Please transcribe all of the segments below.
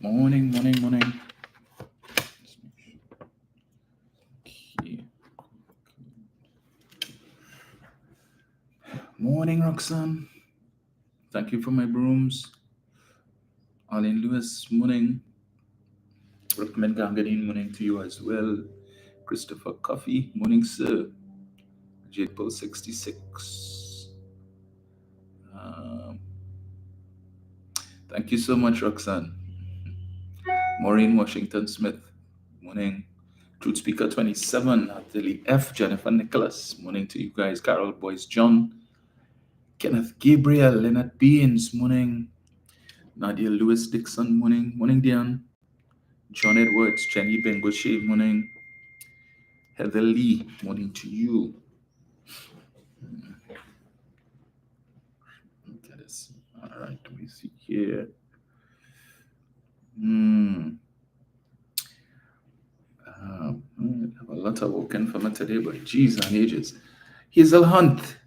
Morning. Okay. Morning, Roxanne. Thank you for my brooms. Arlene Lewis, morning. Recommend Gangadine, morning to you as well. Christopher Coffey, morning, sir. Jade Pearl 66. Um, Thank you so much, Roxanne. Maureen Washington Smith, morning. Truth Speaker 27, Natalie F. Jennifer Nicholas, morning to you guys. Carol Boyce John, Kenneth Gabriel, Leonard Beans, morning. Nadia Lewis Dixon, morning. Morning, Diane. John Edwards, Jenny Bengoche, morning. Heather Lee, morning to you. Let us see. All right, let me see here. I have a lot of work in for me today, but geez and ages. Hazel Hunt,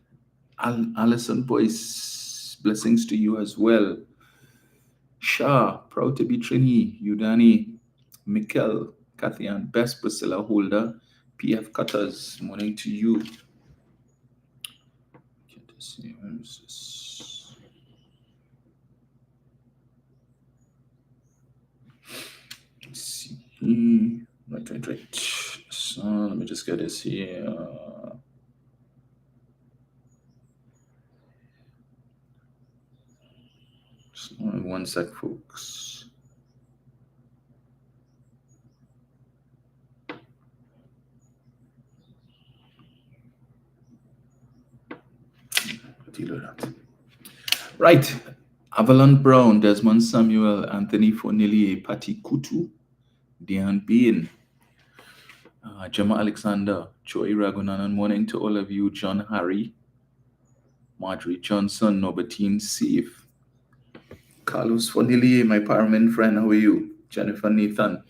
Alison Boyce, blessings to you as well. Shah, proud to be Trini, Udani, Mikkel, Kathy Ann, Best Priscilla Holder, PF Cutters, morning to you. Get to see, where is this? Let's see. Right. So let me just get this here. Just one sec, folks. Deal with that. Right. Avalon Brown, Desmond Samuel, Anthony Fonillier, Patty Kutu, Diane Bean, Gemma Alexander, Joy Ragunanan, morning to all of you, John Harry, Marjorie Johnson, Norbertine Safe, Carlos Fonillier, my Parliament friend, how are you? Jennifer Nathan.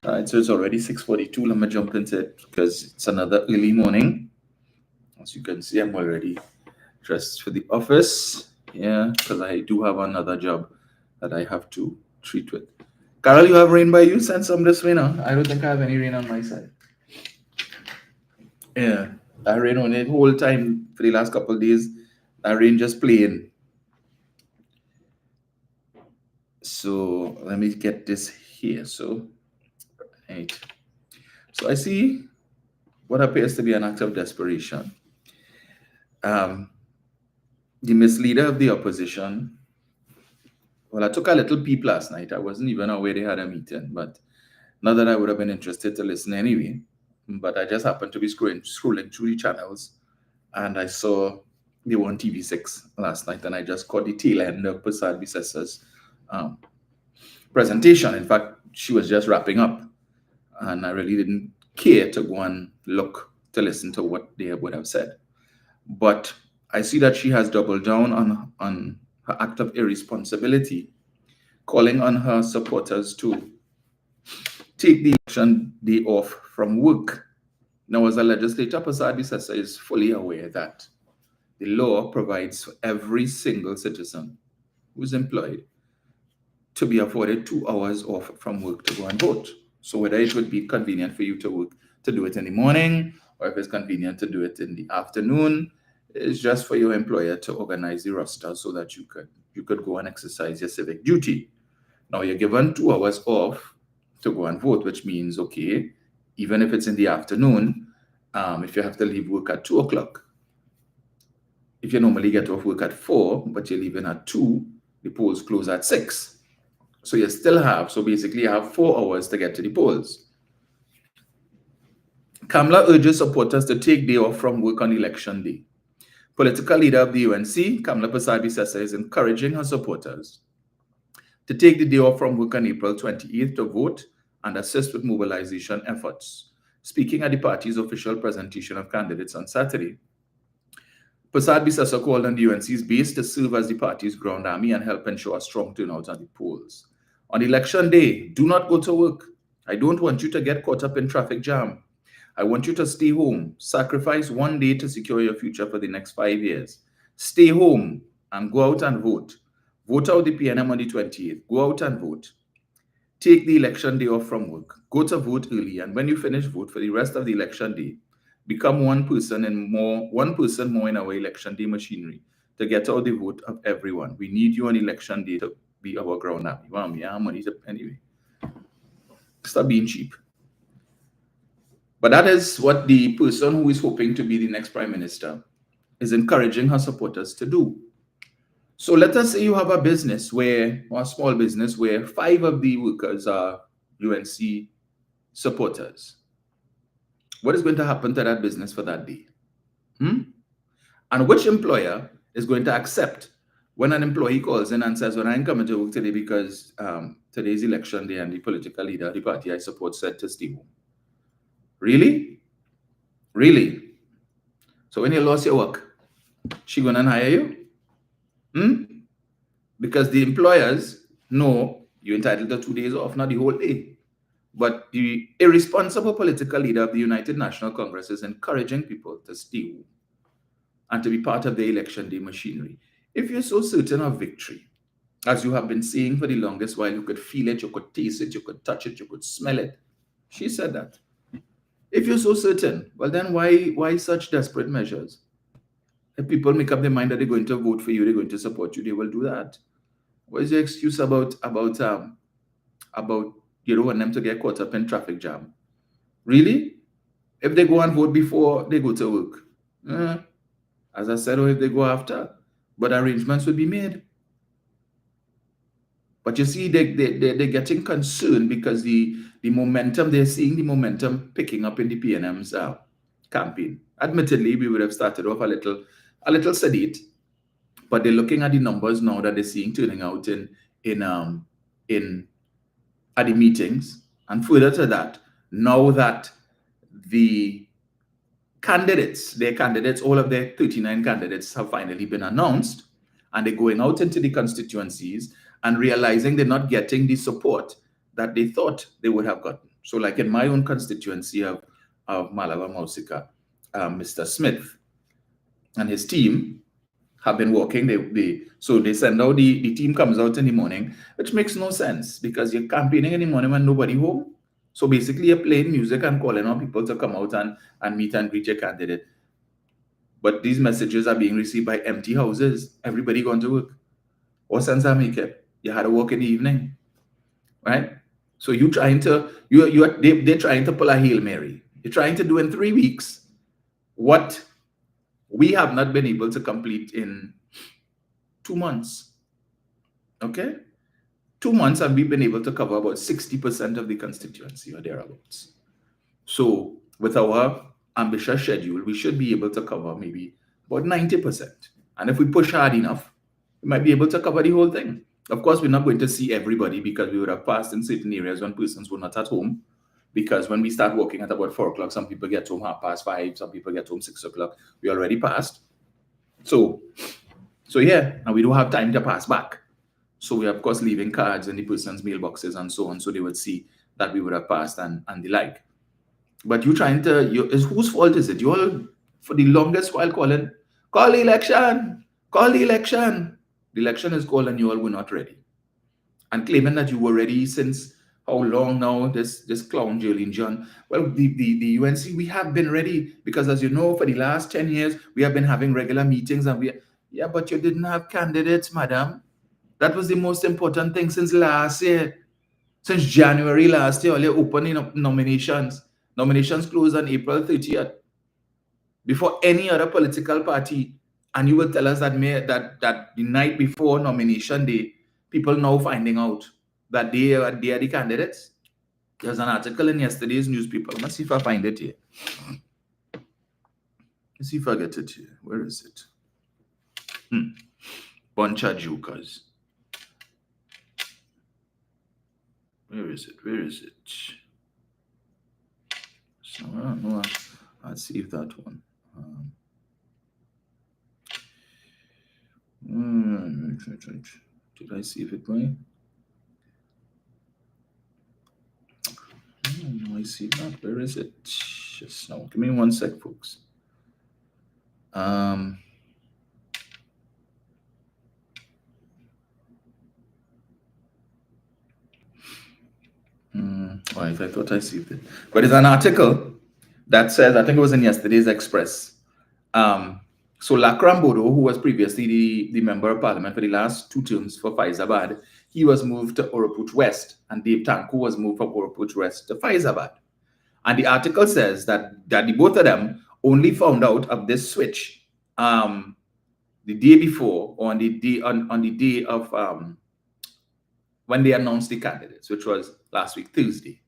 All right, so it's already 6:42. Let me jump into it because it's another early morning. As you can see, I'm already dressed for the office. Yeah, because I do have another job that I have to treat with. Carol, you have rain by you? Send some this way now. I don't think I have any rain on my side. Yeah, that rain on it whole time for the last couple of days. That rain just playing. So let me get this here. So, right. So I see what appears to be an act of desperation. The misleader of the opposition. Well, I took a little peep last night. I wasn't even aware they had a meeting, but not that I would have been interested to listen anyway. But I just happened to be scrolling through the channels, and I saw they were on TV6 last night, and I just caught the tail end of Prasad Bissasa's presentation. In fact, she was just wrapping up, and I really didn't care to go and look to listen to what they would have said. But I see that she has doubled down on her act of irresponsibility, calling on her supporters to take the election day off from work. Now, as a legislator, Prasad Bisasa is fully aware that the law provides for every single citizen who is employed to be afforded 2 hours off from work to go and vote. So whether it would be convenient for you to do it in the morning, or if it's convenient to do it in the afternoon, it's just for your employer to organize the roster so that you could go and exercise your civic duty. Now you're given 2 hours off to go and vote, which means, okay, even if it's in the afternoon, if you have to leave work at 2 o'clock, if you normally get off work at 4, but you're leaving at 2, the polls close at 6. So you still have, so basically you have 4 hours to get to the polls. Kamla urges supporters to take day off from work on election day. Political leader of the UNC, Kamla Prasad Bisasa, is encouraging her supporters to take the day off from work on April 28th to vote and assist with mobilization efforts. Speaking at the party's official presentation of candidates on Saturday, Prasad Bisasa called on the UNC's base to serve as the party's ground army and help ensure a strong turnout at the polls. On election day, do not go to work. I don't want you to get caught up in traffic jam. I want you to stay home, sacrifice one day to secure your future for the next 5 years. Stay home and go out and vote. vote out the PNM on the 28th, go out and vote, take the election day off from work, go to vote early, and when you finish vote for the rest of the election day, become one person more in our election day machinery to get out the vote of everyone. We need you on election day to be our ground up. You want me? I have money to anyway. Stop being cheap. But that is what the person who is hoping to be the next prime minister is encouraging her supporters to do. So let us say you have a business or a small business where 5 of the workers are UNC supporters. What is going to happen to that business for that day? And which employer is going to accept when an employee calls in and says, well, I ain't coming to work today because today's election day and the political leader of the party I support said to stay home? Really? Really? So when you lost your work, she gonna hire you? Because the employers know you're entitled to 2 days off, not the whole day. But the irresponsible political leader of the United National Congress is encouraging people to stay home and to be part of the election day machinery. If you're so certain of victory, as you have been saying for the longest while, you could feel it, you could taste it, you could touch it, you could smell it. She said that. If you're so certain, well then why such desperate measures? If people make up their mind that they're going to vote for you, they're going to support you, they will do that. What is your excuse about you don't want them to get caught up in traffic jam? Really? If they go and vote before they go to work, as I said, or if they go after, but arrangements will be made. But you see, they're getting concerned because the momentum, they're seeing the momentum picking up in the PNM's campaign. Admittedly, we would have started off a little sedate, but they're looking at the numbers now that they're seeing turning out at the meetings. And further to that, now that their candidates, all of their 39 candidates have finally been announced, and they're going out into the constituencies and realizing they're not getting the support that they thought they would have gotten. So like in my own constituency of Malabar Mausika, Mr. Smith and his team have been working. So they send out, the team comes out in the morning, which makes no sense because you're campaigning in the morning when nobody home. So basically you're playing music and calling on people to come out and meet and greet your candidate. But these messages are being received by empty houses. Everybody going to work. What sense that make it? You had to work in the evening, right? So they're trying to pull a Hail Mary. You're trying to do in 3 weeks what we have not been able to complete in 2 months. Okay? 2 months and we've been able to cover about 60% of the constituency or thereabouts. So with our ambitious schedule, we should be able to cover maybe about 90%. And if we push hard enough, we might be able to cover the whole thing. Of course, we're not going to see everybody because we would have passed in certain areas when persons were not at home. Because when we start working at about 4 o'clock, some people get home 5:30, some people get home 6 o'clock. We already passed. So yeah, and we don't have time to pass back. So we are, of course, leaving cards in the person's mailboxes and so on, so they would see that we would have passed and the like. But whose fault is it? You all, for the longest while, call the election, call the election. The election is called and you all were not ready. And claiming that you were ready since how long now, this clown Jolene John. Well, the UNC, we have been ready because, as you know, for the last 10 years, we have been having regular meetings and yeah, but you didn't have candidates, madam. That was the most important thing since last year. Since January last year, you're opening up nominations. Nominations closed on April 30th. Before any other political party. And you will tell us that the night before nomination day, people now finding out that they are the candidates. There's an article in yesterday's newspaper. Let's see if I find it here. Let's see if I get it here. Where is it? Bunch of jokers. Where is it? So I don't know. Let's see if that one. Did I see if it went? No, I see that. Where is it? Just now. Give me 1 sec, folks. Oh, if I thought I saved it. But it's an article that says, I think it was in yesterday's Express. Um, so Lakram Bodo, who was previously the member of parliament for the last 2 terms for Faizabad, he was moved to Oraput West, and Dave Tanku was moved from Oraput West to Faizabad. And the article says that the both of them only found out of this switch the day before, or on the day of when they announced the candidates, which was last week, Thursday,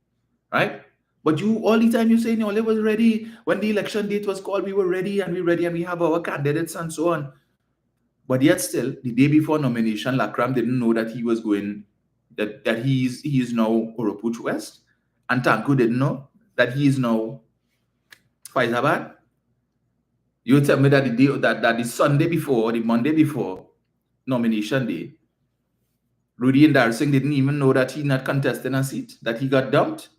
right? But you, all the time you say, no, it was ready. When the election date was called, we were ready and we have our candidates and so on. But yet still, the day before nomination, Lakram didn't know that he was going, that he is now Oraput West. And Tanku didn't know that he is now Faizabad. You tell me that that the Sunday before, the Monday before nomination day, Rudy and Darsing didn't even know that he not contesting a seat, that he got dumped.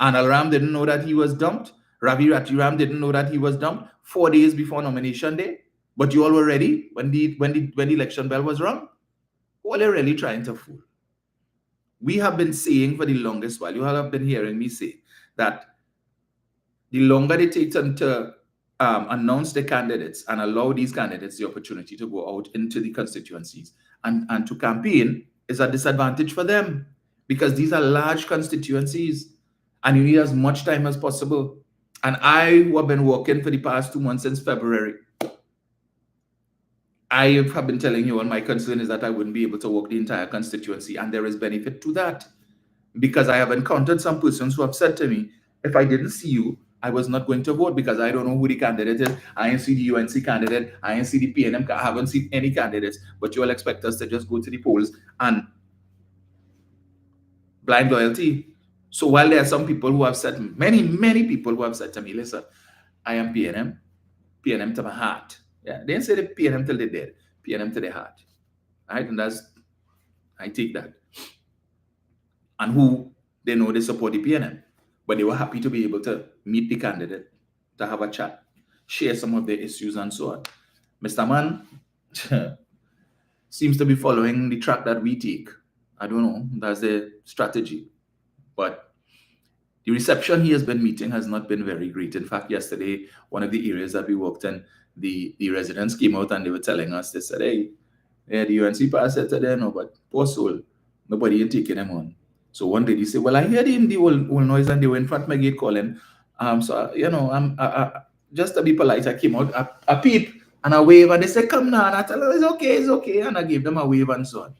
Anal Ram didn't know that he was dumped. Ravi Ratiram didn't know that he was dumped 4 days before nomination day. But you all were ready when the election bell was rung. Who are they really trying to fool? We have been saying for the longest while, you all have been hearing me say that the longer they take them to announce the candidates and allow these candidates the opportunity to go out into the constituencies and to campaign is a disadvantage for them, because these are large constituencies and you need as much time as possible. And I, who have been working for the past 2 months since February, I have been telling you all my concern is that I wouldn't be able to work the entire constituency, and there is benefit to that, because I have encountered some persons who have said to me, if I didn't see you, I was not going to vote because I don't know who the candidate is. I ain't see the UNC candidate. I ain't see the PNM. I haven't seen any candidates. But you all expect us to just go to the polls and blind loyalty. So while there are some people who have said, many people who have said to me, listen, I am PNM to my heart. Yeah, they didn't say the PNM till they're dead, PNM to their heart. Right? And I take that. And who they know they support the PNM. But they were happy to be able to meet the candidate, to have a chat, share some of their issues and so on. Mr. Man seems to be following the track that we take. I don't know, that's the strategy. But the reception he has been meeting has not been very great. In fact, yesterday, one of the areas that we worked in, the residents came out and they were telling us, they said, hey, yeah, the UNC pass said to them, no, but poor soul, nobody ain't taking them on. So one day he said, well, I heard him, the whole noise, and they were in front of my gate calling. So, you know, just to be polite, I came out, I peep, and I wave, and they said, come now. And I tell them, it's okay. And I gave them a wave and so on.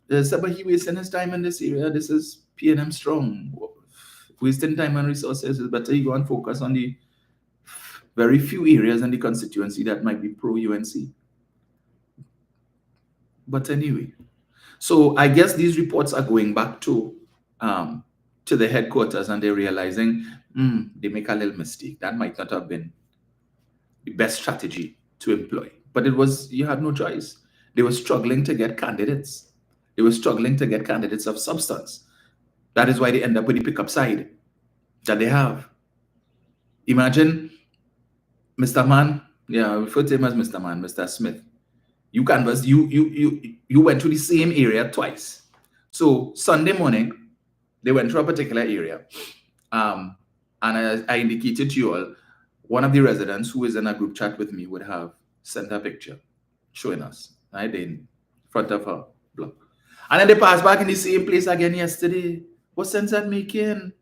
They said, but he wasting his time in this area. This is PNM strong. Wasting time and resources. It's better you go and focus on the very few areas in the constituency that might be pro-UNC. But anyway, so I guess these reports are going back to the headquarters, and they're realizing they make a little mistake. That might not have been the best strategy to employ. But you had no choice. They were struggling to get candidates. They were struggling to get candidates of substance. That is why they end up with the pickup side that they have. Imagine Mr. Man, yeah, I refer to him as Mr. Man, Mr. Smith. You canvassed, you went to the same area twice. So Sunday morning, they went to a particular area. And I indicated to you all, one of the residents who is in a group chat with me would have sent a picture showing us, right, in front of her block. And then they passed back in the same place again yesterday. What sense that making?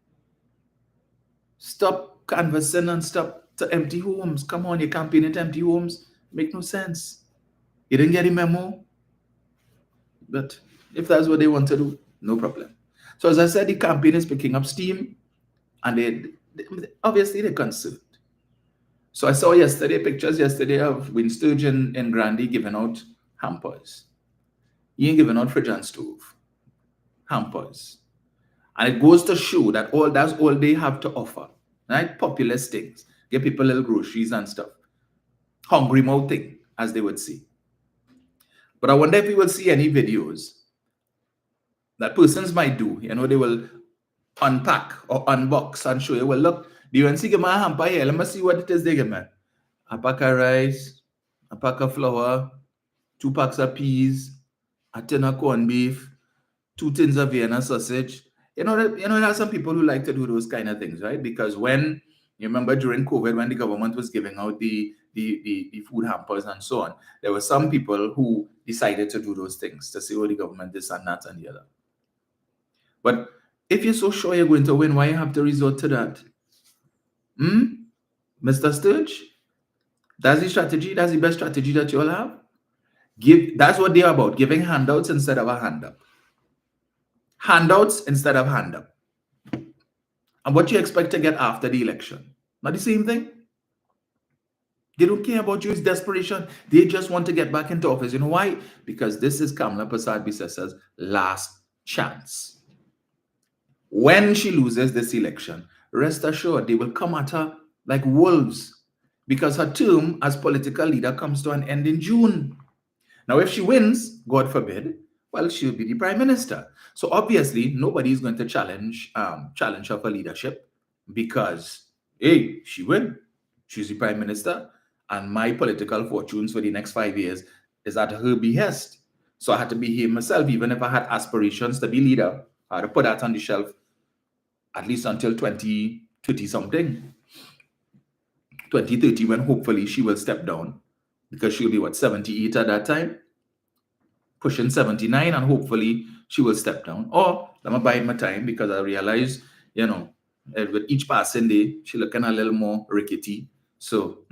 Stop canvassing and stop to empty homes. Come on, you're campaigning to empty homes. Make no sense. You didn't get a memo? But if that's what they want to do, no problem. So as I said, the campaign is picking up steam, and they obviously they're concerned. So I saw pictures yesterday of Winston and Grandy giving out hampers. He ain't giving out fridge and stove. Hampers. And it goes to show that that's all they have to offer. Right? Populist things. Get people little groceries and stuff. Hungry mouth thing, as they would say. But I wonder if we will see any videos that persons might do. You know, they will unpack or unbox and show you, well, look, do you want to give me a hamper here? Let me see what it is they give me. A pack of rice, a pack of flour, 2 packs of peas, a tin of corned beef, 2 tins of Vienna sausage. there are some people who like to do those kind of things, right? Because when you remember during COVID, when the government was giving out the food hampers and so on, there were some people who decided to do those things to say, oh, the government this and that and the other. But if you're so sure you're going to win, why you have to resort to that? Mr. Sturge? That's the strategy. That's the best strategy that you all have. That's what they're about, giving handouts instead of a hand up. Handouts instead of hand up. And what you expect to get after the election? Not the same thing. They don't care about you. It's desperation. They just want to get back into office. You know why? Because this is Kamala Persad-Bissessa's last chance. When she loses this election, rest assured they will come at her like wolves, because her term as political leader comes to an end in June. Now, if she wins, God forbid, well, she'll be the prime minister. So obviously, nobody is going to challenge her for leadership, because, hey, she win. She's the prime minister, and my political fortunes for the next 5 years is at her behest. So I had to behave myself, even if I had aspirations to be leader. I had to put that on the shelf at least until 2030 something. 2030, when hopefully she will step down, because she'll be 78 at that time, pushing 79, and hopefully she will step down. Or let me bide my time, because I realize, with each passing day, she looking a little more rickety. So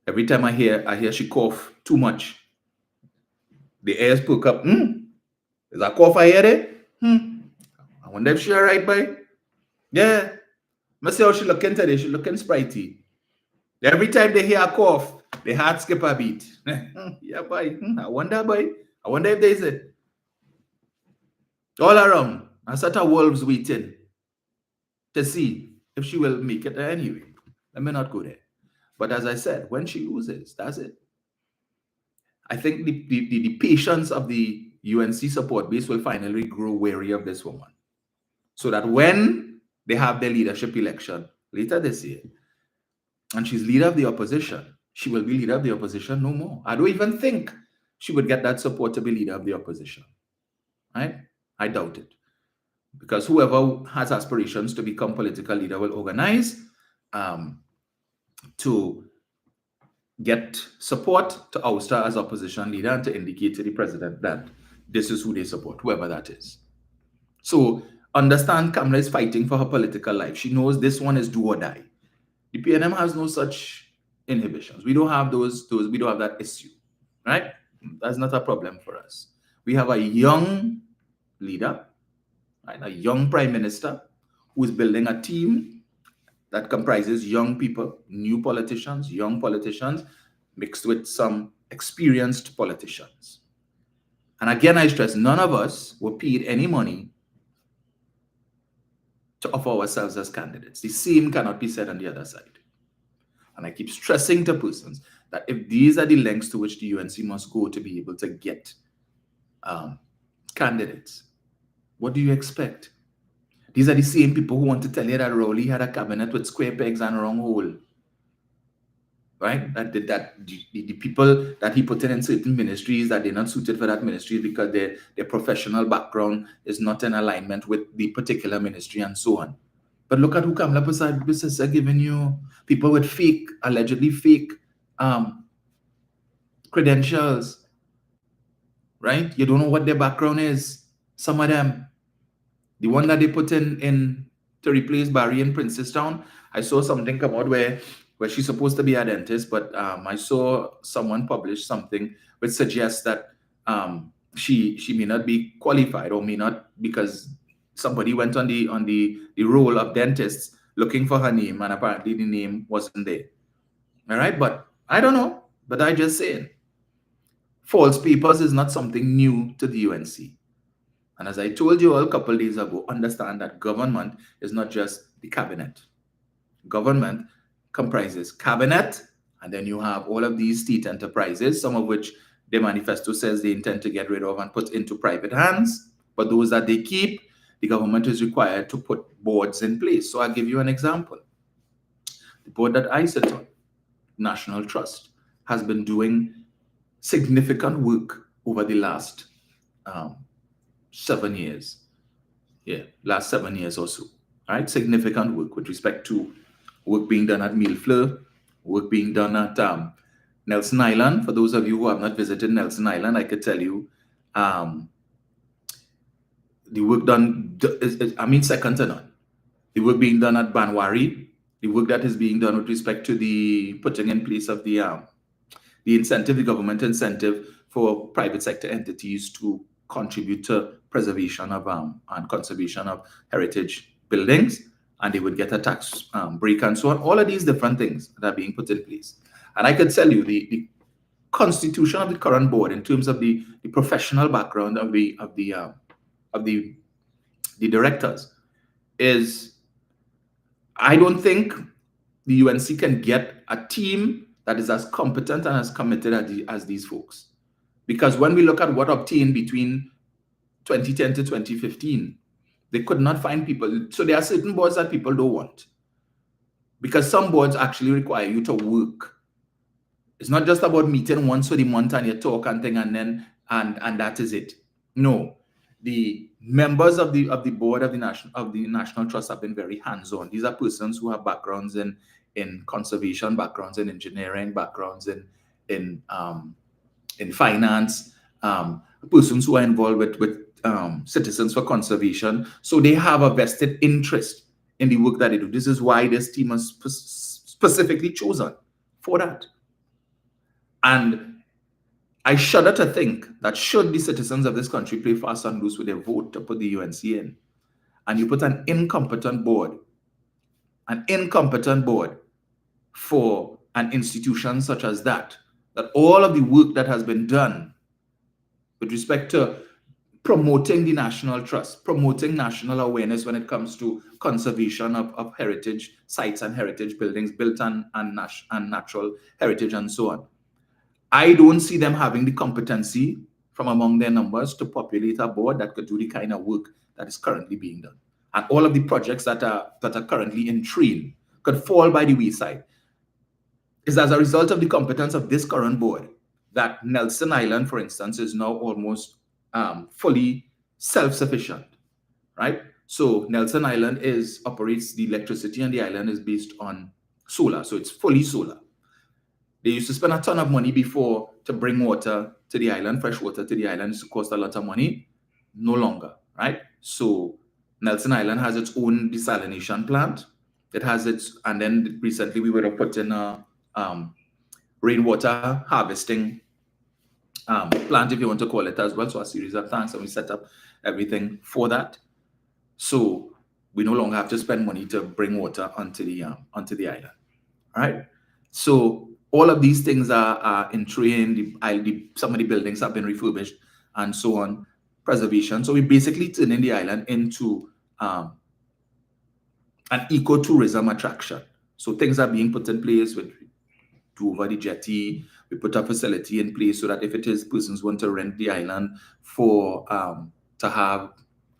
every time I hear she cough too much, the ears perk up. Is that cough I hear there? I wonder if she all right, boy. Yeah. I see how she looking today. She looking sprightly. Every time they hear a cough, the heart skip a beat. Yeah, boy. I wonder, boy. I wonder if there's it. All around, a set of wolves waiting to see if she will make it anyway. Let me not go there. But as I said, when she loses, that's it. I think the patience of the UNC support base will finally grow wary of this woman, so that when they have their leadership election later this year, and she's leader of the opposition, she will be leader of the opposition no more. I don't even think she would get that support to be leader of the opposition. Right? I doubt it. Because whoever has aspirations to become political leader will organize to get support to oust her as opposition leader, and to indicate to the president that this is who they support, whoever that is. So understand, Kamala is fighting for her political life. She knows this one is do or die. The PNM has no such inhibitions. We don't have those. We don't have that issue, right? That's not a problem for us. We have a young leader, right? A young prime minister who is building a team that comprises young people, new politicians, young politicians, mixed with some experienced politicians. And again, I stress, none of us were paid any money to offer ourselves as candidates. The same cannot be said on the other side. And I keep stressing to persons that if these are the lengths to which the UNC must go to be able to get candidates, what do you expect? These are the same people who want to tell you that Rowley had a cabinet with square pegs and round hole. Right? That the people that he put in certain ministries, that they're not suited for that ministry because their professional background is not in alignment with the particular ministry, and so on. But look at who Kamala Persad-Bissessa are giving you. People with allegedly fake credentials. Right? You don't know what their background is. Some of them. The one that they put in to replace Barry in Princestown, I saw something come out where she's supposed to be a dentist, but I saw someone publish something which suggests that she may not be qualified, or may not, because somebody went on the roll of dentists looking for her name, and apparently the name wasn't there. All right, but I don't know. But I just saying, false papers is not something new to the UNC. And as I told you all a couple of days ago, understand that government is not just the cabinet. Government comprises cabinet, and then you have all of these state enterprises, some of which the manifesto says they intend to get rid of and put into private hands. But those that they keep, the government is required to put boards in place. So I'll give you an example. The board that I sit on, National Trust, has been doing significant work over the last 7 years. last 7 years or so. All right, significant work with respect to work being done at Millfleur, work being done at Nelson Island. For those of you who have not visited Nelson Island, I could tell you the work done is second to none. The work being done at Banwari, the work that is being done with respect to the putting in place of the incentive, the government incentive for private sector entities to contribute to preservation of and conservation of heritage buildings, and they would get a tax break and so on. All of these different things that are being put in place. And I could tell you the constitution of the current board in terms of the professional background of the directors is, I don't think the UNC can get a team that is as competent and as committed as these folks. Because when we look at what obtained between 2010 to 2015, they could not find people. So there are certain boards that people don't want. Because some boards actually require you to work. It's not just about meeting once a month and you talk and thing and then and that is it. No. The members of the board of the National Trust have been very hands-on. These are persons who have backgrounds in conservation, backgrounds in engineering, backgrounds in finance, persons who are involved with Citizens for Conservation. So they have a vested interest in the work that they do. This is why this team was specifically chosen for that. And I shudder to think that should the citizens of this country play fast and loose with their vote to put the UNC in, and you put an incompetent board for an institution such as that all of the work that has been done with respect to promoting the national trust, promoting national awareness when it comes to conservation of heritage sites and heritage buildings built on natural heritage and so on. I don't see them having the competency from among their numbers to populate a board that could do the kind of work that is currently being done. And all of the projects that are currently in train could fall by the wayside. It's as a result of the competence of this current board that Nelson Island, for instance, is now almost fully self-sufficient, right? So Nelson Island operates the electricity, and the island is based on solar, so it's fully solar. They used to spend a ton of money before to bring water to the island, fresh water to the island. It used to cost a lot of money. No longer, right? So Nelson Island has its own desalination plant. It has its, and then recently we would have put in a rainwater harvesting plant, if you want to call it as well. So a series of tanks, and we set up everything for that. So we no longer have to spend money to bring water onto the island. All right. So all of these things are in train. Some of the buildings have been refurbished and so on. Preservation. So we basically turning the island into an ecotourism attraction. So things are being put in place with over the jetty. We put a facility in place so that if it is persons want to rent the island for to have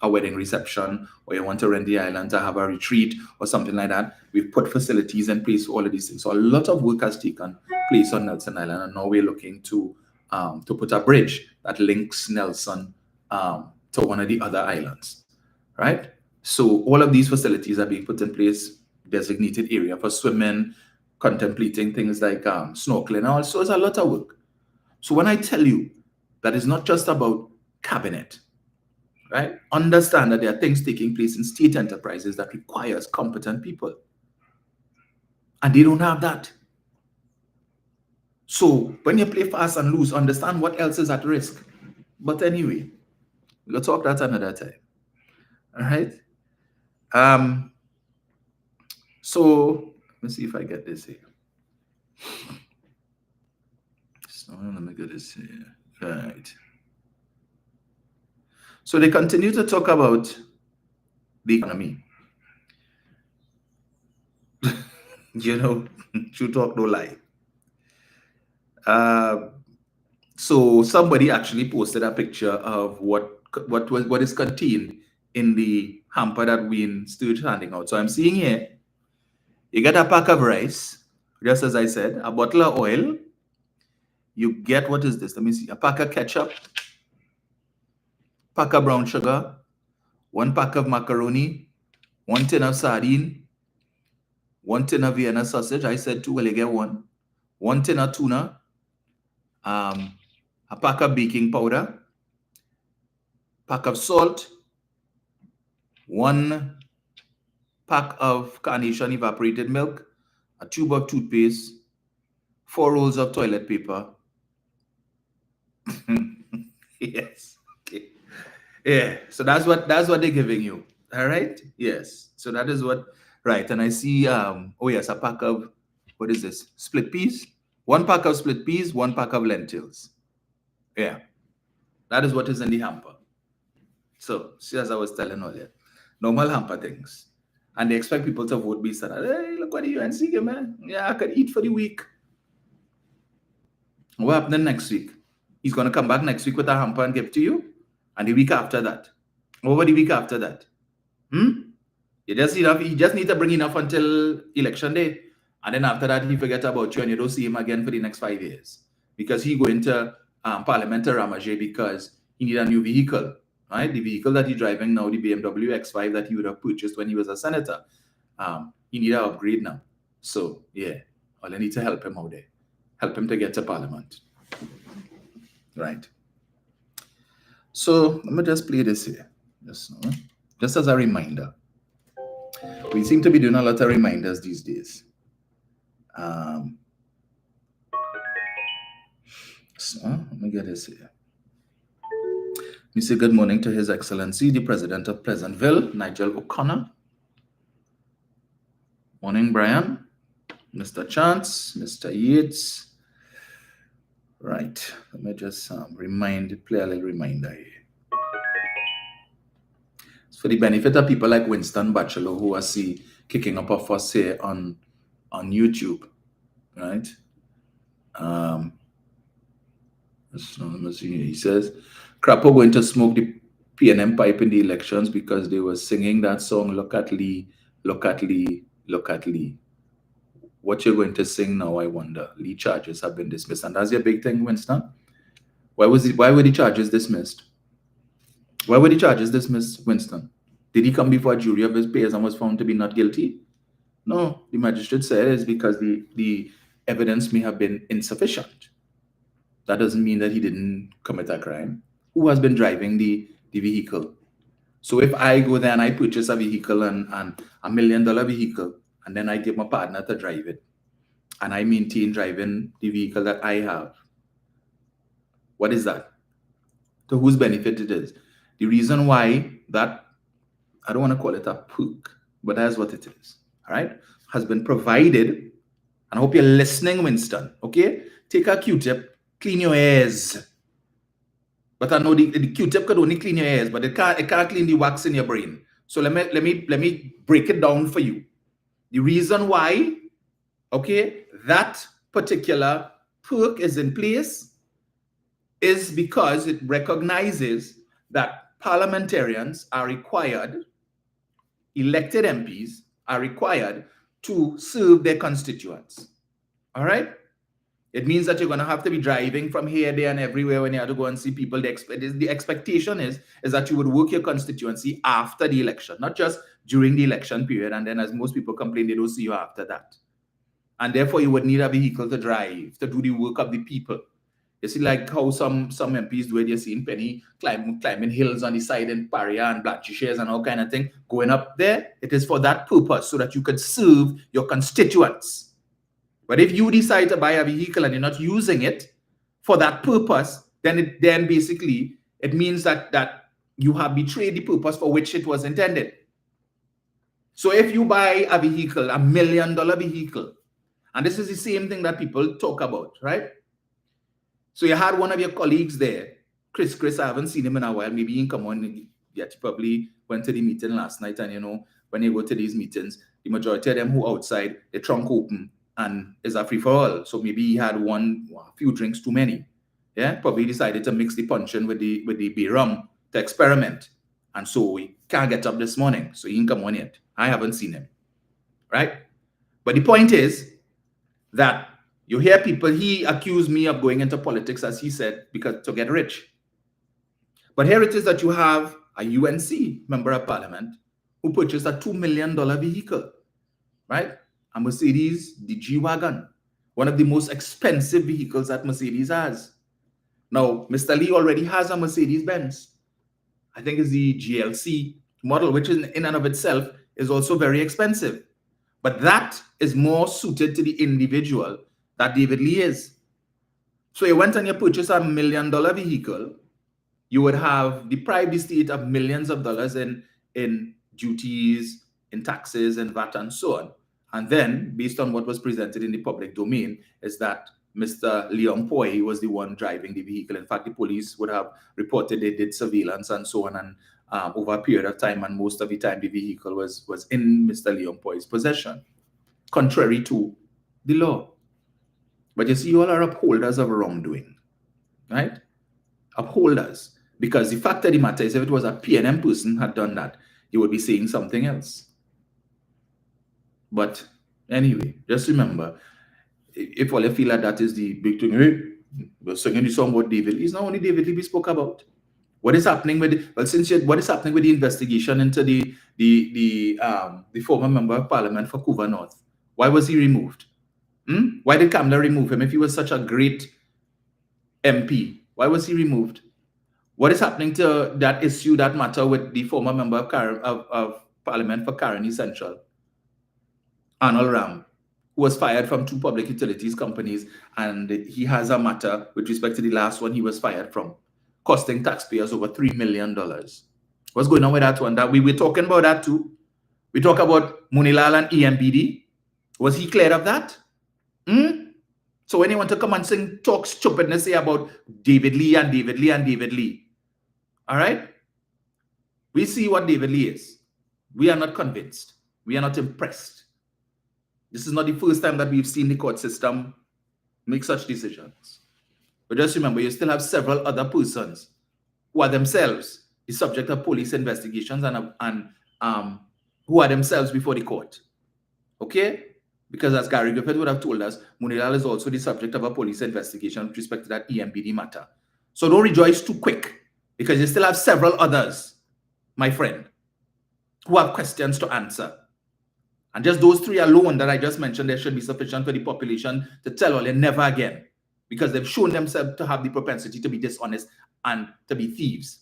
a wedding reception, or you want to rent the island to have a retreat or something like that, we've put facilities in place for all of these things. So a lot of work has taken place on Nelson Island, and now we're looking to put a bridge that links Nelson to one of the other islands, right? So all of these facilities are being put in place, designated area for swimming, contemplating things like snorkeling. Also, it's a lot of work. So when I tell you that it's not just about cabinet, right? Understand that there are things taking place in state enterprises that requires competent people. And they don't have that. So when you play fast and loose, understand what else is at risk. But anyway, we'll talk that another time. All right. So let me see if I get this here. So let me get this here. Right. So they continue to talk about the economy. True talk, no lie. So somebody actually posted a picture of what is contained in the hamper that we in Sturge handing out. So I'm seeing here, you get a pack of rice, just as I said, a bottle of oil. You get, what is this? Let me see, a pack of ketchup, pack of brown sugar, 1 pack of macaroni, 1 tin of sardine, 1 tin of Vienna sausage. I said 2, well, you get 1. 1 tin of tuna, a pack of baking powder, pack of salt, 1 pack of Carnation evaporated milk, a tube of toothpaste, 4 rolls of toilet paper. Yes. Okay. Yeah. So that's what they're giving you. All right. Yes. So that is what. Right. And I see. Oh yes, a pack of, what is this? Split peas. 1 pack of split peas. 1 pack of lentils. Yeah. That is what is in the hamper. So, see, as I was telling earlier, normal hamper things. And they expect people to vote based on that. Hey, look what the UNC give, man. Yeah, I could eat for the week. What happening next week? He's going to come back next week with a hamper and give it to you. And the week after that. Over the week after that. You just need to bring enough until election day. And then after that, he forget about you and you don't see him again for the next 5 years. Because he go into Parliament to Ramage because he need a new vehicle. Right? The vehicle that he's driving now, the BMW X5 that he would have purchased when he was a senator. He need an upgrade now. So, yeah. Well, I need to help him out there. Help him to get to Parliament. Right. So, let me just play this here. Just as a reminder. We seem to be doing a lot of reminders these days. So, let me get this here. We say good morning to His Excellency, the President of Pleasantville, Nigel O'Connor. Morning, Brian. Mr. Chance, Mr. Yates. Right. Let me just play a little reminder here. It's for the benefit of people like Winston Bachelor who I see kicking up a fuss here on YouTube. Right? He says, Crapo going to smoke the PNM pipe in the elections because they were singing that song, Look at Lee, Look at Lee, Look at Lee. What you're going to sing now, I wonder. Lee charges have been dismissed. And that's your big thing, Winston? Why were the charges dismissed? Why were the charges dismissed, Winston? Did he come before a jury of his peers and was found to be not guilty? No, the magistrate said it's because the evidence may have been insufficient. That doesn't mean that he didn't commit a crime. Who has been driving the vehicle? So if I go there and I purchase a vehicle and $1 million vehicle, and then I give my partner to drive it, and I maintain driving the vehicle that I have, what is that? To whose benefit it is? The reason why that, I don't want to call it a perk, but that's what it is, all right, has been provided, and I hope you're listening, Winston, okay? Take a Q-tip, clean your ears. But I know the Q-tip could only clean your ears, but it can't clean the wax in your brain. So let me break it down for you. The reason why, okay, that particular perk is in place is because it recognizes that parliamentarians are required, elected MPs are required to serve their constituents. All right? It means that you're going to have to be driving from here, there, and everywhere when you have to go and see people. The expectation is that you would work your constituency after the election, not just during the election period. And then as most people complain, they don't see you after that. And therefore, you would need a vehicle to drive, to do the work of the people. You see, like how some MPs do it. You see in Penny climbing hills on the side in Paria and Blanchishes and all kind of thing. Going up there, it is for that purpose, so that you could serve your constituents. But if you decide to buy a vehicle and you're not using it for that purpose, then basically it means that you have betrayed the purpose for which it was intended. So if you buy a vehicle, $1 million vehicle, and this is the same thing that people talk about, right? So you had one of your colleagues there, Chris, I haven't seen him in a while. Maybe he can come on yet. He probably went to the meeting last night, and you know, when you go to these meetings, the majority of them who outside, the trunk open, and is a free-for-all. So maybe he had a few drinks too many. Yeah, probably decided to mix the puncheon with the beer rum to experiment. And so he can't get up this morning. So he didn't come on yet. I haven't seen him. Right? But the point is that you hear people, he accused me of going into politics, as he said, because to get rich. But here it is that you have a UNC member of parliament, who purchased a $2 million vehicle, right? A Mercedes, the G-Wagon, one of the most expensive vehicles that Mercedes has. Now, Mr. Lee already has a Mercedes-Benz. I think it's the GLC model, which in and of itself is also very expensive. But that is more suited to the individual that David Lee is. So you went and you purchased a $1 million vehicle, you would have deprived the state of millions of dollars in duties, in taxes, and VAT, and so on. And then, based on what was presented in the public domain, is that Mr. Leon Poi was the one driving the vehicle. In fact, the police would have reported they did surveillance and so on, and over a period of time, and most of the time, the vehicle was in Mr. Leon Poi's possession, contrary to the law. But you see, you all are upholders of wrongdoing, right? Upholders. Because the fact of the matter is, if it was a PNM person had done that, you would be saying something else. But anyway, just remember, if all you feel like that is the big thing, hey, we're singing the song about David Lee, it's not only David Lee we spoke about. What is happening with what is happening with the investigation into the former member of parliament for Couva North? Why was he removed? Why did Kamla remove him if he was such a great MP? Why was he removed? What is happening to that issue, that matter with the former member of parliament for Caroni Central, Arnold Ram, who was fired from 2 public utilities companies, and he has a matter with respect to the last one he was fired from, costing taxpayers over $3 million. What's going on with that one? That we were talking about that too. We talk about Munilal and EMBD. Was he cleared of that? So when you want to come and talk stupidness about David Lee and David Lee and David Lee, all right? We see what David Lee is. We are not convinced. We are not impressed. This is not the first time that we've seen the court system make such decisions. But just remember, you still have several other persons who are themselves the subject of police investigations and who are themselves before the court. Okay? Because as Gary Griffith would have told us, Munilal is also the subject of a police investigation with respect to that EMBD matter. So don't rejoice too quick, because you still have several others, my friend, who have questions to answer. And just those 3 alone that I just mentioned, there should be sufficient for the population to tell all never again, because they've shown themselves to have the propensity to be dishonest and to be thieves.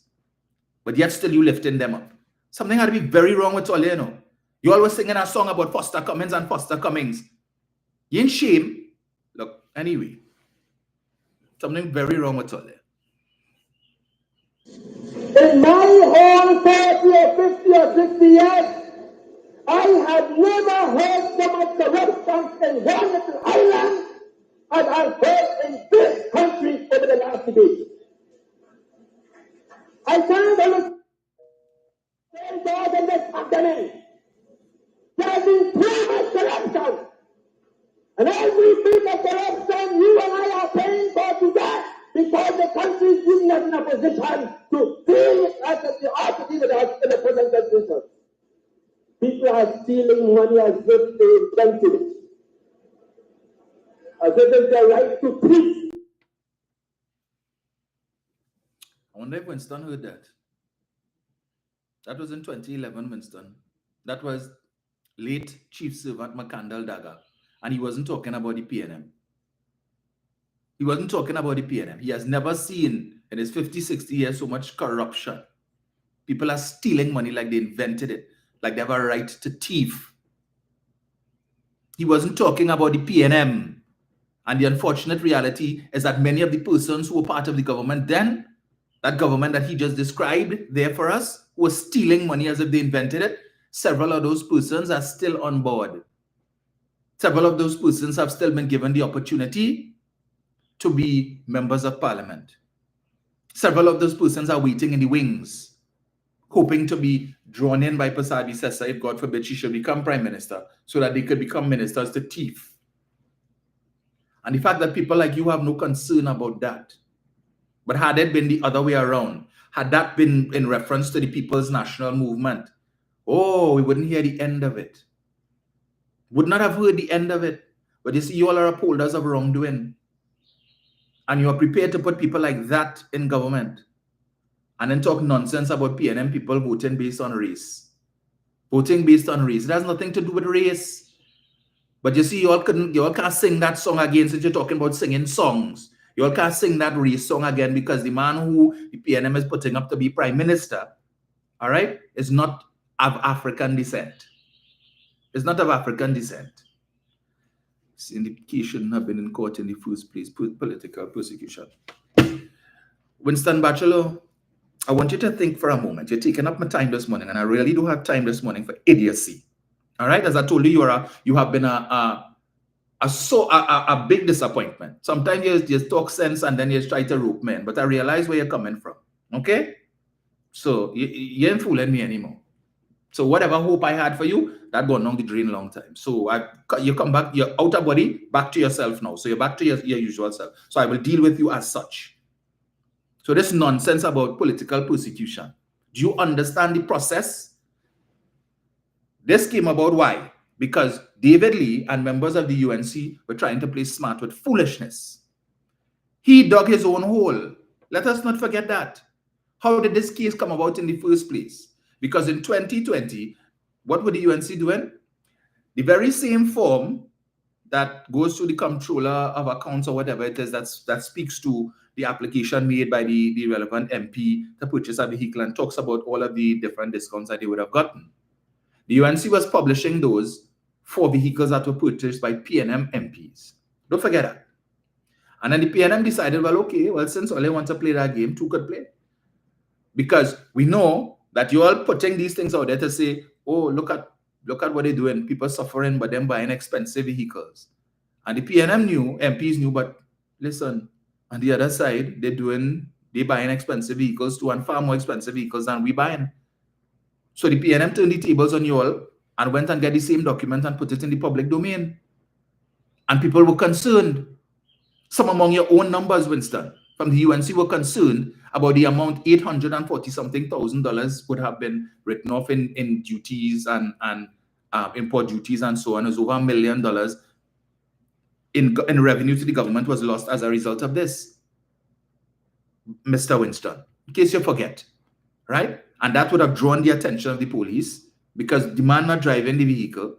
But yet still you lifting them up. Something had to be very wrong with all you know. You always singing a song about Foster Cummings and Foster Cummings. You ain't shame. Look, anyway, something very wrong with all that. In my own 40 or 50 or 60 years, I have never heard so much corruption in one little island as I've heard in this country over the last debate. I can't understand God in this pandemic. There has been too much corruption. And every bit of corruption you and I are paying for today because the country is not in a position to deal as they ought to deal with us in the present condition. People are stealing money as if they invented it. As if it's their right to peace. I wonder if Winston heard that. That was in 2011, Winston. That was late Chief Servant McCandle Dagger. And he wasn't talking about the PNM. He wasn't talking about the PNM. He has never seen in his 50, 60 years so much corruption. People are stealing money like they invented it, like they have a right to thief. He wasn't talking about the PNM. And the unfortunate reality is that many of the persons who were part of the government then, that government that he just described there for us, were stealing money as if they invented it. Several of those persons are still on board. Several of those persons have still been given the opportunity to be members of parliament. Several of those persons are waiting in the wings, hoping to be drawn in by Pasadi Sessa if, God forbid, she should become prime minister, so that they could become ministers to thief. And the fact that people like you have no concern about that. But had it been the other way around, had that been in reference to the People's National Movement, oh, we wouldn't hear the end of it. Would not have heard the end of it. But you see, you all are upholders of wrongdoing. And you are prepared to put people like that in government. and then talk nonsense about PNM people voting based on race. Voting based on race. It has nothing to do with race. But you see, you all can't sing that song again since you're talking about singing songs. You all can't sing that race song again because the man who the PNM is putting up to be prime minister, all right, is not of African descent. It's not of African descent. This indication have been in court in the first place, political persecution. Winston Bachelor, I want you to think for a moment. You're taking up my time this morning, and I really do have time this morning for idiocy. All right, as I told you, you have been a big disappointment. Sometimes you just talk sense and then you try to rope men, but I realize where you're coming from. Okay, so you ain't fooling me anymore. So whatever hope I had for you, that gone down the drain long time. So you come back, your outer body back to yourself now. So you're back to your usual self. So I will deal with you as such. So this nonsense about political persecution. Do you understand the process? This came about why? Because David Lee and members of the UNC were trying to play smart with foolishness. He dug his own hole. Let us not forget that. How did this case come about in the first place? Because in 2020, what were the UNC doing? The very same form that goes to the controller of accounts or whatever it is that speaks to the application made by the relevant MP to purchase a vehicle and talks about all of the different discounts that they would have gotten. The UNC was publishing those for vehicles that were purchased by PNM MPs. Don't forget that. And then the PNM decided, well, okay, well, since all they want to play that game, two could play. Because we know that you're all putting these things out there to say, oh, look at what they're doing. People suffering, but them buying expensive vehicles. And the MPs knew, but listen, on the other side, they buying expensive vehicles too, and far more expensive vehicles than we buying. So the PNM turned the tables on you all and went and get the same document and put it in the public domain. And people were concerned. Some among your own numbers, Winston, from the UNC were concerned about the amount $840-something thousand would have been written off in duties and import duties and so on. It was over $1 million in revenue to the government was lost as a result of this, Mr. Winston, in case you forget, right? And that would have drawn the attention of the police because the man not driving the vehicle,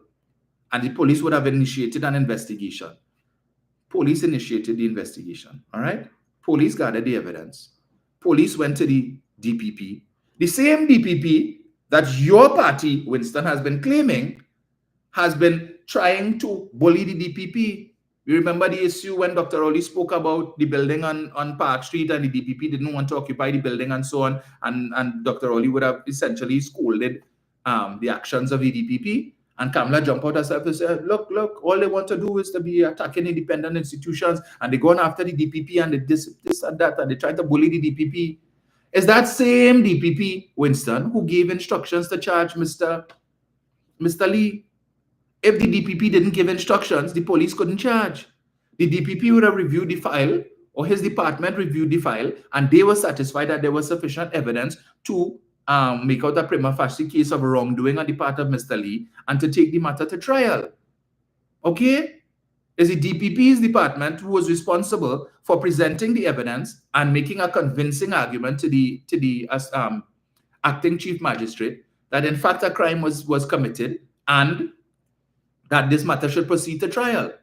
and the police would have initiated an investigation. Police initiated the investigation, all right? Police gathered the evidence. Police went to the DPP. The same DPP that your party, Winston, has been claiming has been trying to bully the DPP. You remember the issue when Dr. Rowley spoke about the building on Park Street and the DPP didn't want to occupy the building and so on, and Dr. Rowley would have essentially scolded the actions of the DPP. And Kamala jumped out herself and said, look, all they want to do is to be attacking independent institutions, and they're going after the DPP and this and that, and they try to bully the DPP. Is that same DPP, Winston, who gave instructions to charge Mr. Lee? If the DPP didn't give instructions, the police couldn't charge. The DPP would have reviewed the file, or his department reviewed the file, and they were satisfied that there was sufficient evidence to make out a prima facie case of wrongdoing on the part of Mr. Lee and to take the matter to trial. Okay? It's the DPP's department who was responsible for presenting the evidence and making a convincing argument to the acting chief magistrate that in fact a crime was committed and that this matter should proceed to trial.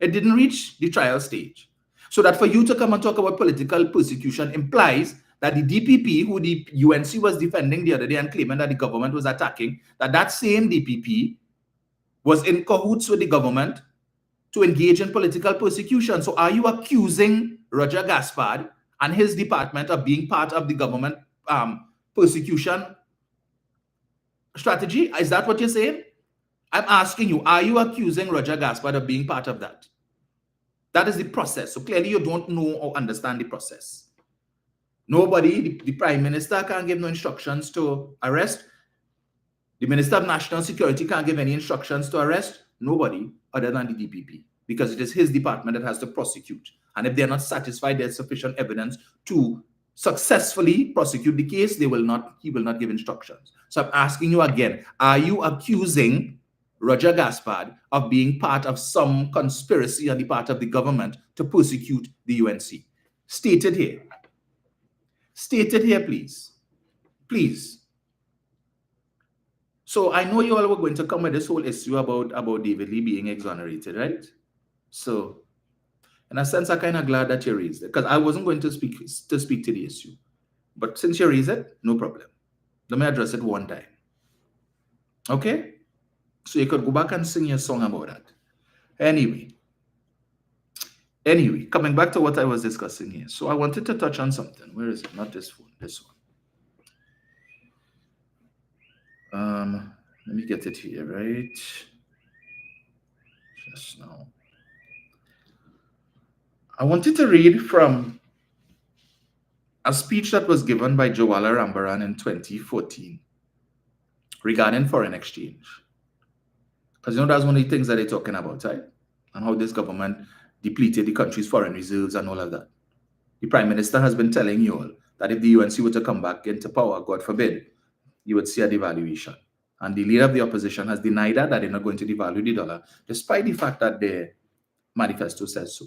It didn't reach the trial stage. So that for you to come and talk about political persecution implies that the DPP, who the UNC was defending the other day and claiming that the government was attacking, that same DPP was in cahoots with the government to engage in political persecution. So are you accusing Roger Gaspard and his department of being part of the government persecution strategy? Is that what you're saying? I'm asking you, are you accusing Roger Gaspard of being part of that? That is the process. So clearly you don't know or understand the process. Nobody, the Prime Minister can't give no instructions to arrest. The Minister of National Security can't give any instructions to arrest. Nobody other than the DPP, because it is his department that has to prosecute. And if they're not satisfied there's sufficient evidence to successfully prosecute the case, he will not give instructions. So I'm asking you again, are you accusing Roger Gaspard of being part of some conspiracy on the part of the government to persecute the UNC? Stated here. State it here, please. Please. So I know you all were going to come with this whole issue about David Lee being exonerated, right? So in a sense, I'm kind of glad that you raised it because I wasn't going to speak to the issue. But since you raised it, no problem. Let me address it one time. Okay? So you could go back and sing your song about that. Anyway, coming back to what I was discussing here. So I wanted to touch on something. Where is it? Not this phone, this one. Let me get it here, right? Just now. I wanted to read from a speech that was given by Jawala Rambaran in 2014 regarding foreign exchange. Because that's one of the things that they're talking about, right? And how this government depleted the country's foreign reserves and all of that. The Prime Minister has been telling you all that if the UNC were to come back into power, God forbid, you would see a devaluation. And the leader of the opposition has denied that they're not going to devalue the dollar, despite the fact that their manifesto says so.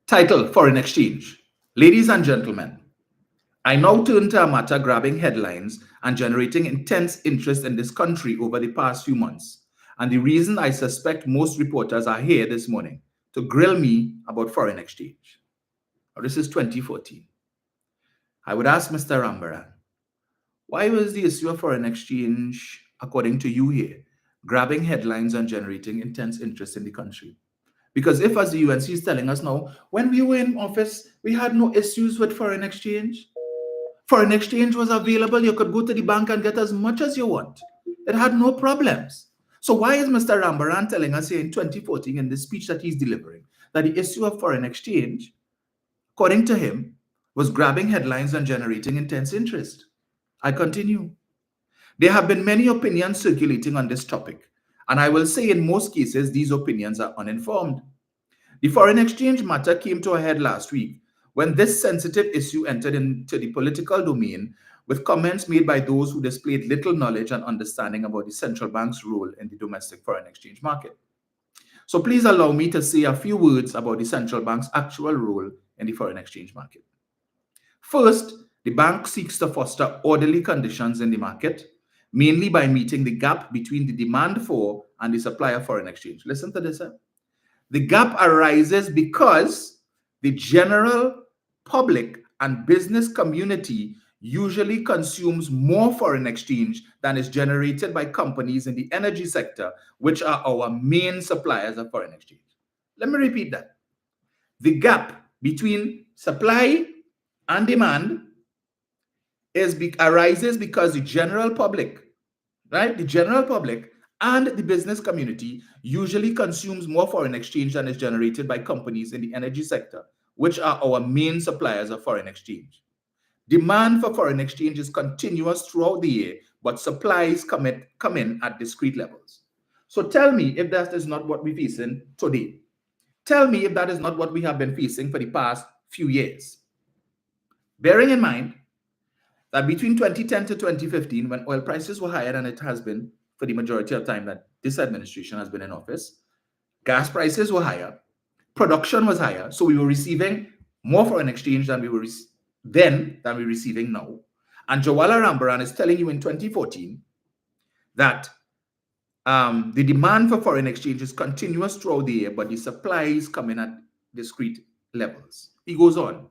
Title, Foreign Exchange. Ladies and gentlemen, I now turn to a matter grabbing headlines and generating intense interest in this country over the past few months. And the reason I suspect most reporters are here this morning to grill me about foreign exchange. Now, this is 2014. I would ask Mr. Rambaran, why was the issue of foreign exchange, according to you here, grabbing headlines and generating intense interest in the country? Because if, as the UNC is telling us now, when we were in office, we had no issues with foreign exchange. Foreign exchange was available. You could go to the bank and get as much as you want. It had no problems. So why is Mr. Rambaran telling us here in 2014 in the speech that he's delivering that the issue of foreign exchange, according to him, was grabbing headlines and generating intense interest? I continue. There have been many opinions circulating on this topic, and I will say in most cases these opinions are uninformed. The foreign exchange matter came to a head last week when this sensitive issue entered into the political domain with comments made by those who displayed little knowledge and understanding about the central bank's role in the domestic foreign exchange market. So please allow me to say a few words about the central bank's actual role in the foreign exchange market. First, the bank seeks to foster orderly conditions in the market, mainly by meeting the gap between the demand for and the supply of foreign exchange. Listen to this. The gap arises because the general public and business community usually consumes more foreign exchange than is generated by companies in the energy sector, which are our main suppliers of foreign exchange. Let me repeat that. The gap between supply and demand arises because the general public, right? The general public and the business community usually consumes more foreign exchange than is generated by companies in the energy sector, which are our main suppliers of foreign exchange. Demand for foreign exchange is continuous throughout the year, but supplies come in at discrete levels. So tell me if that is not what we're facing today. Tell me if that is not what we have been facing for the past few years. Bearing in mind that between 2010 to 2015, when oil prices were higher than it has been for the majority of time that this administration has been in office, gas prices were higher, production was higher, so we were receiving more foreign exchange than we were then than we're receiving now. And Jawala Rambaran is telling you in 2014 that the demand for foreign exchange is continuous throughout the year, but the supplies come in at discrete levels. He goes on.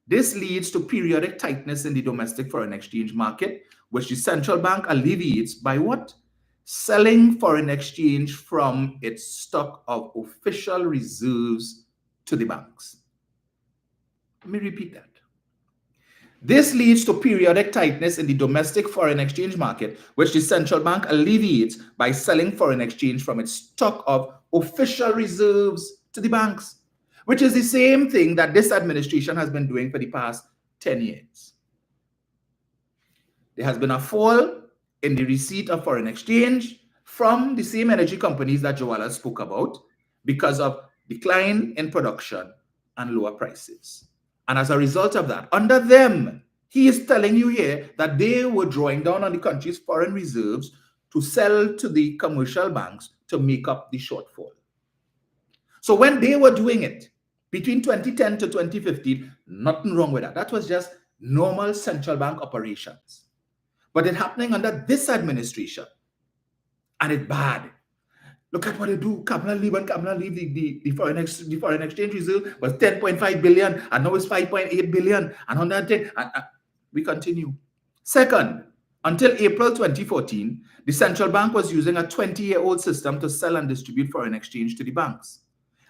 This leads to periodic tightness in the domestic foreign exchange market, which the central bank alleviates by what? Selling foreign exchange from its stock of official reserves to the banks. Let me repeat that. This leads to periodic tightness in the domestic foreign exchange market, which the central bank alleviates by selling foreign exchange from its stock of official reserves to the banks, which is the same thing that this administration has been doing for the past 10 years. There has been a fall in the receipt of foreign exchange from the same energy companies that Joala spoke about because of decline in production and lower prices. And as a result of that, under them, he is telling you here that they were drawing down on the country's foreign reserves to sell to the commercial banks to make up the shortfall. So when they were doing it, Between 2010 to 2015, nothing wrong with that. That was just normal central bank operations. But it's happening under this administration, and it's bad. Look at what they do. Capital leave and capital leave. The foreign exchange reserve was 10.5 billion, and now it's 5.8 billion. And on that thing, and we continue. Second, until April 2014, the central bank was using a 20-year-old system to sell and distribute foreign exchange to the banks.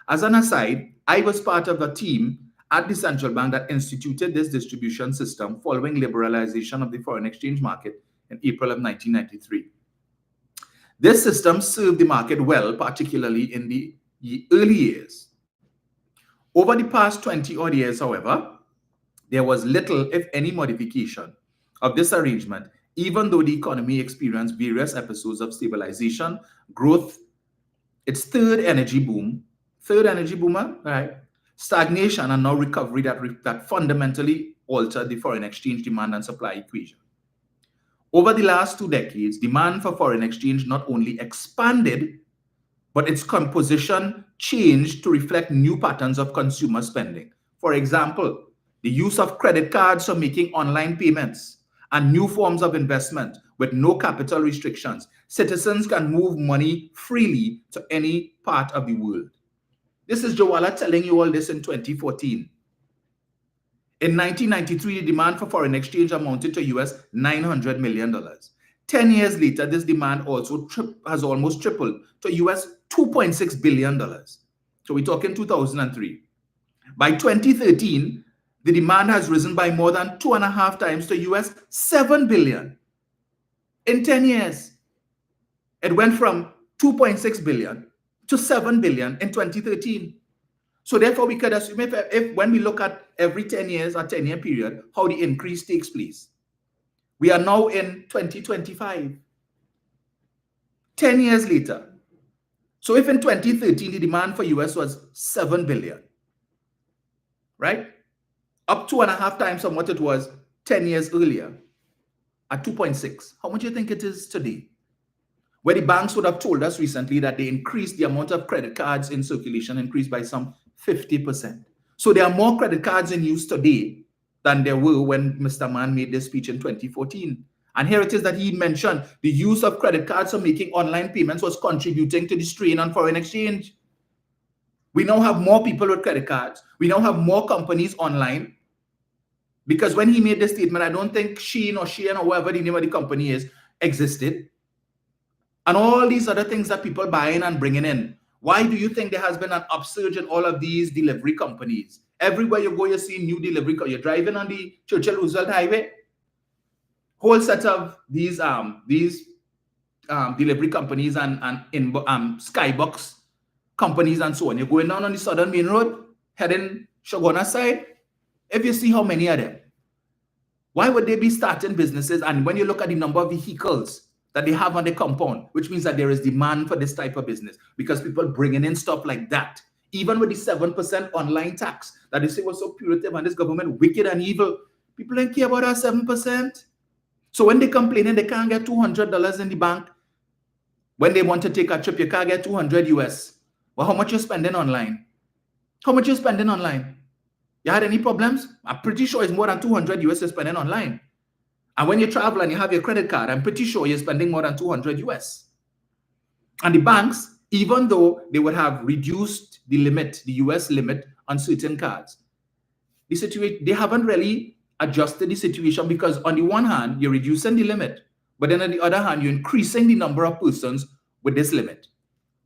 As an aside, I was part of a team at the central bank that instituted this distribution system following liberalization of the foreign exchange market in April of 1993. This system served the market well, particularly in the early years. Over the past 20 odd years, however, there was little, if any, modification of this arrangement, even though the economy experienced various episodes of stabilization, growth, its third energy boom, right? Stagnation, and now recovery that fundamentally altered the foreign exchange demand and supply equation. Over the last 2 decades, demand for foreign exchange not only expanded, but its composition changed to reflect new patterns of consumer spending. For example, the use of credit cards for making online payments and new forms of investment with no capital restrictions. Citizens can move money freely to any part of the world. This is Jawala telling you all this in 2014. In 1993, the demand for foreign exchange amounted to US $900 million. 10 years later, this demand also has almost tripled to US $2.6 billion. So we're talking 2003. By 2013, the demand has risen by more than 2.5 times to US $7 billion. In 10 years, it went from 2.6 billion to 7 billion in 2013. So therefore, we could assume if when we look at every 10 years or 10-year period, how the increase takes place. We are now in 2025. 10 years later. So if in 2013, the demand for US was 7 billion, right? Up 2.5 times from what it was 10 years earlier at 2.6. How much do you think it is today? Where the banks would have told us recently that they increased the amount of credit cards in circulation, increased by some 50%. So there are more credit cards in use today than there were when Mr. Mann made this speech in 2014. And here it is that he mentioned the use of credit cards for making online payments was contributing to the strain on foreign exchange. We now have more people with credit cards. We now have more companies online. Because when he made this statement, I don't think Shein or whatever the name of the company is, existed. And all these other things that people buying and bringing in. Why do you think there has been an upsurge in all of these delivery companies? Everywhere you go, you see new delivery. You're driving on the Churchill Roosevelt Highway. Whole set of these delivery companies and skybox companies and so on. You're going down on the Southern Main Road, heading Shogona side. If you see how many of them, why would they be starting businesses? And when you look at the number of vehicles that they have on the compound, which means that there is demand for this type of business because people bringing in stuff like that. Even with the 7% online tax that they say was so punitive and this government wicked and evil, people don't care about our 7%. So when they complaining they can't get $200 in the bank, when they want to take a trip, you can't get 200 US. Well, how much you spending online? How much you spending online? You had any problems? I'm pretty sure it's more than 200 US you're spending online. And when you travel and you have your credit card, I'm pretty sure you're spending more than 200 US. And the banks, even though they would have reduced the limit, the US limit on certain cards, they haven't really adjusted the situation because on the one hand, you're reducing the limit, but then on the other hand, you're increasing the number of persons with this limit.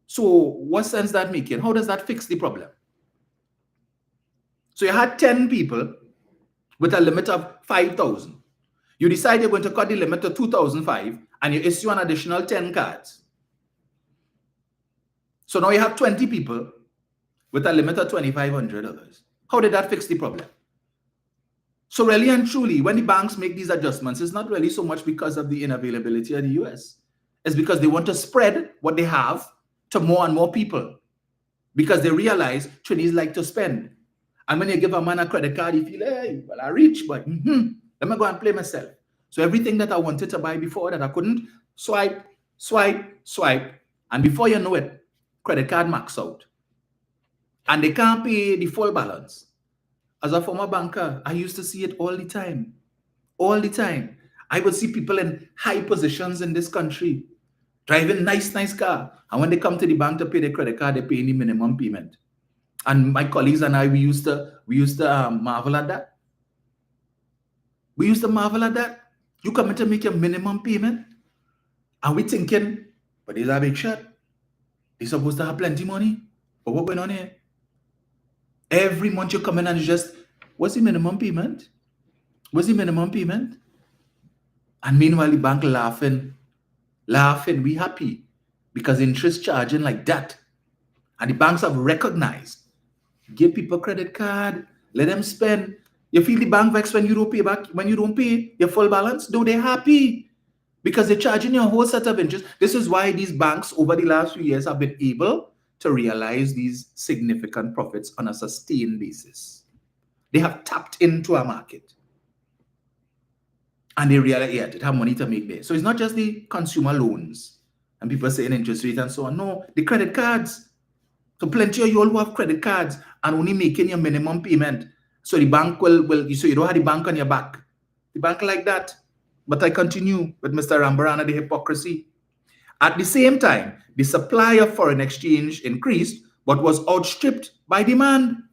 So what sense that making? How does that fix the problem? So you had 10 people with a limit of 5,000. You decide you're going to cut the limit to 2,005 and you issue an additional 10 cards. So now you have 20 people with a limit of $2,500. How did that fix the problem? So really and truly, when the banks make these adjustments, it's not really so much because of the inavailability of the US. It's because they want to spread what they have to more and more people. Because they realize Chinese like to spend. And when you give a man a credit card, he feel, hey, well, I rich, but let me go and play myself. So everything that I wanted to buy before that I couldn't, swipe. And before you know it, credit card max out. and they can't pay the full balance. As a former banker, I used to see it all the time. All the time. I would see people in high positions in this country driving nice car. And when they come to the bank to pay their credit card, they pay the minimum payment. And my colleagues and I, we used to marvel at that. We used to marvel at that. You come in to make your minimum payment, and we thinking, but these are big shot. They're supposed to have plenty money. But what going on here? Every month you come in and you just, what's the minimum payment? What's the minimum payment? And meanwhile, the bank laughing, we happy because interest charging like that. And the banks have recognized, give people credit card, let them spend. You feel the bank vex when you don't pay back, when you don't pay your full balance? No, they're happy because they're charging you a whole set of interest. This is why these banks over the last few years have been able to realize these significant profits on a sustained basis. They have tapped into a market. And they realize, yeah, they have money to make there. So it's not just the consumer loans and people saying interest rate and so on. No, the credit cards. So plenty of you all who have credit cards and only making your minimum payment. So the bank will so you don't have the bank on your back. The bank like that. But I continue with Mr. Rambarana, the hypocrisy. At the same time, the supply of foreign exchange increased, but was outstripped by demand.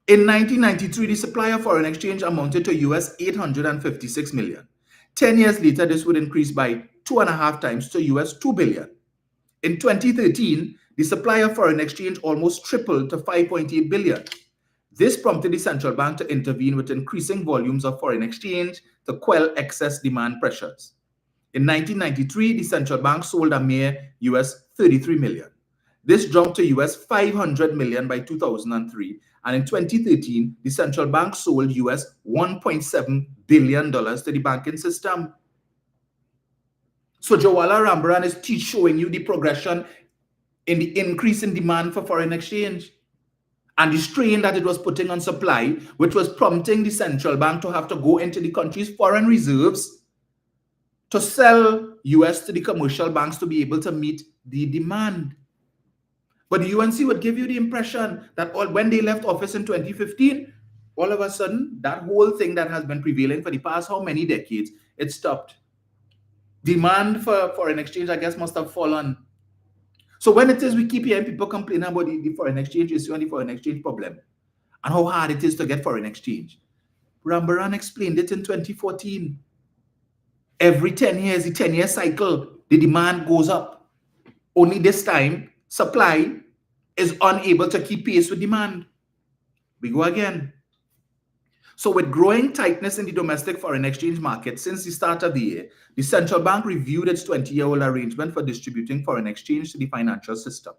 In 1993, the supply of foreign exchange amounted to US 856 million. 10 years later, this would increase by 2.5 times to US 2 billion. In 2013, the supply of foreign exchange almost tripled to 5.8 billion. This prompted the central bank to intervene with increasing volumes of foreign exchange to quell excess demand pressures. In 1993, the central bank sold a mere US 33 million. This jumped to US 500 million by 2003, and in 2013, the central bank sold US $1.7 billion to the banking system. So Jawala Rambaran is showing you the progression in the increase in demand for foreign exchange and the strain that it was putting on supply, which was prompting the central bank to have to go into the country's foreign reserves to sell US to the commercial banks to be able to meet the demand. But the UNC would give you the impression that when they left office in 2015, all of a sudden, that whole thing that has been prevailing for the past how many decades, it stopped. Demand for foreign exchange, I guess, must have fallen. So when it is we keep hearing people complaining about the foreign exchange issue and the foreign exchange problem and how hard it is to get foreign exchange, Rambaran explained it in 2014. Every 10 years, the 10-year cycle, the demand goes up. Only this time, supply is unable to keep pace with demand. We go again. So with growing tightness in the domestic foreign exchange market since the start of the year, the central bank reviewed its 20-year-old arrangement for distributing foreign exchange to the financial system.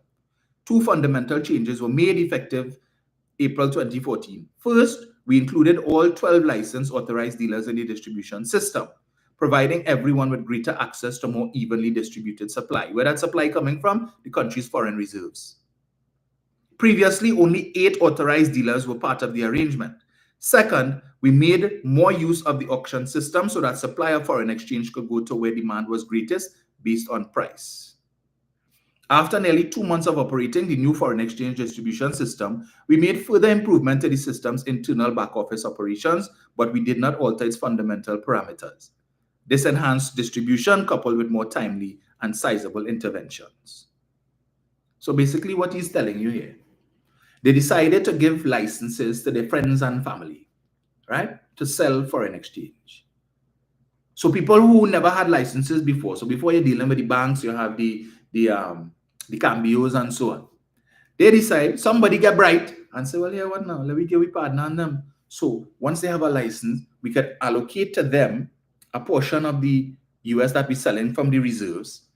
Two fundamental changes were made effective April 2014. First, we included all 12 licensed authorized dealers in the distribution system, providing everyone with greater access to more evenly distributed supply. Where that supply coming from? The country's foreign reserves. Previously, only 8 authorized dealers were part of the arrangement. Second, we made more use of the auction system so that supply of foreign exchange could go to where demand was greatest based on price. After nearly 2 months of operating the new foreign exchange distribution system, we made further improvement to the system's internal back office operations, but we did not alter its fundamental parameters. This enhanced distribution coupled with more timely and sizable interventions. So basically what he's telling you here, they decided to give licenses to their friends and family, right, to sell foreign exchange. So people who never had licenses before, so before you're dealing with the banks, you have the cambios and so on. They decide, somebody get bright and say, well, yeah, what now? Let me get we partner on them. So once they have a license, we can allocate to them a portion of the US that we're selling from the reserves.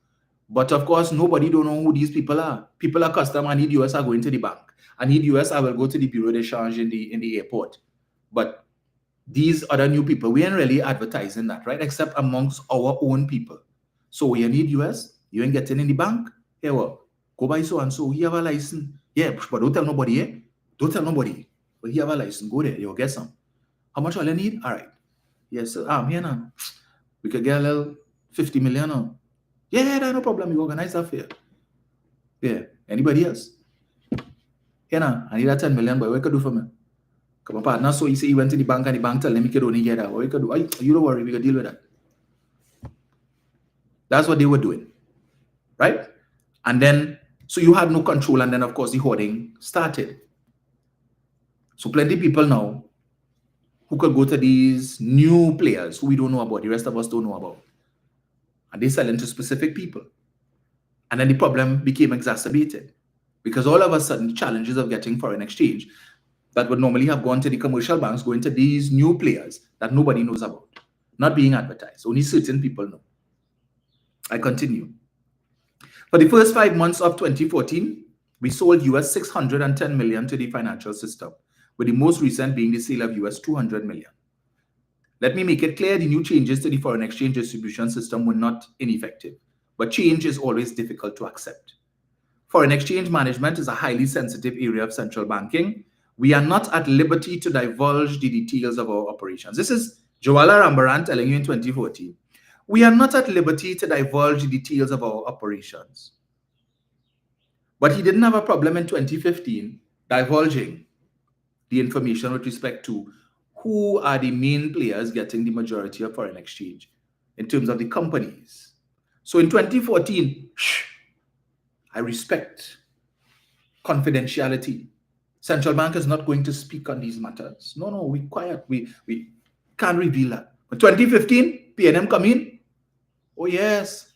But of course, nobody don't know who these people are. People are custom. I need US, are going to the bank. I need US, I will go to the Bureau de Change in the airport. But these other new people, we ain't really advertising that, right? Except amongst our own people. So you need US, you ain't getting in the bank. Here, well, go buy so and so. He have a license. Yeah, but don't tell nobody, eh? Don't tell nobody. But he have a license. Go there, you'll get some. How much all you need? All right. Yes, so, here now. We could get a little 50 million now. Yeah, no problem. You organize that fair. Yeah. Anybody else? I need that 10 million, but what you could do for me? Come on, partner. So he say he went to the bank and the bank tell him he could only get that. What you could do? You don't worry, we can deal with that. That's what they were doing, right? And then, so you had no control, and then of course the hoarding started. So plenty of people now who could go to these new players who we don't know about, the rest of us don't know about, and they sell into specific people. And then the problem became exacerbated because all of a sudden the challenges of getting foreign exchange that would normally have gone to the commercial banks going to these new players that nobody knows about, not being advertised. Only certain people know. I continue. For the first 5 months of 2014, we sold US 610 million to the financial system, with the most recent being the sale of US 200 million. Let me make it clear, the new changes to the foreign exchange distribution system were not ineffective, but change is always difficult to accept. Foreign exchange management is a highly sensitive area of central banking. We are not at liberty to divulge the details of our operations. This is Joala Rambaran telling you in 2014. We are not at liberty to divulge the details of our operations. But he didn't have a problem in 2015 divulging the information with respect to who are the main players getting the majority of foreign exchange in terms of the companies. So in 2014, I respect confidentiality. Central bank is not going to speak on these matters. No, we quiet. We can't reveal that. But 2015, PNM come in. Oh yes,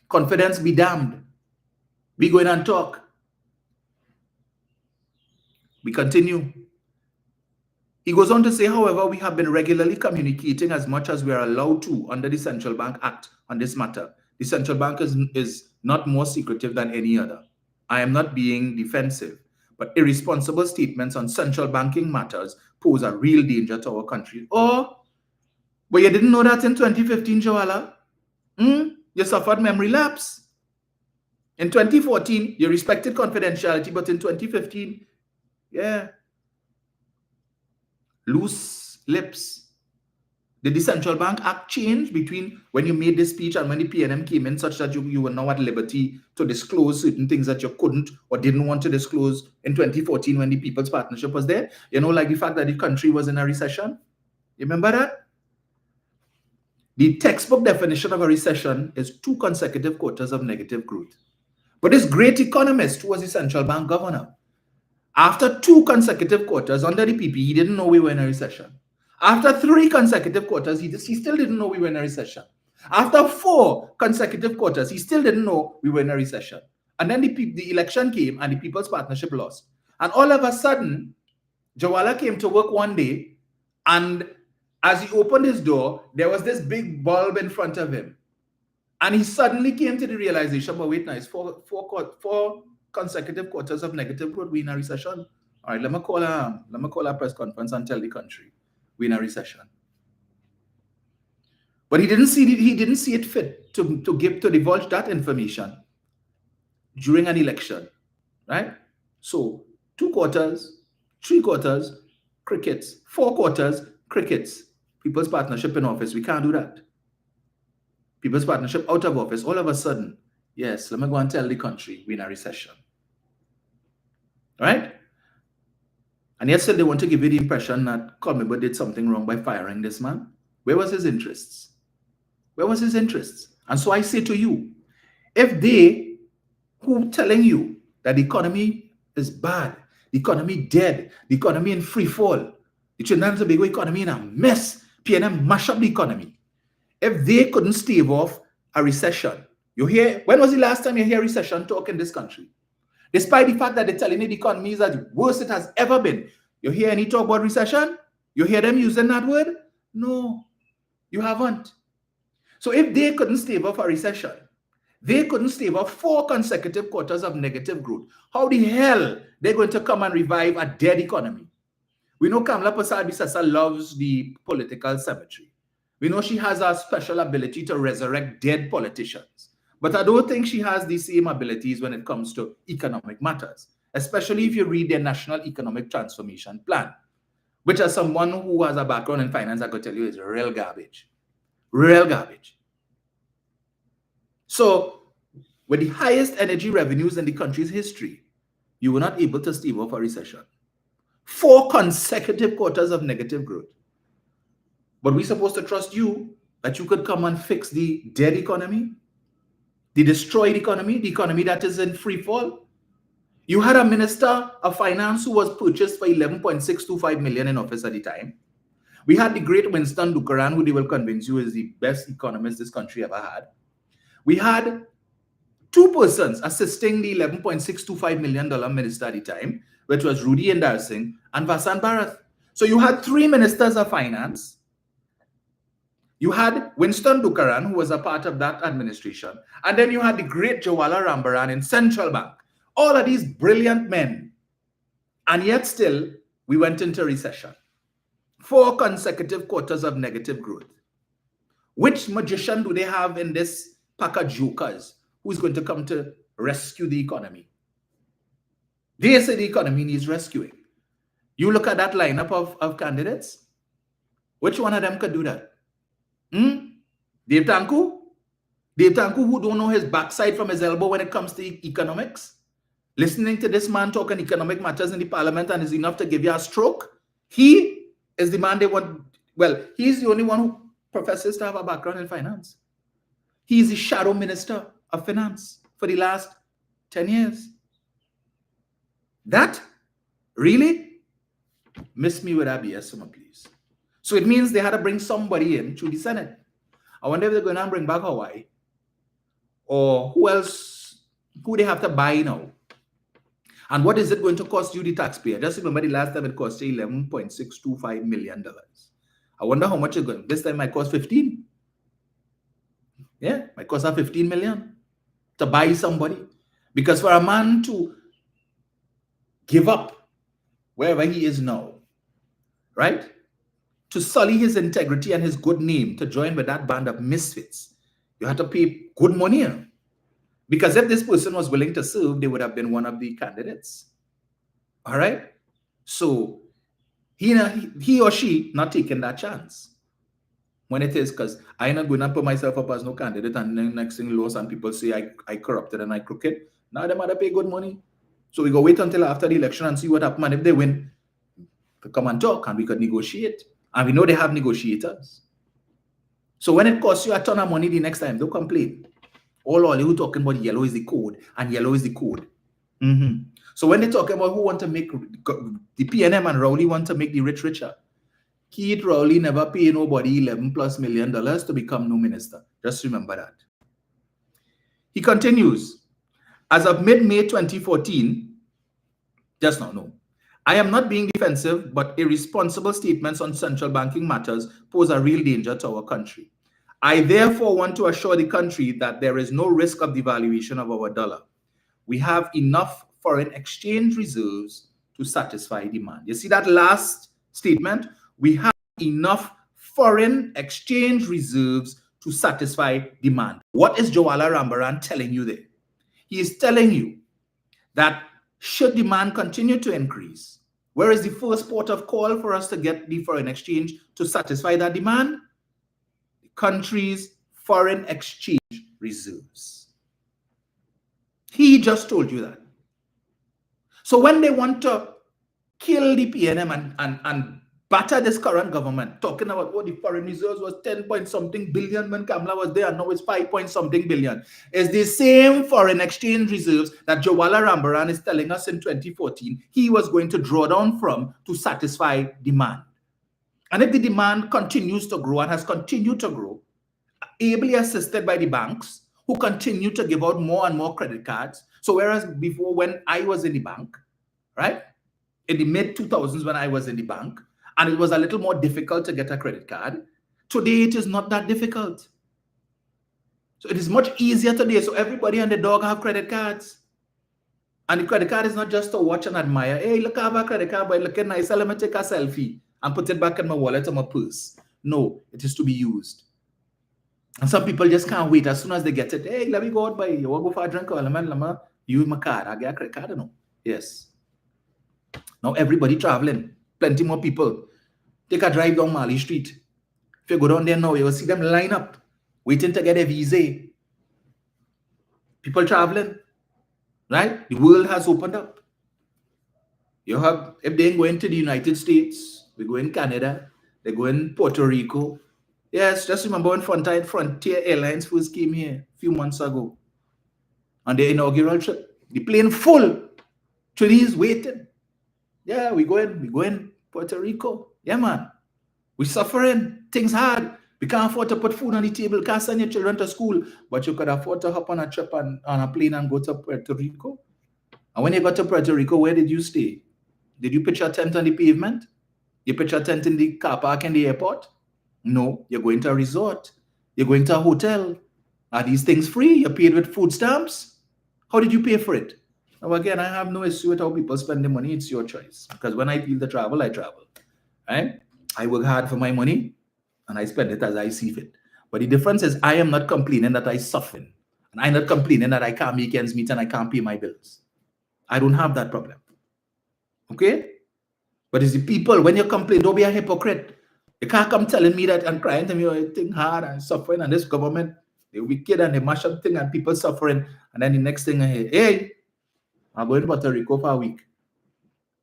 confidence be damned. We go in and talk. We continue. He goes on to say, however, we have been regularly communicating as much as we are allowed to under the Central Bank Act on this matter. The Central Bank is not more secretive than any other. I am not being defensive, but irresponsible statements on central banking matters pose a real danger to our country. Oh, but you didn't know that in 2015, Joala? You suffered memory lapse. In 2014, you respected confidentiality, but in 2015, yeah. Loose lips. Did the Central Bank Act change between when you made this speech and when the PNM came in, such that you were now at liberty to disclose certain things that you couldn't or didn't want to disclose in 2014 when the People's Partnership was there? You know, like the fact that the country was in a recession. You remember that? The textbook definition of a recession is 2 consecutive quarters of negative growth. But this great economist who was the central bank governor, after 2 consecutive quarters under the PP, he didn't know we were in a recession. After 3 consecutive quarters, he still didn't know we were in a recession. After 4 consecutive quarters, he still didn't know we were in a recession. And then the election came and the People's Partnership lost. And all of a sudden, Joala came to work one day, and as he opened his door, there was this big bulb in front of him. And he suddenly came to the realization, but wait now, it's 4 consecutive quarters of negative growth. We're in a recession. All right, let me call a press conference and tell the country we're in a recession. But he didn't see it fit to divulge that information during an election, right? So 2 quarters, 3 quarters, crickets. 4 quarters, crickets. People's Partnership in office, we can't do that. People's Partnership out of office, all of a sudden, yes, let me go and tell the country we're in a recession. Right? And yet still they want to give you the impression that Colmebo did something wrong by firing this man. Where was his interests? Where was his interests? And so I say to you, if they who telling you that the economy is bad, the economy dead, the economy in free fall, the Trinidad and Tobago economy in a mess, PNM mash up the economy. If they couldn't stave off a recession, you hear, when was the last time you hear recession talk in this country? Despite the fact that they're telling you the economy is the worst it has ever been. You hear any talk about recession? You hear them using that word? No, you haven't. So if they couldn't stave off a recession, they couldn't stave off 4 consecutive quarters of negative growth, how the hell they're going to come and revive a dead economy? We know Kamala Persad-Bissessar loves the political cemetery. We know she has a special ability to resurrect dead politicians. But I don't think she has the same abilities when it comes to economic matters, especially if you read their National Economic Transformation Plan, which as someone who has a background in finance, I could tell you is real garbage. Real garbage. So, with the highest energy revenues in the country's history, you were not able to stave off a recession. 4 consecutive quarters of negative growth. But we're supposed to trust you that you could come and fix the dead economy, the destroyed economy, the economy that is in free fall. You had a minister of finance who was purchased for 11.625 million in office at the time. We had the great Winston Dukaran, who they will convince you is the best economist this country ever had. We had 2 persons assisting the $11.625 million minister at the time, which was Rudy Indar Singh and Vasant Bharat. So you had 3 ministers of finance. You had Winston Dukaran, who was a part of that administration. And then you had the great Jawala Rambaran in Central Bank. All of these brilliant men. And yet still, we went into recession. 4 consecutive quarters of negative growth. Which magician do they have in this pack of jokers who's going to come to rescue the economy? They say the economy needs rescuing. You look at that lineup of candidates. Which one of them could do that? Dave Tanku? Dave Tanku, who don't know his backside from his elbow when it comes to economics? Listening to this man talking economic matters in the parliament and is enough to give you a stroke? He is the man they want. Well, he's the only one who professes to have a background in finance. He's the shadow minister of finance for the last 10 years. That really miss me with ABS, someone please. So it means they had to bring somebody in through the Senate. I wonder if they're going to bring back Hawaii. Or who else, who they have to buy now? And what is it going to cost you, the taxpayer? Just remember the last time it cost you $11.625 million. I wonder how much it's going. This time it might cost 15. Yeah, it might cost her 15 million to buy somebody. Because for a man to give up wherever he is now, right? To sully his integrity and his good name, to join with that band of misfits, you have to pay good money. Because if this person was willing to serve, they would have been one of the candidates. All right? So he or she not taking that chance. When it is, because I'm not going to put myself up as no candidate and then next thing lost and people say I corrupted and I crooked. Now they might have pay good money. So we go wait until after the election and see what happens. And if they win, to come and talk and we could negotiate. And we know they have negotiators. So when it costs you a ton of money the next time, don't complain. All you talking about yellow is the code and yellow is the code. So when they talk about who want to make the PNM and Rowley want to make the rich richer, Keith Rowley never pay nobody $11+ million to become no minister. Just remember that. He continues, as of mid-May 2014, just now, no. I am not being defensive, but irresponsible statements on central banking matters pose a real danger to our country. I therefore want to assure the country that there is no risk of devaluation of our dollar. We have enough foreign exchange reserves to satisfy demand. You see that last statement? We have enough foreign exchange reserves to satisfy demand. What is Jawala Rambaran telling you there? He is telling you that should demand continue to increase, where is the first port of call for us to get the foreign exchange to satisfy that demand? The country's foreign exchange reserves. He just told you that. So when they want to kill the PNM and batter this current government, talking about what the foreign reserves was 10-point-something billion when Kamala was there, and now it's 5-point-something billion. It's the same foreign exchange reserves that Jawala Rambaran is telling us in 2014 he was going to draw down from to satisfy demand. And if the demand continues to grow and has continued to grow, ably assisted by the banks who continue to give out more and more credit cards. So whereas before when I was in the bank, right, in the mid-2000s when I was in the bank, and it was a little more difficult to get a credit card. Today, it is not that difficult. So it is much easier today. So everybody and the dog have credit cards. And the credit card is not just to watch and admire. Hey, look, I have a credit card, but looking nice. Let me take a selfie and put it back in my wallet or my purse. No, it is to be used. And some people just can't wait. As soon as they get it, hey, let me go out by you. Want to go for a drink? Let me use my card. I get a credit card, no? Yes. Now everybody traveling. Plenty more people. Take a drive down Marley Street. If you go down there now, you will see them line up, waiting to get a visa. People traveling, right? The world has opened up. You have, if they ain't going to the United States, they go in Canada, they go in Puerto Rico. Yes, just remember when Frontier Airlines first came here a few months ago on their inaugural trip. The plane full, Chinese waiting. Yeah, we going Puerto Rico. Yeah, man. We suffering. Things hard. We can't afford to put food on the table. Can't send your children to school. But you could afford to hop on a trip on a plane and go to Puerto Rico. And when you got to Puerto Rico, where did you stay? Did you pitch your tent on the pavement? You pitch your tent in the car park in the airport? No, you're going to a resort. You're going to a hotel. Are these things free? You're paid with food stamps? How did you pay for it? Now, again, I have no issue with how people spend their money. It's your choice. Because when I feel to travel, I travel. Right? I work hard for my money and I spend it as I see fit. But the difference is I am not complaining that I suffer. And I'm not complaining that I can't make ends meet and I can't pay my bills. I don't have that problem. Okay? But it's the people, when you complain, don't be a hypocrite. You can't come telling me that and crying to me, oh, I think hard and suffering, and this government, they wicked and they mash up thing and people suffering. And then the next thing I hear, hey, I'm going to Puerto Rico for a week.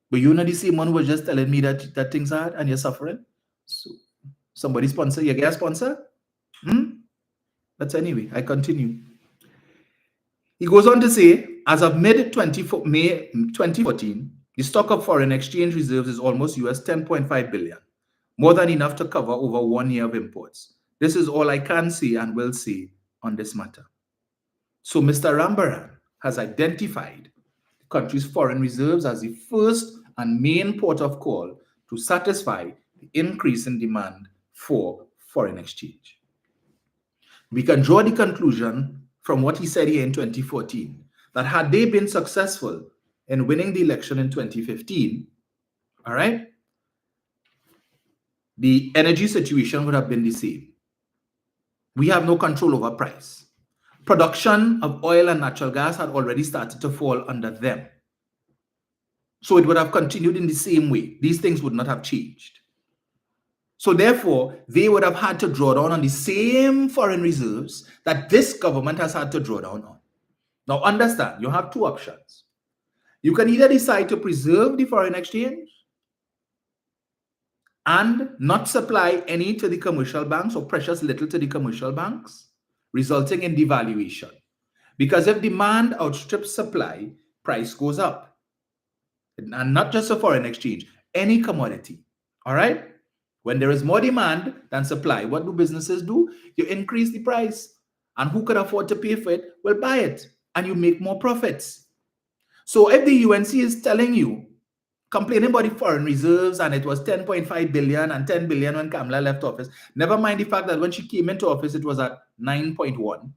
But you know the same one who was just telling me that things hard and you're suffering. So somebody sponsor, you get a sponsor? But anyway, I continue. He goes on to say, as of May 2014, the stock of foreign exchange reserves is almost US 10.5 billion, more than enough to cover over 1 year of imports. This is all I can say and will say on this matter. So Mr. Rambaran has identified the country's foreign reserves as the first and main port of call to satisfy the increase in demand for foreign exchange. We can draw the conclusion from what he said here in 2014, that had they been successful in winning the election in 2015, all right, the energy situation would have been the same. We have no control over price. Production of oil and natural gas had already started to fall under them. So it would have continued in the same way. These things would not have changed. So therefore, they would have had to draw down on the same foreign reserves that this government has had to draw down on. Now understand, you have two options. You can either decide to preserve the foreign exchange and not supply any to the commercial banks or precious little to the commercial banks, resulting in devaluation. Because if demand outstrips supply, price goes up. And not just a foreign exchange, any commodity. All right? When there is more demand than supply, what do businesses do? You increase the price. And who can afford to pay for it will buy it. And you make more profits. So if the UNC is telling you, complaining about the foreign reserves, and it was 10.5 billion and 10 billion when Kamala left office, never mind the fact that when she came into office, it was at 9.1.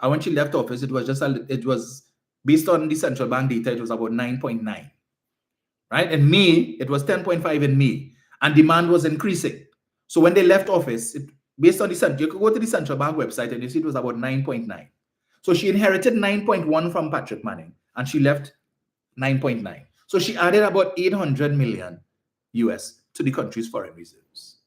And when she left office, it was based on the central bank data, it was about 9.9. Right? In May, it was 10.5 in May, and demand was increasing. So when they left office, based on you could go to the central bank website and you see it was about 9.9. So she inherited 9.1 from Patrick Manning, and she left 9.9. So she added about 800 million US to the country's foreign reserves.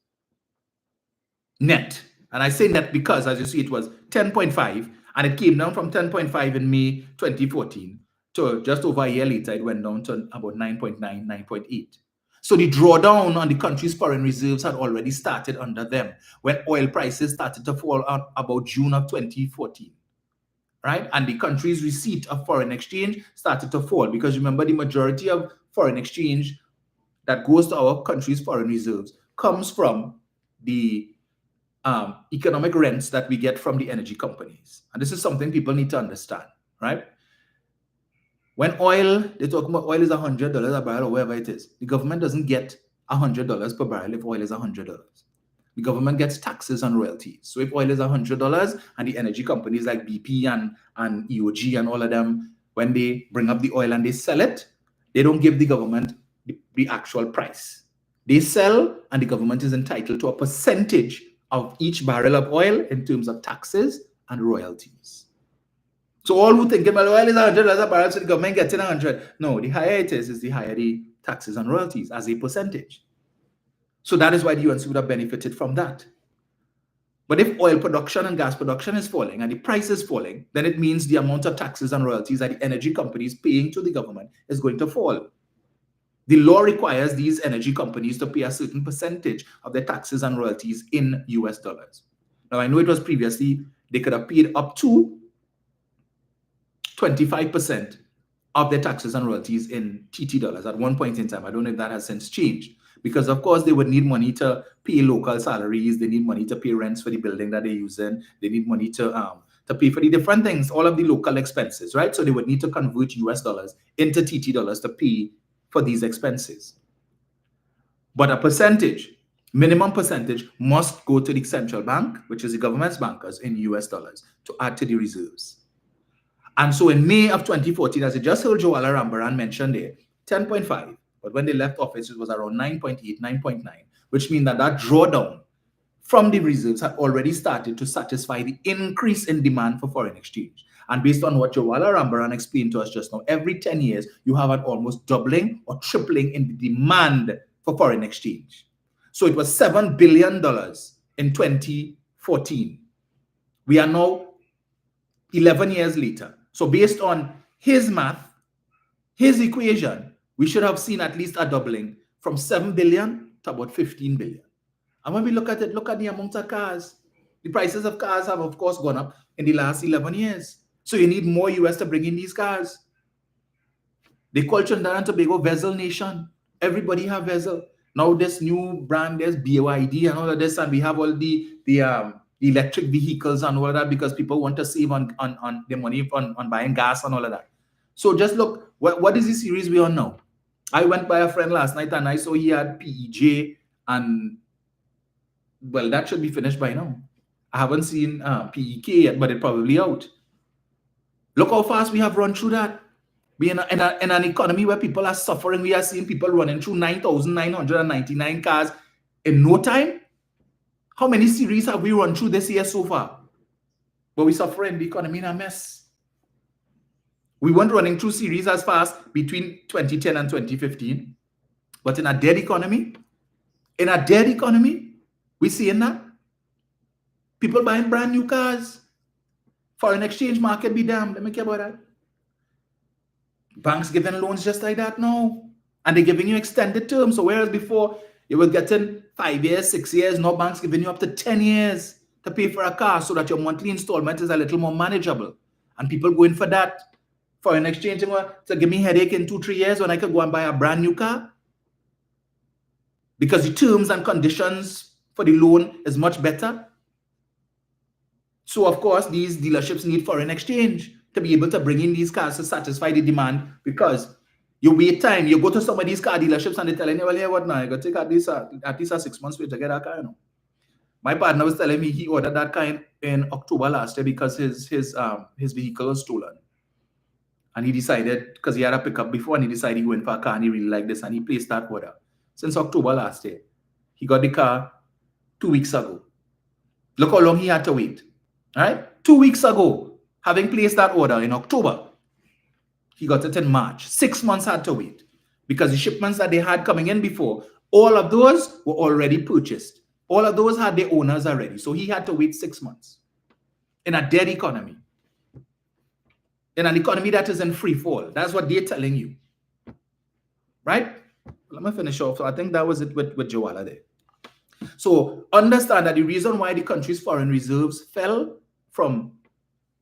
Net. And I say net because, as you see, it was 10.5, and it came down from 10.5 in May 2014 to just over a year later, it went down to about 9.9, 9.8. So the drawdown on the country's foreign reserves had already started under them when oil prices started to fall out about June of 2014. Right? And the country's receipt of foreign exchange started to fall, because remember, the majority of foreign exchange that goes to our country's foreign reserves comes from the economic rents that we get from the energy companies. And this is something people need to understand, right? When they talk about oil is $100 a barrel or whatever it is, the government doesn't get $100 per barrel if oil is $100. The government gets taxes and royalties. So if oil is $100 and the energy companies like BP and EOG and all of them, when they bring up the oil and they sell it, they don't give the government the actual price. They sell, and the government is entitled to a percentage of each barrel of oil in terms of taxes and royalties. So all who think, well, oil is $100 a barrel, so the government gets in 100. No, the higher it is the higher the taxes and royalties as a percentage. So that is why the UNC would have benefited from that. But if oil production and gas production is falling and the price is falling, then it means the amount of taxes and royalties that the energy companies paying to the government is going to fall. The law requires these energy companies to pay a certain percentage of their taxes and royalties in US dollars. Now, I know it was previously, they could have paid up to 25% of their taxes and royalties in TT dollars at one point in time. I don't know if that has since changed, because of course they would need money to pay local salaries, they need money to pay rents for the building that they're using, they need money to pay for the different things, all of the local expenses, right? So they would need to convert US dollars into TT dollars to pay for these expenses. But a percentage, minimum percentage, must go to the central bank, which is the government's bankers, in US dollars to add to the reserves. And so in May of 2014, as I just heard Joala Rambaran mention there, 10.5. But when they left office, it was around 9.8, 9.9, which means that drawdown from the reserves had already started to satisfy the increase in demand for foreign exchange. And based on what Joala Rambaran explained to us just now, every 10 years, you have an almost doubling or tripling in the demand for foreign exchange. So it was $7 billion in 2014. We are now 11 years later. So based on his math, his equation, we should have seen at least a doubling from 7 billion to about 15 billion. And when we look at it, look at the amount of cars. The prices of cars have, of course, gone up in the last 11 years. So you need more US to bring in these cars. They call Trinidad and Tobago Vessel Nation. Everybody have vessel. Now this new brand, there's BYD and all of this, and we have all the electric vehicles and all of that, because people want to save on their money on buying gas and all of that. So just look, what is the series we on now? I went by a friend last night and I saw he had PEJ, and well, that should be finished by now. I haven't seen PEK yet, but it's probably out. Look how fast we have run through that. We in an economy where people are suffering. We are seeing people running through 9,999 cars in no time. How many series have we run through this year so far? But we suffering, the economy in a mess. We weren't running through series as fast between 2010 and 2015. But in a dead economy, we seeing that. People buying brand new cars. Foreign exchange market be damned. Let me care about that. Banks giving loans just like that now. And they're giving you extended terms. So whereas before you were getting 5 years, 6 years, now banks giving you up to 10 years to pay for a car so that your monthly installment is a little more manageable. And people going for that. Foreign exchange to give me headache in 2-3 years when I could go and buy a brand new car. Because the terms and conditions for the loan is much better. So of course, these dealerships need foreign exchange to be able to bring in these cars to satisfy the demand, because you wait time. You go to some of these car dealerships and they're telling you, well, yeah, what now? You got to take at least a 6 months wait to get that car. You know? My partner was telling me he ordered that car in October last year because his vehicle was stolen. And he decided, because he had a pickup before, and he decided he went for a car and he really liked this, and he placed that order since October last year. He got the car 2 weeks ago. Look how long he had to wait. All right? 2 weeks ago, having placed that order in October, he got it in March. 6 months had to wait, because the shipments that they had coming in before, all of those were already purchased. All of those had their owners already. So he had to wait 6 months in a dead economy. In an economy that is in free fall. That's what they're telling you. Right? Let me finish off. So I think that was it with Joala there. So understand that the reason why the country's foreign reserves fell from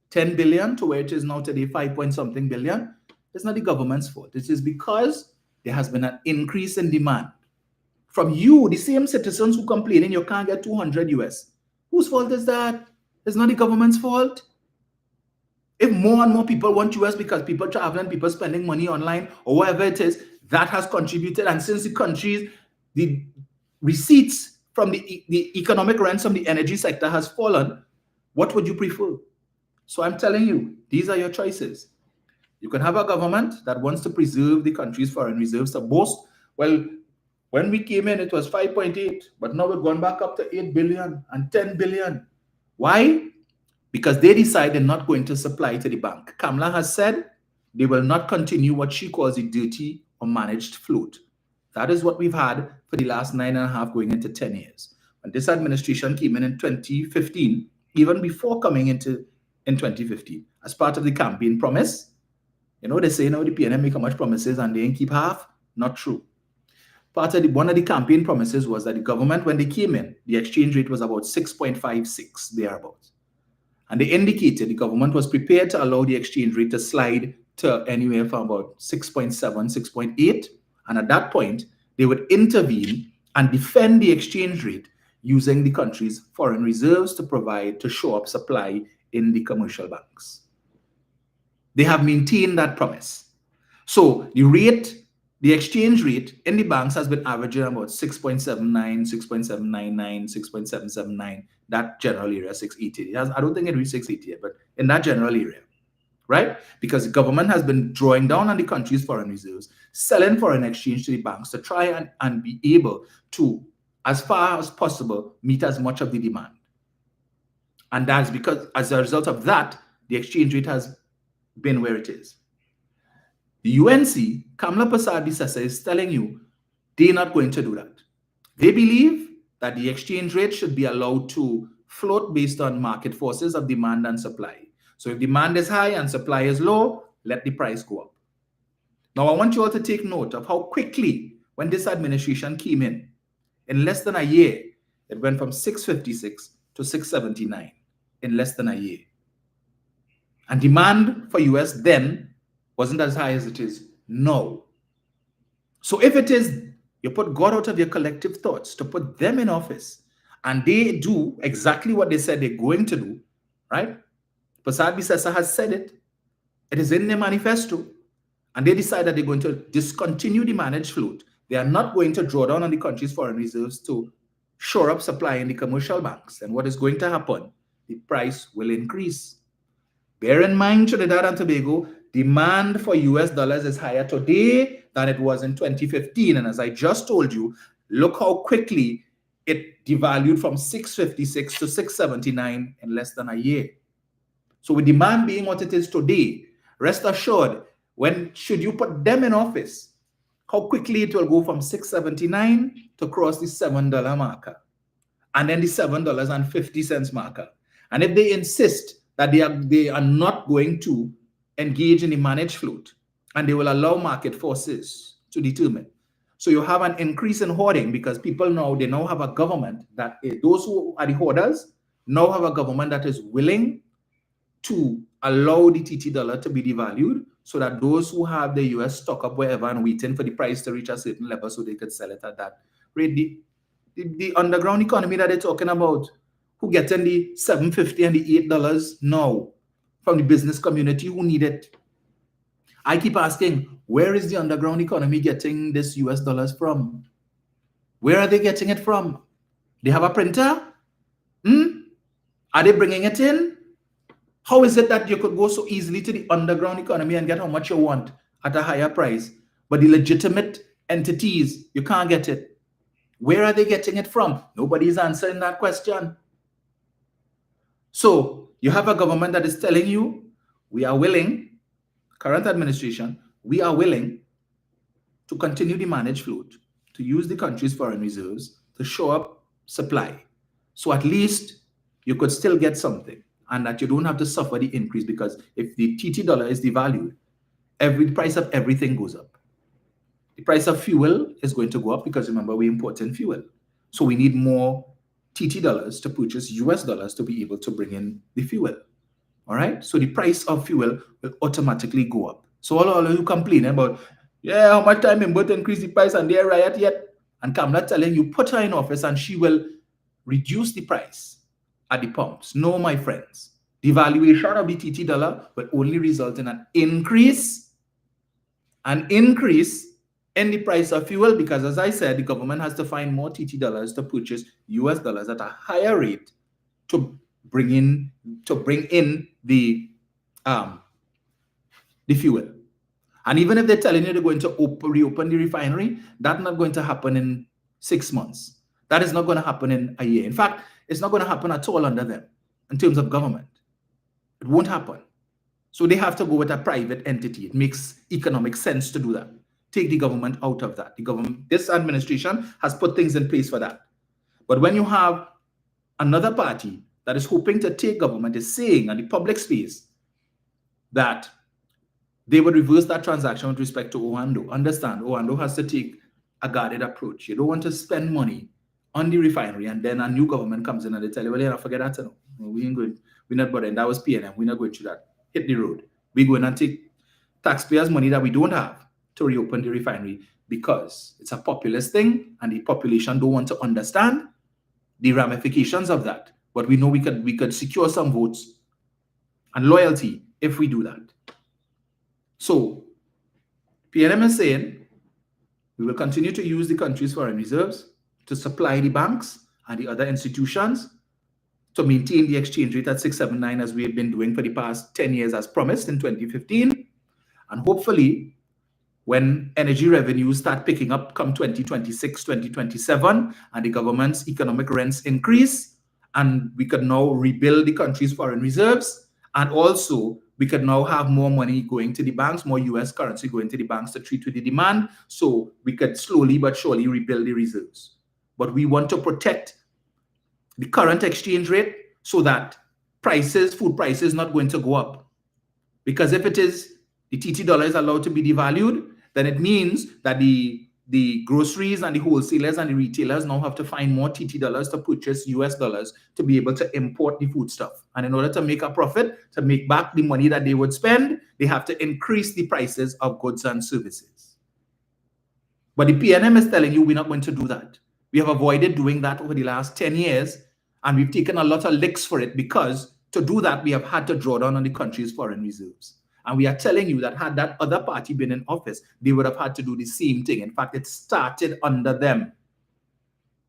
10 billion to where it is now today, 5-point-something billion, is not the government's fault. It is because there has been an increase in demand. From you, the same citizens who complaining you can't get 200 US. Whose fault is that? It's not the government's fault. If more and more people want US because people traveling, people spending money online or whatever it is, that has contributed. And since the receipts from the economic rents from the energy sector has fallen, what would you prefer? So I'm telling you, these are your choices. You can have a government that wants to preserve the country's foreign reserves to boast. Well, when we came in, it was 5.8, but now we've gone back up to 8 billion and 10 billion. Why? Because they decide they're not going to supply to the bank. Kamala has said they will not continue what she calls a dirty or managed float. That is what we've had for the last 9.5 going into 10 years. When this administration came in 2015, even before coming in 2015, as part of the campaign promise, they say, the PNM make how much promises and they ain't keep half. Not true. One of the campaign promises was that the government, when they came in, the exchange rate was about 6.56 thereabouts. And they indicated the government was prepared to allow the exchange rate to slide to anywhere from about 6.7, 6.8. And at that point, they would intervene and defend the exchange rate using the country's foreign reserves to shore up supply in the commercial banks. They have maintained that promise. So the exchange rate in the banks has been averaging about 6.79, 6.799, 6.779, that general area, 680. I don't think it reached 680 yet, but in that general area, right? Because the government has been drawing down on the country's foreign reserves, selling foreign exchange to the banks to try and be able to, as far as possible, meet as much of the demand. And that's because, as a result of that, the exchange rate has been where it is. The UNC, Kamla Persad-Bissessar, is telling you they're not going to do that. They believe that the exchange rate should be allowed to float based on market forces of demand and supply. So if demand is high and supply is low, let the price go up. Now, I want you all to take note of how quickly, when this administration came in less than a year, it went from 656 to 679 in less than a year. And demand for US then wasn't as high as it is now. So if it is, you put God out of your collective thoughts to put them in office, and they do exactly what they said they're going to do, right? Persad-Bissessar has said it. It is in their manifesto. And they decide that they're going to discontinue the managed float. They are not going to draw down on the country's foreign reserves to shore up supply in the commercial banks. And what is going to happen? The price will increase. Bear in mind, Trinidad and Tobago, demand for US dollars is higher today than it was in 2015. And as I just told you, look how quickly it devalued from 656 to 679 in less than a year. So with demand being what it is today, rest assured, when should you put them in office, how quickly it will go from 679 to cross the $7 marker, and then the $7.50 marker. And if they insist that they are not going to engage in the managed float, and they will allow market forces to determine. So you have an increase in hoarding because people they now have a government that those who are the hoarders now have a government that is willing to allow the TT dollar to be devalued so that those who have the US stock up wherever and waiting for the price to reach a certain level so they could sell it at that rate. The underground economy that they're talking about, who getting the $7.50 and the $8 now from the business community who need it. I keep asking, where is the underground economy getting this US dollars from? Where are they getting it from? They have a printer? Are they bringing it in? How is it that you could go so easily to the underground economy and get how much you want at a higher price, but the legitimate entities, you can't get it? Where are they getting it from? Nobody's answering that question. So you have a government that is telling you, we are willing, current administration, we are willing to continue the managed float, to use the country's foreign reserves to show up supply. So at least you could still get something, and that you don't have to suffer the increase, because if the TT dollar is devalued, the price of everything goes up. The price of fuel is going to go up because remember, we import in fuel. So we need more TT dollars to purchase US dollars to be able to bring in the fuel. All right. So the price of fuel will automatically go up. So all of you complaining about, how much time in both increase the price and they're riot yet? And Kamla telling you, put her in office and she will reduce the price at the pumps. No, my friends. Devaluation of the TT dollar will only result in an increase in the price of fuel, because as I said, the government has to find more TT dollars to purchase US dollars at a higher rate to bring in the fuel. And even if they're telling you they're going to reopen the refinery, that's not going to happen in 6 months. That is not going to happen in a year. In fact, it's not going to happen at all under them in terms of government. It won't happen. So they have to go with a private entity. It makes economic sense to do that. Take the government out of that. This administration has put things in place for that. But when you have another party that is hoping to take government, is saying in the public space that they would reverse that transaction with respect to Oando. Understand, Oando has to take a guarded approach. You don't want to spend money on the refinery and then a new government comes in and they tell you, well, yeah, forget that. No. We ain't going, we're not bothering. That was PNM. We're not going through that. Hit the road. We're going and take taxpayers' money that we don't have to reopen the refinery because it's a populist thing and the population don't want to understand the ramifications of that. But we know we could secure some votes and loyalty if we do that. So PNM is saying we will continue to use the country's foreign reserves to supply the banks and the other institutions to maintain the exchange rate at 679 as we have been doing for the past 10 years as promised in 2015. And hopefully, when energy revenues start picking up come 2026, 2027, and the government's economic rents increase, and we could now rebuild the country's foreign reserves, and also we could now have more money going to the banks, more US currency going to the banks to treat with the demand, so we could slowly but surely rebuild the reserves. But we want to protect the current exchange rate so that food prices not going to go up. Because if it is, the TT dollar is allowed to be devalued, then it means that the groceries and the wholesalers and the retailers now have to find more TT dollars to purchase US dollars to be able to import the food stuff. And in order to make a profit, to make back the money that they would spend, they have to increase the prices of goods and services. But the PNM is telling you we're not going to do that. We have avoided doing that over the last 10 years, and we've taken a lot of licks for it because to do that, we have had to draw down on the country's foreign reserves. And we are telling you that had that other party been in office, they would have had to do the same thing. In fact, it started under them.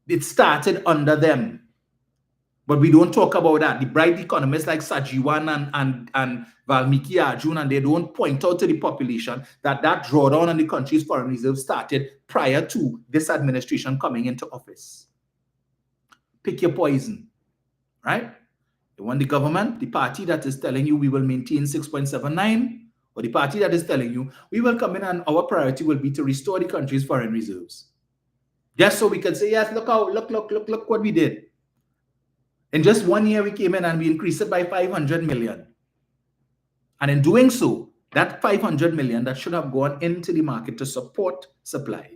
It started under them. But we don't talk about that. The bright economists like Sajiwan and Valmiki Arjun, and they don't point out to the population that drawdown on the country's foreign reserves started prior to this administration coming into office. Pick your poison, right? You want the government, the party that is telling you we will maintain 6.79, or the party that is telling you we will come in and our priority will be to restore the country's foreign reserves. Just so we can say, yes, look what we did. In just 1 year, we came in and we increased it by 500 million. And in doing so, that 500 million that should have gone into the market to support supply,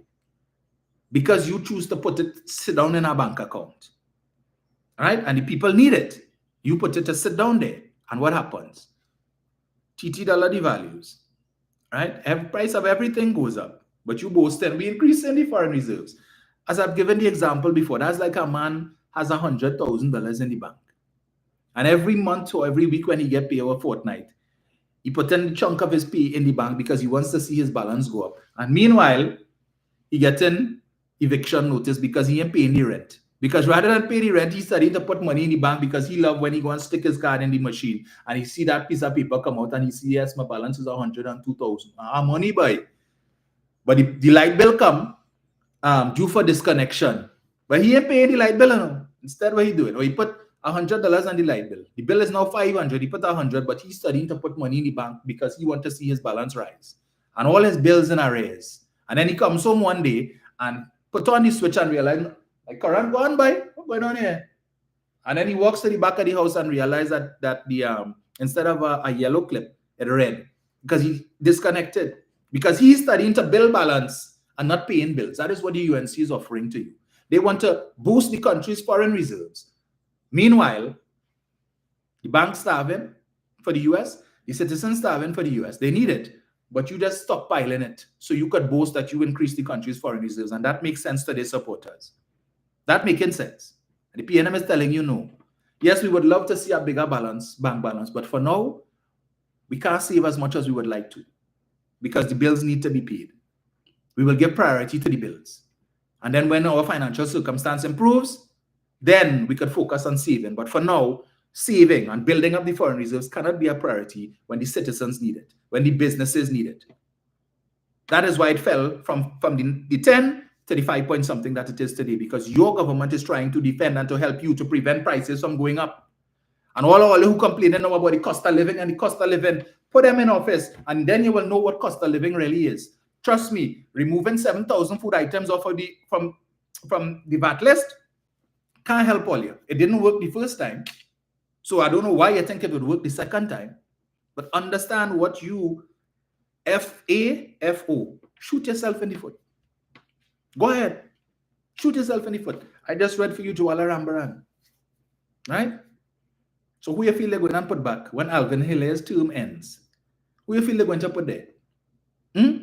because you choose to sit down in a bank account, right? And the people need it. You put it to sit down there. And what happens? TT dollar devalues, right? Every price of everything goes up. But you boast and we increase in the foreign reserves. As I've given the example before, that's like a man has $100,000 in the bank. And every month or every week when he get paid or fortnight, he put in a chunk of his pay in the bank because he wants to see his balance go up. And meanwhile, he gets an eviction notice because he ain't paying the rent. Because rather than pay the rent, he's starting to put money in the bank because he loves when he goes and stick his card in the machine and he see that piece of paper come out and he see, yes, my balance is 102,000. Money buy. But the light bill come due for disconnection. But he ain't paying the light bill. No. Instead, what he doing? Or he put $100 on the light bill. The bill is now 500. He put 100, but he's starting to put money in the bank because he wants to see his balance rise. And all his bills in arrears. And then he comes home one day and put on the switch and realize, like, current gone by? What's going on here? And then he walks to the back of the house and realizes that the instead of a yellow clip, it's red. Because he disconnected. Because he's studying to build balance and not paying bills. That is what the UNC is offering to you. They want to boost the country's foreign reserves. Meanwhile, the banks starving for the US, the citizens starving for the US. They need it, but you just stockpiling it so you could boast that you increase the country's foreign reserves, and that makes sense to their supporters. That making sense. And the PNM is telling you no. Yes, we would love to see a bigger bank balance, but for now, we can't save as much as we would like to because the bills need to be paid. We will give priority to the bills. And then when our financial circumstance improves, then we could focus on saving. But for now, saving and building up the foreign reserves cannot be a priority when the citizens need it, when the businesses need it. That is why it fell from the 10 to the 5 point something that it is today, because your government is trying to defend and to help you to prevent prices from going up. And all who complaining now about the cost of living and the cost of living, put them in office, and then you will know what cost of living really is. Trust me, removing 7,000 food items off of from the VAT list can't help all you. It didn't work the first time. So I don't know why you think it would work the second time. But understand what you, FAFO, shoot yourself in the foot. Go ahead. Shoot yourself in the foot. I just read for you Joala Rambaran. Right? So who you feel they're going to put back when Alvin Hiller's term ends? Who you feel they're going to put there? Hmm?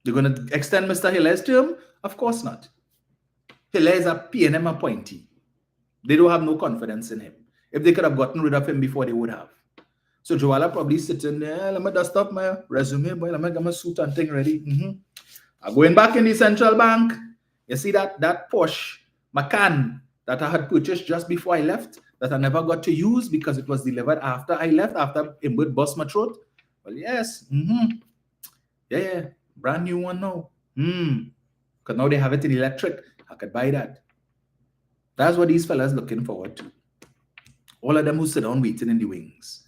They're going to extend Mr. Hiller's term? Of course not. Hiller is a PNM appointee. They don't have no confidence in him. If they could have gotten rid of him before, they would have. So Joala probably sitting there, let me dust up my resume, boy, let me get my suit and thing ready. I'm going back in the central bank. You see that Porsche Macan that I had purchased just before I left, that I never got to use because it was delivered after I left, after it would bust my throat. Well, yes. Yeah. Brand new one now. Because now they have it in electric. I could buy that. That's what these fellas looking forward to. All of them who sit down waiting in the wings.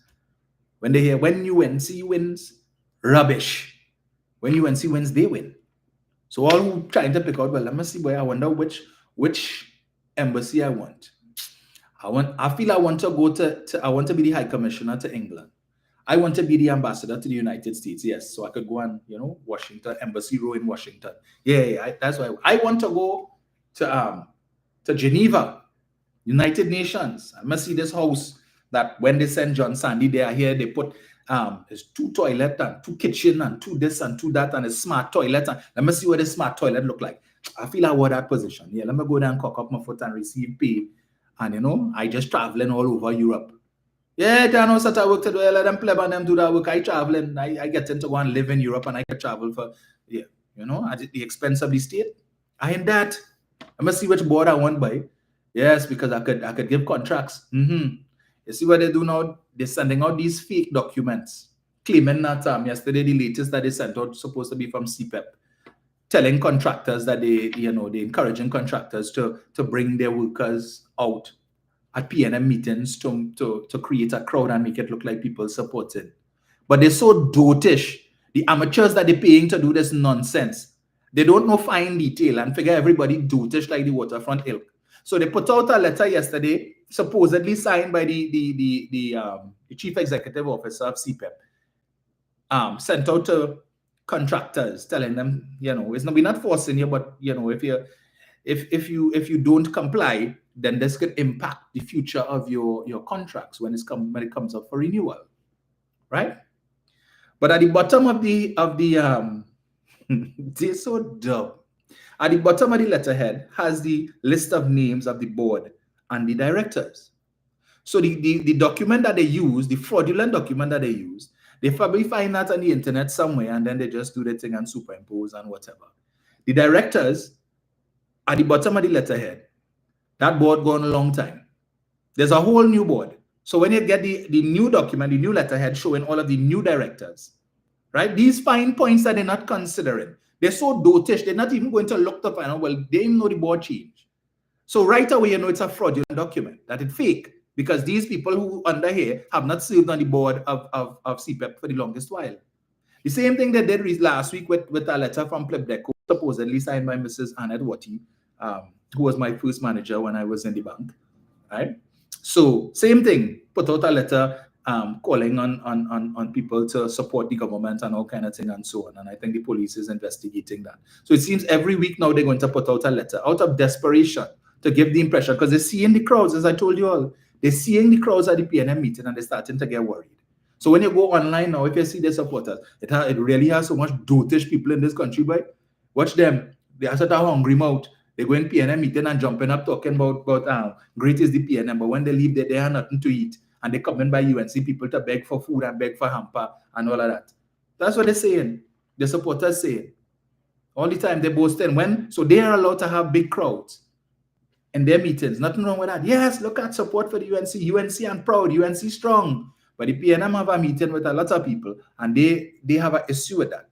When they hear when UNC wins, rubbish. When UNC wins, they win. So all who trying to pick out, well, let me see, boy, I wonder which embassy I want. I feel I want to go I want to be the High Commissioner to England. I want to be the ambassador to the United States, yes. So I could go and, Washington, Embassy Row in Washington. That's why I want to go to Geneva, United Nations. I must see this house that when they send John Sandy there, here they put there's 2 toilet and 2 kitchen and 2 this and 2 that and a smart toilet. And let me see what the smart toilet look like. I feel I want that position. Yeah, let me go there and cock up my foot and receive pay. And I just traveling all over Europe. Yeah, I know such a work to do. Let them play by them do that work. I traveling. I get into go and live in Europe and I can travel for at the expense of the state. I ain't that. I must see which board I want by. Yes, because I could give contracts. You see what they do now? They're sending out these fake documents, claiming that yesterday the latest that they sent out supposed to be from CPEP, telling contractors that they're encouraging contractors to bring their workers out at PNM meetings to create a crowd and make it look like people supporting. But they're so dotish. The amateurs that they're paying to do this nonsense, they don't know fine detail and figure everybody dotish like the waterfront ilk. So they put out a letter yesterday, supposedly signed by the chief executive officer of CPEP, sent out to contractors, telling them, we're not forcing you, but if you don't comply, then this could impact the future of your contracts when it comes up for renewal, right? But at the bottom of the they're so dumb. At the bottom of the letterhead has the list of names of the board and the directors. So the document that they use, the fraudulent document that they use, they probably find that on the internet somewhere and then they just do the thing and superimpose and whatever. The directors at the bottom of the letterhead, that board gone a long time. There's a whole new board. So when you get the new document, the new letterhead showing all of the new directors, right? These fine points that they're not considering. They're so dotish, they're not even going to look to find out, well, they even know the board changed. So right away, it's a fraudulent document, that it's fake, because these people who under here have not served on the board of CPEP for the longest while. The same thing they did last week with a letter from Plebdeco, supposedly signed by Mrs. Annette Watty, who was my first manager when I was in the bank, right? So same thing, put out a letter calling on people to support the government and all kind of thing and so on. And I think the police is investigating that. So it seems every week now they're going to put out a letter out of desperation to give the impression, because they're seeing the crowds, as I told you all, they're seeing the crowds at the PNM meeting and they're starting to get worried. So when you go online now, if you see the supporters, it really has so much dotish people in this country, but watch them. They are such a hungry mouth. They go in PNM meeting and jumping up talking about great is the PNM, but when they leave there, they have nothing to eat. And they come in by UNC people to beg for food and beg for hamper and all of that. That's what they're saying. The supporters saying. All the time they're boasting. So they are allowed to have big crowds in their meetings. Nothing wrong with that. Yes, look at support for the UNC. UNC and proud. UNC strong. But the PNM have a meeting with a lot of people and they have an issue with that.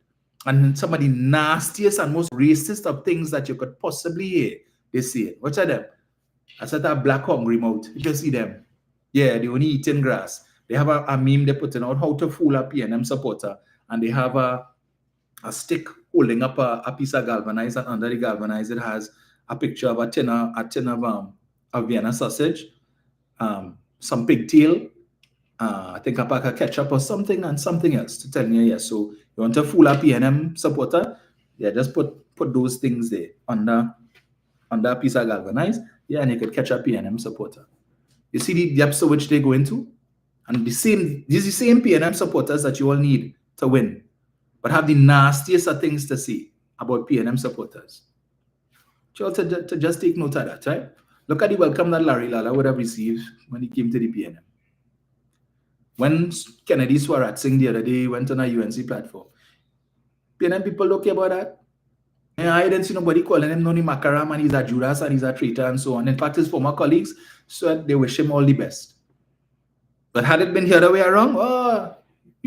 And some of the nastiest and most racist of things that you could possibly hear, they say it. Watch at them. I said that black hungry mouth. You just see them. Yeah, they only eating grass. They have a meme they're putting out, how to fool a PNM supporter. And they have a stick holding up a piece of galvanized, and under the galvanized it has a picture of a tin of Vienna sausage, some pigtail, I think a pack of ketchup or something, and something else to tell you, yes. So you want to fool a PNM supporter? Yeah, just put put those things there under a piece of galvanized, yeah, and you could catch a PNM supporter. You see the depths to which they go into? And these the same PNM supporters that you all need to win, but have the nastiest of things to say about PNM supporters. So to just take note of that, right? Look at the welcome that Larry Lala would have received when he came to the PNM. When Kennedy Swaratzing the other day went on a UNC platform, PNM people don't care about that. And I didn't see nobody calling him Noni Makaram and he's a Judas and he's a traitor and so on. In fact, his former colleagues said they wish him all the best. But had it been the other way around, the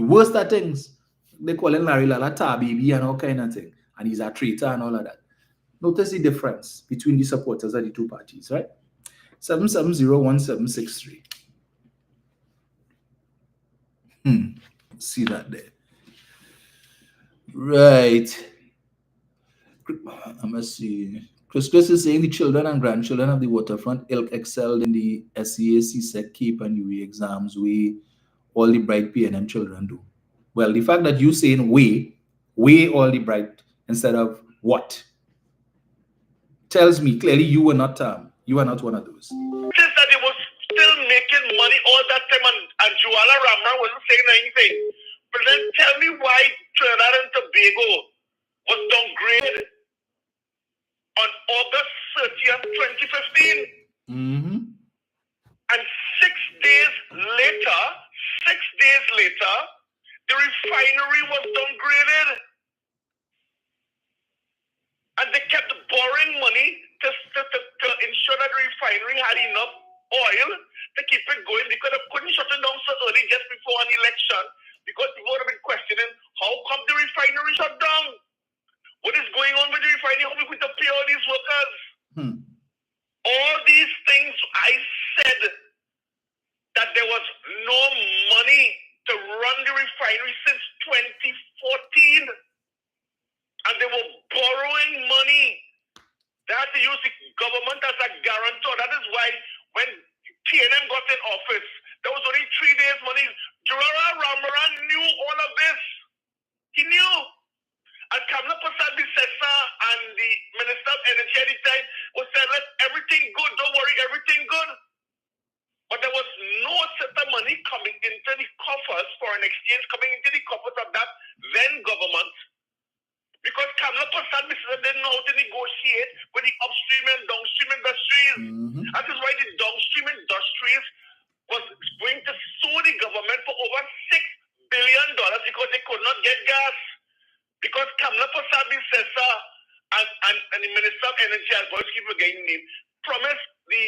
worst of things. They call him Larry Lala Tabibi and all kind of thing. And he's a traitor and all of that. Notice the difference between the supporters of the two parties, right? 7701763. See that there. Right. I must see. Chris is saying the children and grandchildren of the waterfront ilk excelled in the SEA, CSEC, CAPE, and UE exams way all the bright PNM children do. Well, the fact that you saying way all the bright instead of what tells me clearly you were not one of those. Just that they was still making money all that time and Juala Ramra wasn't saying anything. But then tell me why Trinidad and Tobago was downgraded on August 30th, 2015. Mm-hmm. And 6 days later, the refinery was downgraded. And they kept borrowing money to ensure that the refinery had enough oil to keep it going. They could have couldn't shut it down so early just before an election because people would have been questioning how come the refinery shut down? What is going on with the refinery? How are we going to pay all these workers? All these things I said that there was no money to run the refinery since 2014. And they were borrowing money. They had to use the government as a guarantor. That is why when TNM got in office, there was only 3 days money. Jurara Ramaran knew all of this. He knew. And Kamla Prasad Bisesa and the Minister of Energy at the time was saying, let everything good, don't worry, everything good. But there was no set of money coming into the coffers, foreign exchange coming into the coffers of that then government. Because Kamla Prasad Bisesa didn't know how to negotiate with the upstream and downstream industries. Mm-hmm. That is why the downstream industries was going to sue the government for over $6 billion because they could not get gas. Because Kamla Prasad Bisesa and the Minister of Energy, I'll always keep forgetting name, promised the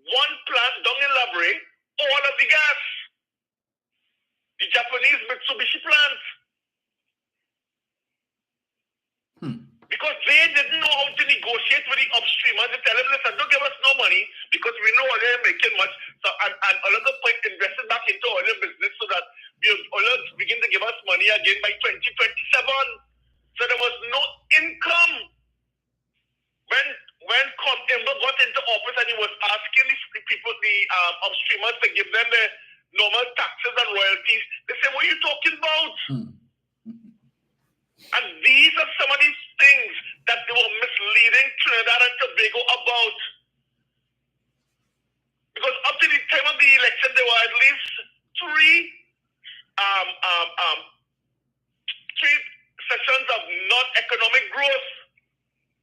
one plant down in Labre all of the gas. The Japanese Mitsubishi plant. Because they didn't know how to negotiate with the upstreamers. They tell them, listen, don't give us no money because we know they're making much. So, and a little point invested back into oil business so that oil begin to give us money again by 2027. So there was no income. When Imber got into office and he was asking the people, the upstreamers to give them the normal taxes and royalties, they said, what are you talking about? And these are some of these things that they were misleading Trinidad and Tobago about. Because up to the time of the election, there were at least three sessions of non-economic growth.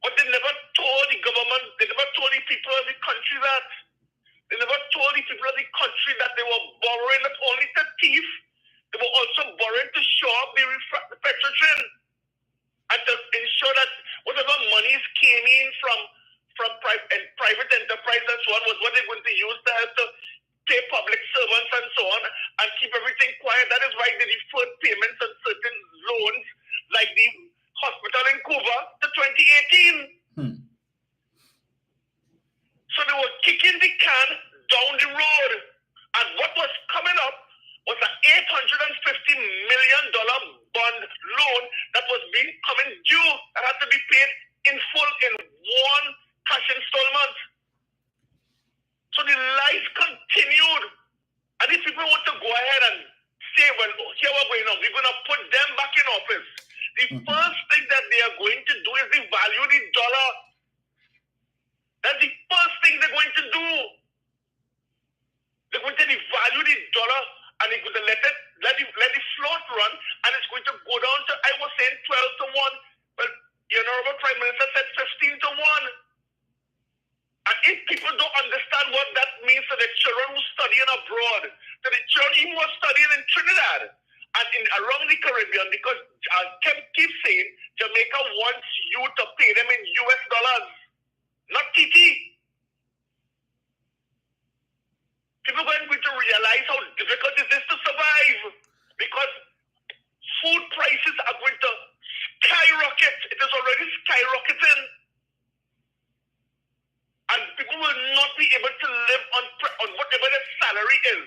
But they never told the government, they never told the people of the country that. They never told the people of the country that they were borrowing not only to thief, they were also borrowing to show up the petrol and to ensure that whatever monies came in from private enterprise and so on was what they're going to use to help to pay public servants and so on and keep everything quiet. That is why they deferred payments on certain loans like the hospital in Cuba to 2018. So they were kicking the can down the road. And what was coming up was an $850 million bond loan that was coming due and had to be paid in full in means to the children who studying abroad, to the children who are studying in Trinidad and around the Caribbean, because keep saying Jamaica wants you to pay them in US dollars, not TT. People are going to realize how difficult it is to survive because food prices are going to skyrocket. It is already skyrocketing. And people will not be able to live on whatever their salary is.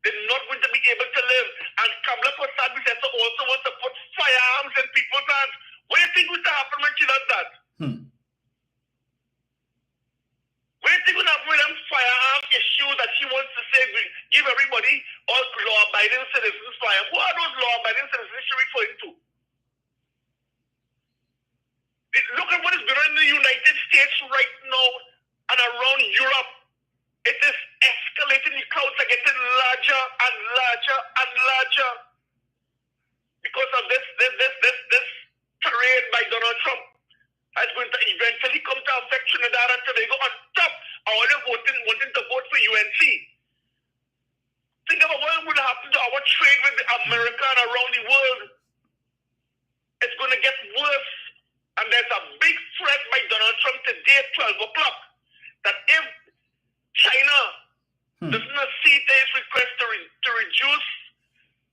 They're not going to be able to live. And Kamala Prasad also wants to put firearms in people's hands. What do you think will happen when she does that? What do you think will happen with them firearm issues that she wants to say, give everybody, all law-abiding citizens firearms? Who are those law-abiding citizens she's referring to? Look at what is going on in the United States right now and around Europe. It is escalating. The crowds are getting larger and larger and larger because of this parade by Donald Trump. It's going to eventually come to affect Trinidad and Tobago on top of all the wanting to vote for UNC. Think about what would happen to our trade with America and around the world. It's going to get worse. And there's a big threat by Donald Trump today at 12 o'clock that if China does not see his request to reduce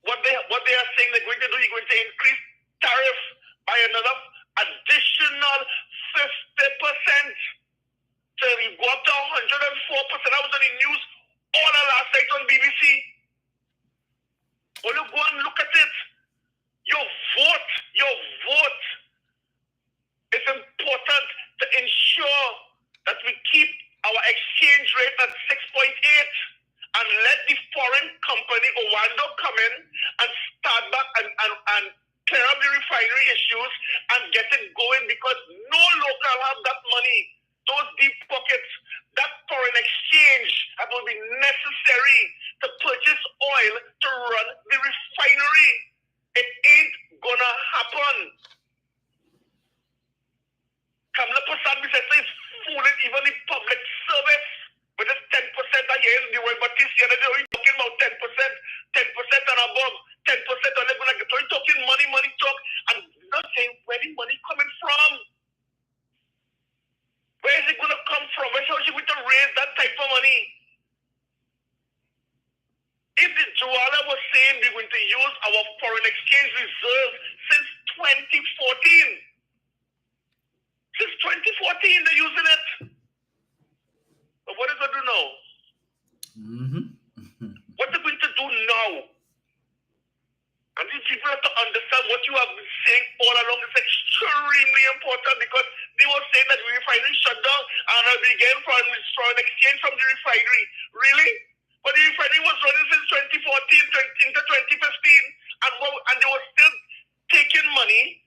what they are saying they're going to do, you're going to increase tariff by another additional 50%. So you go up to 104%. I was on the news all the last night on BBC. When you go and look at it, your vote is important to ensure that we keep our exchange rate at 6.8 and let the foreign company Owando come in and start back and clear up the refinery issues and get it going because no local have that money, those deep pockets, that foreign exchange that will be necessary to purchase oil to run the refinery. It ain't gonna happen. Kamala Prasad is fooling even the public service with this 10% I hear in the way, but this year they're talking about 10% and above, 10% and they're going to get talking money talk, and not saying where the money coming from. Where is it going to come from? Where's she going to raise that type of money? If the Joala was saying we're going to use our foreign exchange reserve since 2014, since 2014, they're using it. But what is it do now? What they're going to do now? And these people have to understand what you have been saying all along is extremely important because they were saying that the refinery shut down and we get foreign exchange from the refinery. Really? But the refinery was running since 2014 into 2015 and they were still taking money,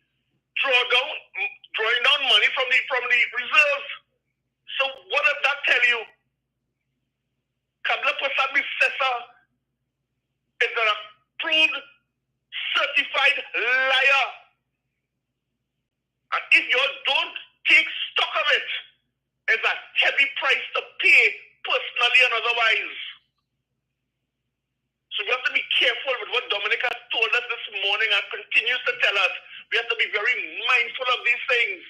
drawing down money from the reserves. So what does that tell you? Kamala Prasad Sessa is an approved, certified liar. And if you don't take stock of it, it's a heavy price to pay personally and otherwise. So we have to be careful with what Dominic has told us this morning and continues to tell us. We have to be very mindful of these things.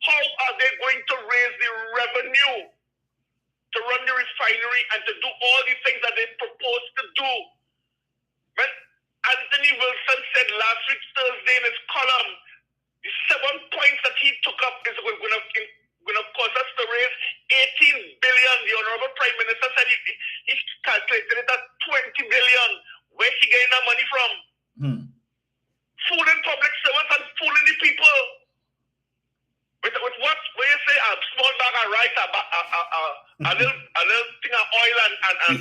How are they going to raise the revenue to run the refinery and to do all the things that they propose to do? When Anthony Wilson said last week, Thursday, in his column, the 7 points that he took up is going to cause us to raise 18 billion. The Honorable Prime Minister said he calculated it at 20 billion. Where's he getting that money from? Fooling public servants and fooling the people. With what? Where you say a small bag of rice, a little thing of oil and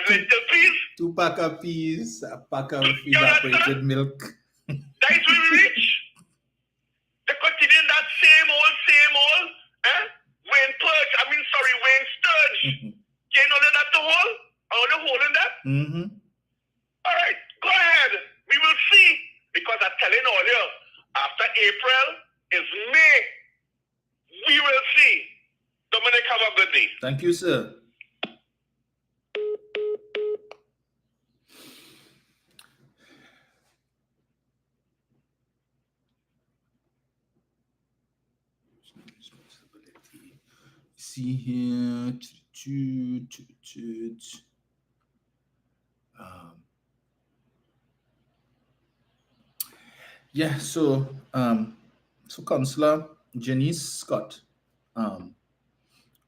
lentil peas? 2 pack of peas, a pack of evaporated milk. That is where we reach. They're continuing that same old, Wayne Sturge. Can't only that to hold? Only holding that? All right, go ahead. We will see. Because I'm telling all you, after April is May. We will see. Dominic, have a good day. Thank you, sir. See here. Yeah, so Councillor Janice Scott,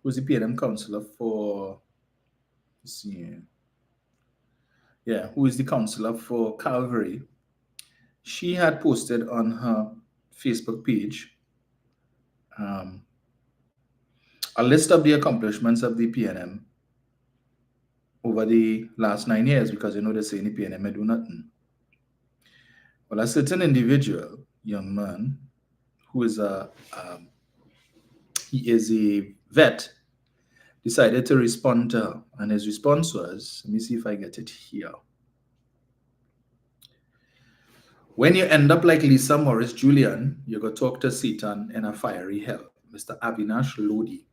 who's the PNM councillor for, let's see here. Yeah, who is the councillor for Calvary, she had posted on her Facebook page um, a list of the accomplishments of the PNM over the last 9 years, because they say the PNM may do nothing. Well, a certain individual, young man, who is he is a vet, decided to respond to her, and his response was, let me see if I get it here. When you end up like Lisa Morris Julian, you go talk to Satan in a fiery hell. Mr. Avinash Lodi.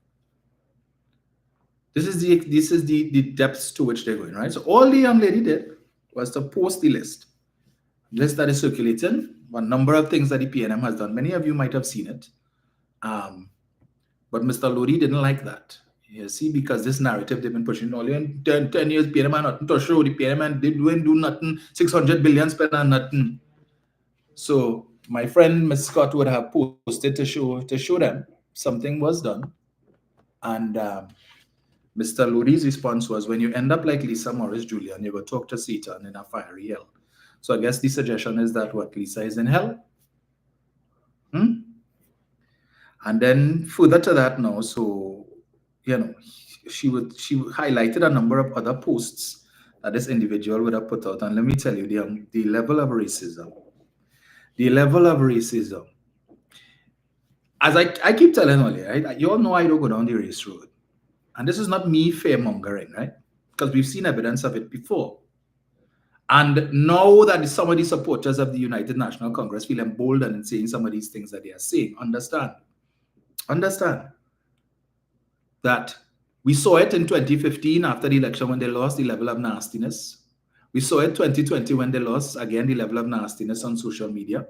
This is the depths to which they're going, right? So all the young lady did was to post the list that is circulating, a number of things that the PNM has done. Many of you might have seen it, but Mr. Lodi didn't like that. You see, because this narrative they've been pushing all in 10 years, PNM nothing to show. The PNM did do nothing. 600 billion spent on nothing. So my friend Ms. Scott would have posted to show them something was done, and Mr. Lodi's response was, when you end up like Lisa Morris Julian, you go talk to Satan in a fiery hell. So I guess the suggestion is that what, Lisa is in hell? And then further to that now, so she highlighted a number of other posts that this individual would have put out, and let me tell you, the level of racism. The level of racism. As I keep telling you, right? You all know I don't go down the race road. And this is not me fear-mongering, right? Because we've seen evidence of it before. And now that some of the supporters of the United National Congress feel emboldened in saying some of these things that they are saying, understand that we saw it in 2015 after the election when they lost, the level of nastiness. We saw it 2020 when they lost, again, the level of nastiness on social media.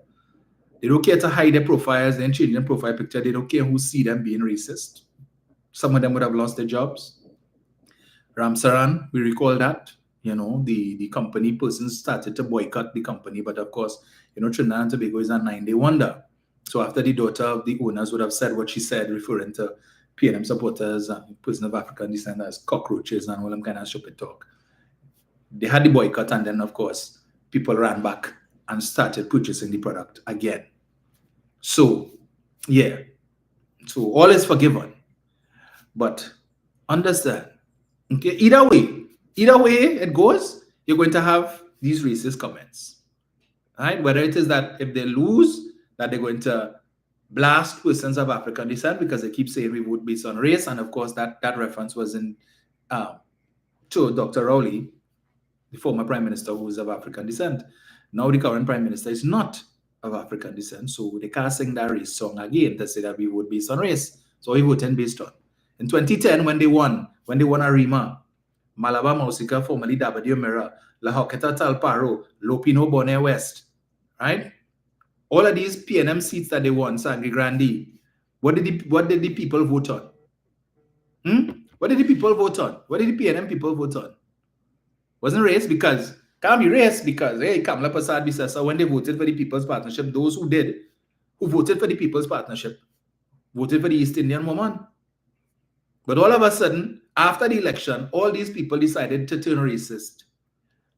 They don't care to hide their profiles, then change their profile picture. They don't care who see them being racist. Some of them would have lost their jobs. Ramsaran, we recall that. The company persons started to boycott the company, but of course, Trinidad and Tobago is a 9-day wonder. So after the daughter of the owners would have said what she said, referring to PNM supporters and persons of African descent as cockroaches and all them kind of stupid talk, they had the boycott, and then of course people ran back and started purchasing the product again. So yeah, so all is forgiven, but understand, okay, either way it goes, you're going to have these racist comments, right? Whether it is that if they lose, that they're going to blast persons of African descent because they keep saying we vote based on race, and of course that reference was in to Dr. Rowley, the former prime minister who is of African descent. Now the current prime minister is not of African descent, so they can't sing that race song again to say that we vote based on race. So we voted based on. In 2010, when they won Arima, Malaba Mausika, formerly Dabadio Mera, La Hoketa Talparo, Lopino Bonnet West, right? All of these PNM seats that they won, Sangre Grande, what did the people vote on? What did the people vote on? What did the PNM people vote on? Wasn't race, because can't be race, because hey, Kamala Prasad Bisasa, when they voted for the People's Partnership, those who voted for the People's Partnership voted for the East Indian woman. But all of a sudden, after the election, all these people decided to turn racist.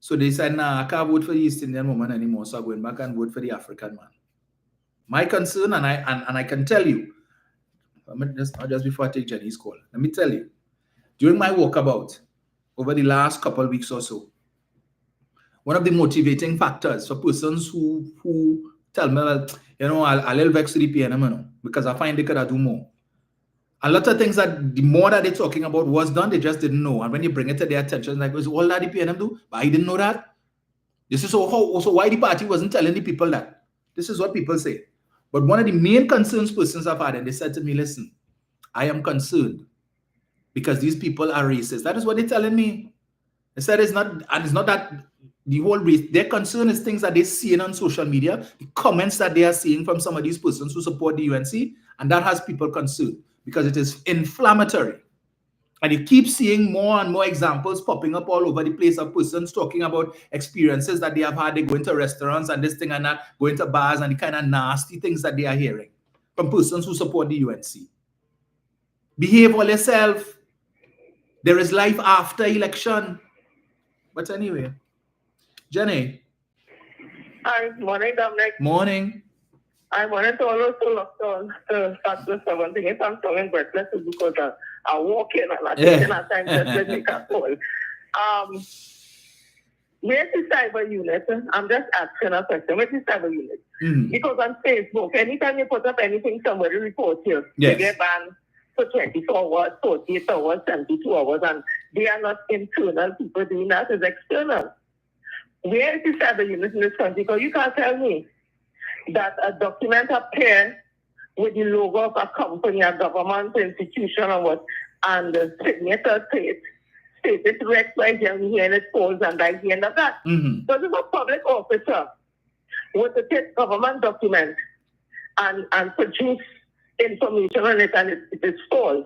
So they said, nah, I can't vote for the East Indian woman anymore, so I'm going back and vote for the African man. My concern, and I can tell you, just before I take Jenny's call, let me tell you, during my walkabout over the last couple of weeks or so, one of the motivating factors for persons who tell me, I'll vex to the PNM, because I find they could do more. A lot of things that the more that they're talking about was done, they just didn't know. And when you bring it to their attention, like, was all that the PNM do? But I didn't know that. This is also why the party wasn't telling the people that. This is what people say. But one of the main concerns persons have had, and they said to me, listen, I am concerned because these people are racist. That is what they're telling me. They said it's not that the whole race. Their concern is things that they're seeing on social media, the comments that they are seeing from some of these persons who support the UNC, and that has people concerned. because it is inflammatory. And you keep seeing more and more examples popping up all over the place of persons talking about experiences that they have had. They go into restaurants and this thing and that, go into bars and the kind of nasty things that they are hearing from persons who support the UNC. Behave all yourself. There is life after election. But anyway, Jenny. Hi, morning, Dominic. Morning. I wanted to also look on to start with something. If I'm talking breathless, it's because I walk in and I take in a time just to make a call. Where's the cyber unit? I'm just asking a question. Where's the cyber unit? Because on Facebook, anytime you put up anything, somebody reports you. Yes. They get banned for 24 hours, 48 hours, 72 hours, and they are not internal people doing that, it's external. Where is the cyber unit in this country? Because you can't tell me that a document appears with the logo of a company, a government institution, or what, and the signature stated red flag, and here it falls, and that's the end of that. So if a public officer were to take government document and produce information on it, and it is false,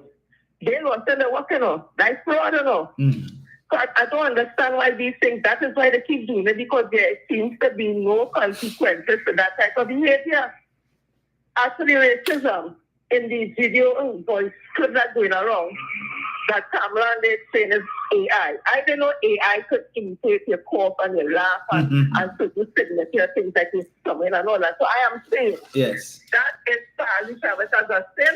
they don't tell them what, that's fraud, So I don't understand why these things, that is why they keep doing it, because there seems to be no consequences to that type of behavior. Actually, racism in the video voice could not going around that Kamala and they saying is AI. I didn't know AI could imitate your cough and your laugh and certain signature things like this coming and all that. So I am saying that is Charlie Chavez as a sin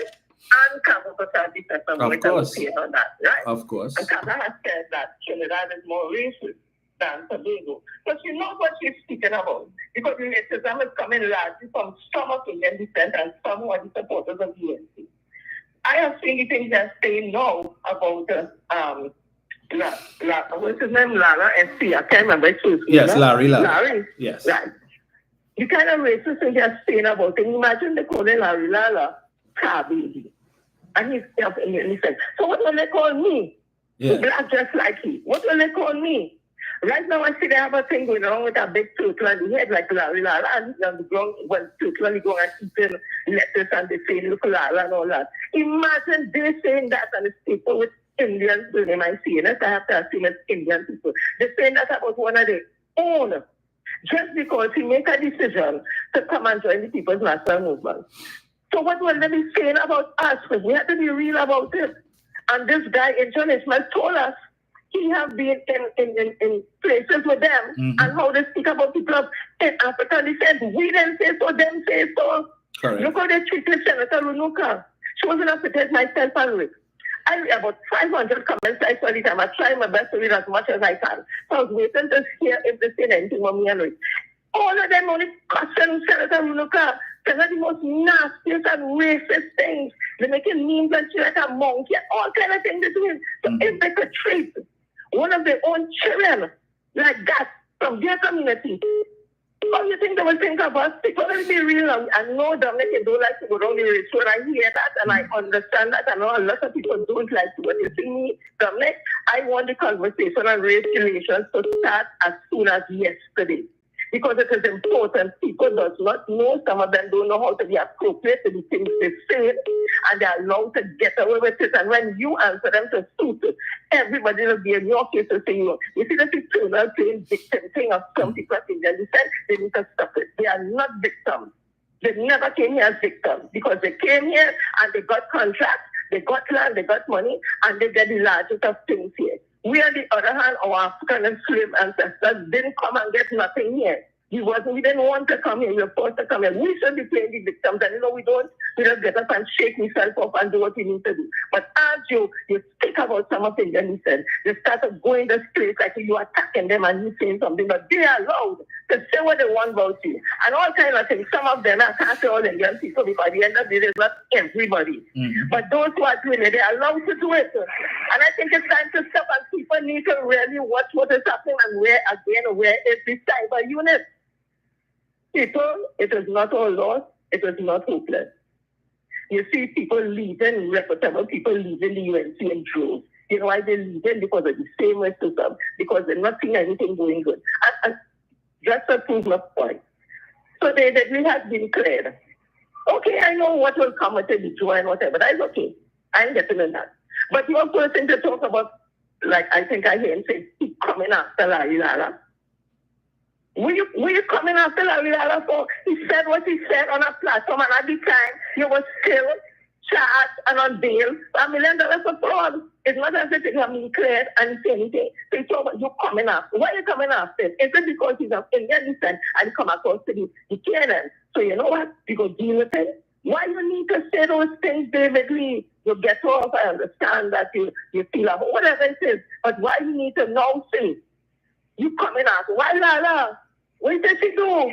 and Kamala of course. On that, right? Of course. And Kamala has said that Trinidad is more racist than Tobago. But she knows what she's speaking about. Because racism is coming largely from some of Indian descent and some who are the supporters of UNC. I have seen the things that say no about what's his name? Lara SC. I can't remember his name. Yes, Larry. Yes. Right. The kind of racist thing they're saying about it. Imagine they call him Larry Lala car baby. And he said, so what will they call me? Yeah. Black just like he. What will they call me? Right now, I see they have a thing going on with a big turtle on the head, like Larry Lala, and on the ground, when turtle on the ground and eating lettuce, and they say, look, Lala, and all that. Imagine they saying that, and it's people with Indians doing it. I see it. I have to assume it's Indian people. They're saying that about one of their own, just because he make a decision to come and join the People's National Movement. So what will they be saying about us? We have to be real about it. And this guy in John Ishmael told us he have been in places with them and how they speak about people in Africa. They said, we didn't say so, them say so. Correct. Look how they treated Senator Runuka. She wasn't affected myself and Rick. I read about 500 comments I saw the time. I try my best to read as much as I can. So I was waiting to hear if they said anything about me and Rick. All of them only question Senator Runuka. They're the most nastiest and racist things. They're making memes and shit like a monkey, all kind of things they're doing. So if they could treat one of their own children like that from their community, how do you think they will think of us? People will be real. I know Dominic, you don't like to go down the race. When I hear that and I understand that, I know a lot of people don't like to. But you see me, Dominic, I want the conversation on race relations to start as soon as yesterday. Because it is important. People do not know. Some of them don't know how to be appropriate to the things they say, and they're allowed to get away with it. And when you answer them to suit it, everybody will be in your case to say, you see this eternal playing victim thing of some people in their descent, they need to stop it. They are not victims. They never came here as victims because they came here and they got contracts, they got land, they got money, and they get the largest of things here. We, on the other hand, our African and slave ancestors didn't come and get nothing here. We didn't want to come here. We were forced to come here. We should be playing the victims. And we don't. We just get up and shake myself up and do what we need to do. But as you speak about some of the things you said, they started going the streets like you attacking them and you saying something. But they are allowed to say what they want about you. And all kinds of things. Some of them, I can't say all Indian people because at the end of the day, it's not everybody. But those who are doing it, they are allowed to do it. And I think it's time to stop and people need to really watch what is happening and where is the cyber unit. People, it is not all lost, it is not hopeless. You see people leaving, reputable people leaving the UNC in droves. You know why they're leaving? Because of the same racism, because they're not seeing anything going good. And just to prove my point. So the deadly has been cleared. Okay, I know what will come with the joy and whatever, that's okay. I ain't getting in that. But your person to talk about, like I think I hear him say, keep coming after Larry Lala. Were you coming after Larry Lala for? He said what he said on a platform, and at the time, you were still charged and on bail $1 million for fraud. It's not as if it has been cleared and say anything. So you're coming after. Why are you coming after him? Is it because he's of Indian descent and come across to the Canaan? So you know what? You go deal with him. Why you need to say those things, David Lee? You get off. I understand that you feel about whatever it is. But why you need to now say, you coming after? Why Lala? What did she do?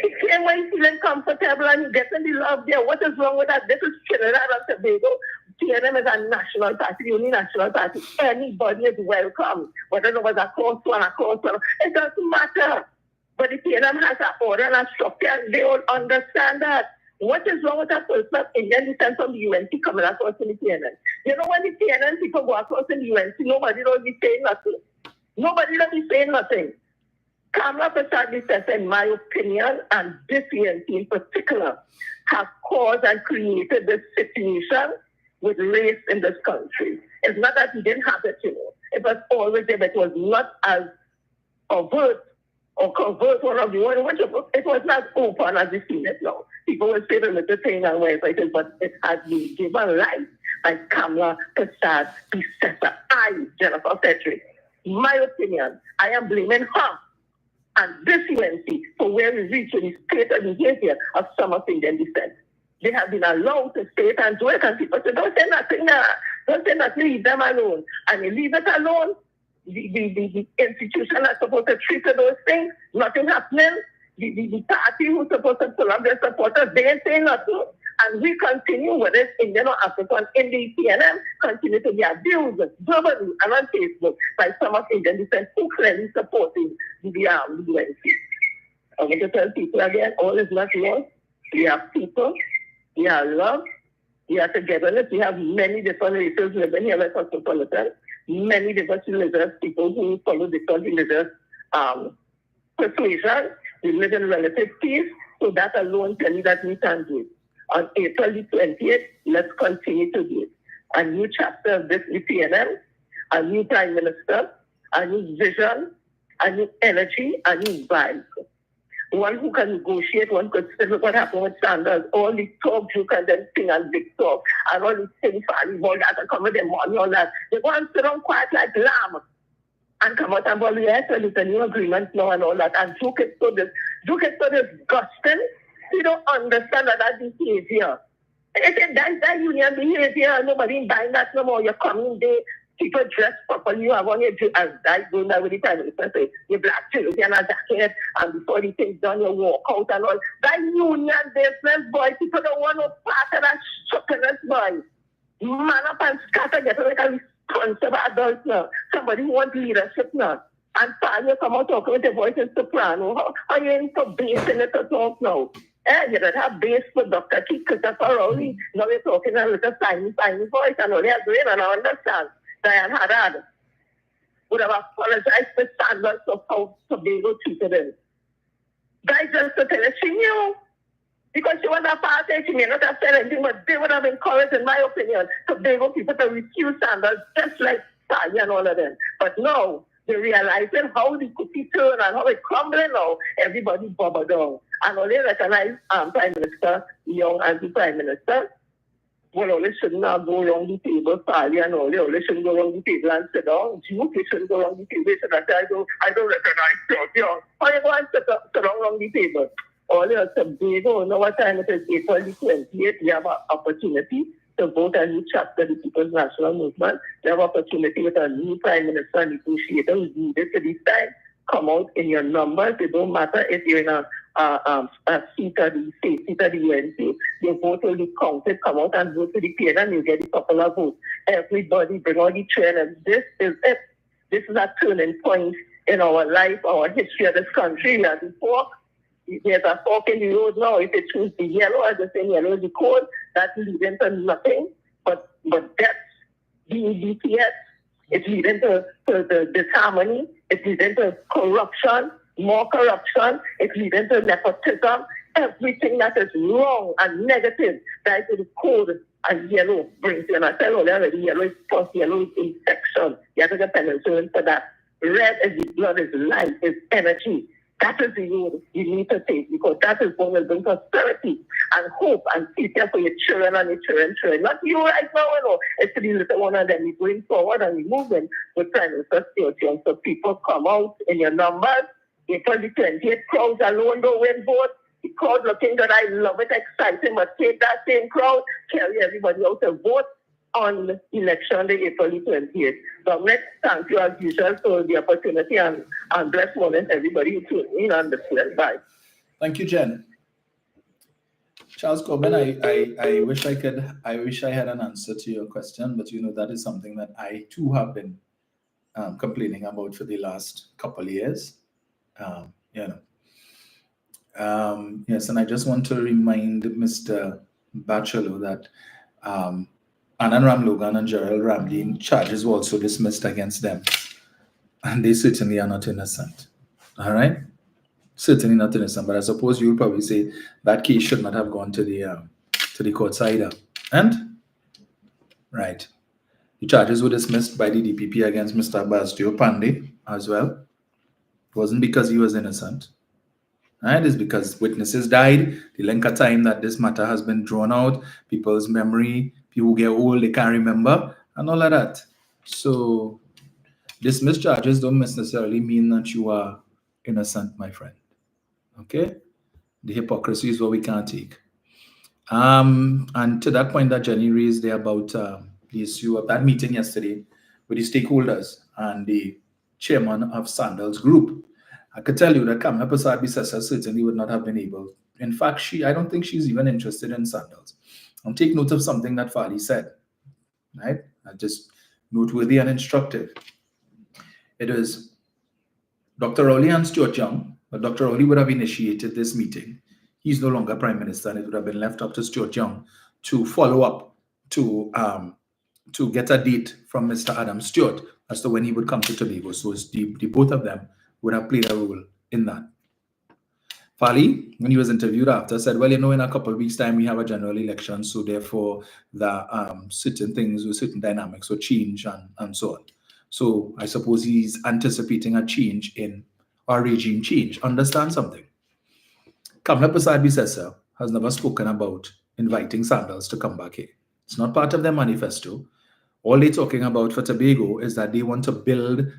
He came when he's feeling comfortable and he's getting the love there. What is wrong with that? This is Trinidad and Tobago. TNM is a national party, the only national party. Anybody is welcome. Whether it was a cross one, it doesn't matter. But the TNM has an order and a structure, and they all understand that. What is wrong with that person of Indian descent from the UNC coming across in the TNM? You know, when the TNM people go across in the UNC, nobody will be saying nothing. Nobody will be saying nothing. Kamala Prasad, in my opinion, and this UNC in particular, have caused and created this situation with race in this country. It's not that he didn't have it, you know. It was always there, but it was not as overt or covert one of the one. It was not open as we seen it now. People will say the little thing and whatever it is, but it has been given life by Kamala Prasad, Bissetta, Jennifer Frederick. My opinion, I am blaming her and this UNC for where we reach in the state of behavior of some of Indian descent. They have been allowed to say it and do it, and people say, don't say nothing now. Don't say nothing, leave them alone. And you leave it alone, the institution that's supposed to treat those things, nothing happening. The party who's supposed to pull up their supporters, they ain't saying nothing. And we continue, whether it's Indian or African, in the TNM, continue to be abused verbally and on Facebook by some of Indian descent who clearly supporting the UNC. I'm going to tell people again, all is not lost. We have people, we have love, we have togetherness. We have many different races living here like cosmopolitan, many different religious people who follow different religious persuasion. We live in relative peace, so that alone tell you that we can do it. On April the 28th, let's continue to do it. A new chapter of this TNM, a new prime minister, a new vision, a new energy, a new vibe. One who can negotiate, one could say, look what happened with Sandals, all the talk you can then sing and big talk, and all these things, all that, and come with their money, all that. They go and sit down quiet like lamb, and come out and go, yes, well, it's a new agreement now and all that, and Duke is so disgusting. You don't understand that behavior. It's that union behavior. Nobody buying that no more. You're coming there, people dress properly. You have on your as I go now with the prime minister say your black jersey and a jacket, and before the thing's done, you walk out and all. That union business, boy, people don't want no part of that succulent, boy. Man up and scatter, get like a responsible adult now. Somebody who wants leadership now. And finally you come out talking with your voice in soprano. How you in for bass in it to talk now? You don't have bass for Dr. Keith Christopher Rowley. Now you're talking a little tiny voice, and all they're doing, and I understand. Diane Haddad would have apologized for Sandals of how Tobago treated him. Guys, just to tell you, she knew. Because she was a party, she may not have said anything, but they would have encouraged, in my opinion, Tobago people to refuse Sandals, just like Sally and all of them. But no, they realizing how the cookie turn and how it crumbling now, everybody bubble down. And only recognize Prime Minister Young as the Prime Minister. Well, only shouldn't not go around the table, Sally and all. They only shouldn't go around the table and sit down. Duke, they shouldn't go around the table. They should have said, I don't recognize you. How you going to sit down around the table? All your Tobago, you know what time it is, April 28th, we have an opportunity to vote a new chapter of the People's National Movement. We have an opportunity with a new Prime Minister and negotiator who's needed for this time. Come out in your numbers. It don't matter if you're in a seat of the state, seat of the UNC. Your vote will be counted. Come out and vote for the PN and you get the popular vote. Everybody bring all the trainers. This is it. This is a turning point in our life, our history of this country. We are the fork. There's a fork in the road now. If you choose the yellow, as they say, yellow is the code, that's leading to nothing. But that's being BTS. It's leading to the disharmony. It's leading to corruption, more corruption. It's leading to nepotism. Everything that is wrong and negative, that is the code And yellow brings you, and I said already, yellow is first, yellow is infection. You have to get penicillin for that. Red is the blood, is life, is energy. That is the road you need to take, because that is what will bring prosperity and hope and future for your children and your children. Not you right now, it's the little one, and then we're going forward and we're moving with Prime Minister Stuart Young. So people come out in your numbers. April the 28th, crowds alone don't win vote. The crowd looking good, I love it, exciting, but take that same crowd, carry everybody out to vote on election day, April 28th. Dominic, thank you as usual for the opportunity, and bless morning everybody who tuned in on the field. Bye. Thank you, Jen. Charles Corbin, I wish I had an answer to your question, but that is something that I too have been complaining about for the last couple of years. Yes, and I just want to remind Mr. Bachelor that Anand Ram Logan and Gerald Ramley charges were also dismissed against them, and they certainly are not innocent. All right, certainly not innocent. But I suppose you'll probably say that case should not have gone to the courts either. And right, the charges were dismissed by the DPP against Mr. Basdio Pandey as well. It wasn't because he was innocent. Right? It's because witnesses died. The length of time that this matter has been drawn out, people's memory, people get old, they can't remember, and all of that. So dismissed charges don't necessarily mean that you are innocent, my friend. Okay? The hypocrisy is what we can't take. And to that point that Jenny raised there about the issue of that meeting yesterday with the stakeholders and the chairman of Sandals Group, I could tell you that Kamala Prasad-Bissessar certainly would not have been able. In fact, I don't think she's even interested in sandals. And take note of something that Fali said, right? Just noteworthy and instructive. It is Dr. Rowley and Stuart Young, but Dr. Rowley would have initiated this meeting. He's no longer Prime Minister, and it would have been left up to Stuart Young to follow up to get a date from Mr. Adam Stewart as to when he would come to Tobago. So the both of them would have played a role in that. Fali, when he was interviewed after, said, well, in a couple of weeks' time, we have a general election, so therefore the certain things with certain dynamics will change and so on. So I suppose he's anticipating a change in our regime change. Understand something. Kamala Prasad-Bissessar has never spoken about inviting Sandals to come back here. It's not part of their manifesto. All they're talking about for Tobago is that they want to build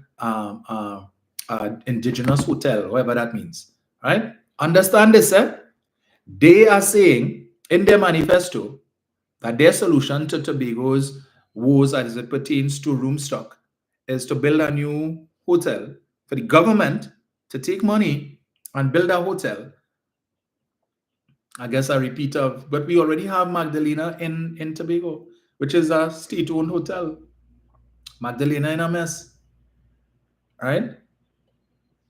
indigenous hotel, whatever that means, right? Understand this, eh? They are saying in their manifesto that their solution to Tobago's woes as it pertains to room stock is to build a new hotel for the government to take money and build a hotel. I guess a repeat of, but we already have Magdalena in Tobago, which is a state-owned hotel. Magdalena in a mess, right?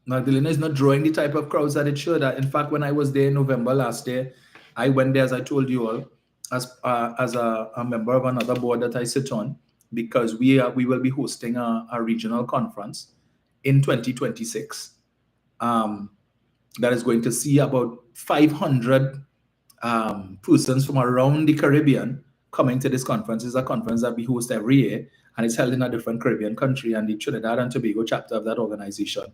Magdalena is not drawing the type of crowds that it should. In fact, when I was there in November last year, I went there, as I told you all, as a member of another board that I sit on, because we will be hosting a regional conference in 2026 that is going to see about 500 persons from around the Caribbean coming to this conference. It's a conference that we host every year, and it's held in a different Caribbean country, and the Trinidad and Tobago chapter of that organization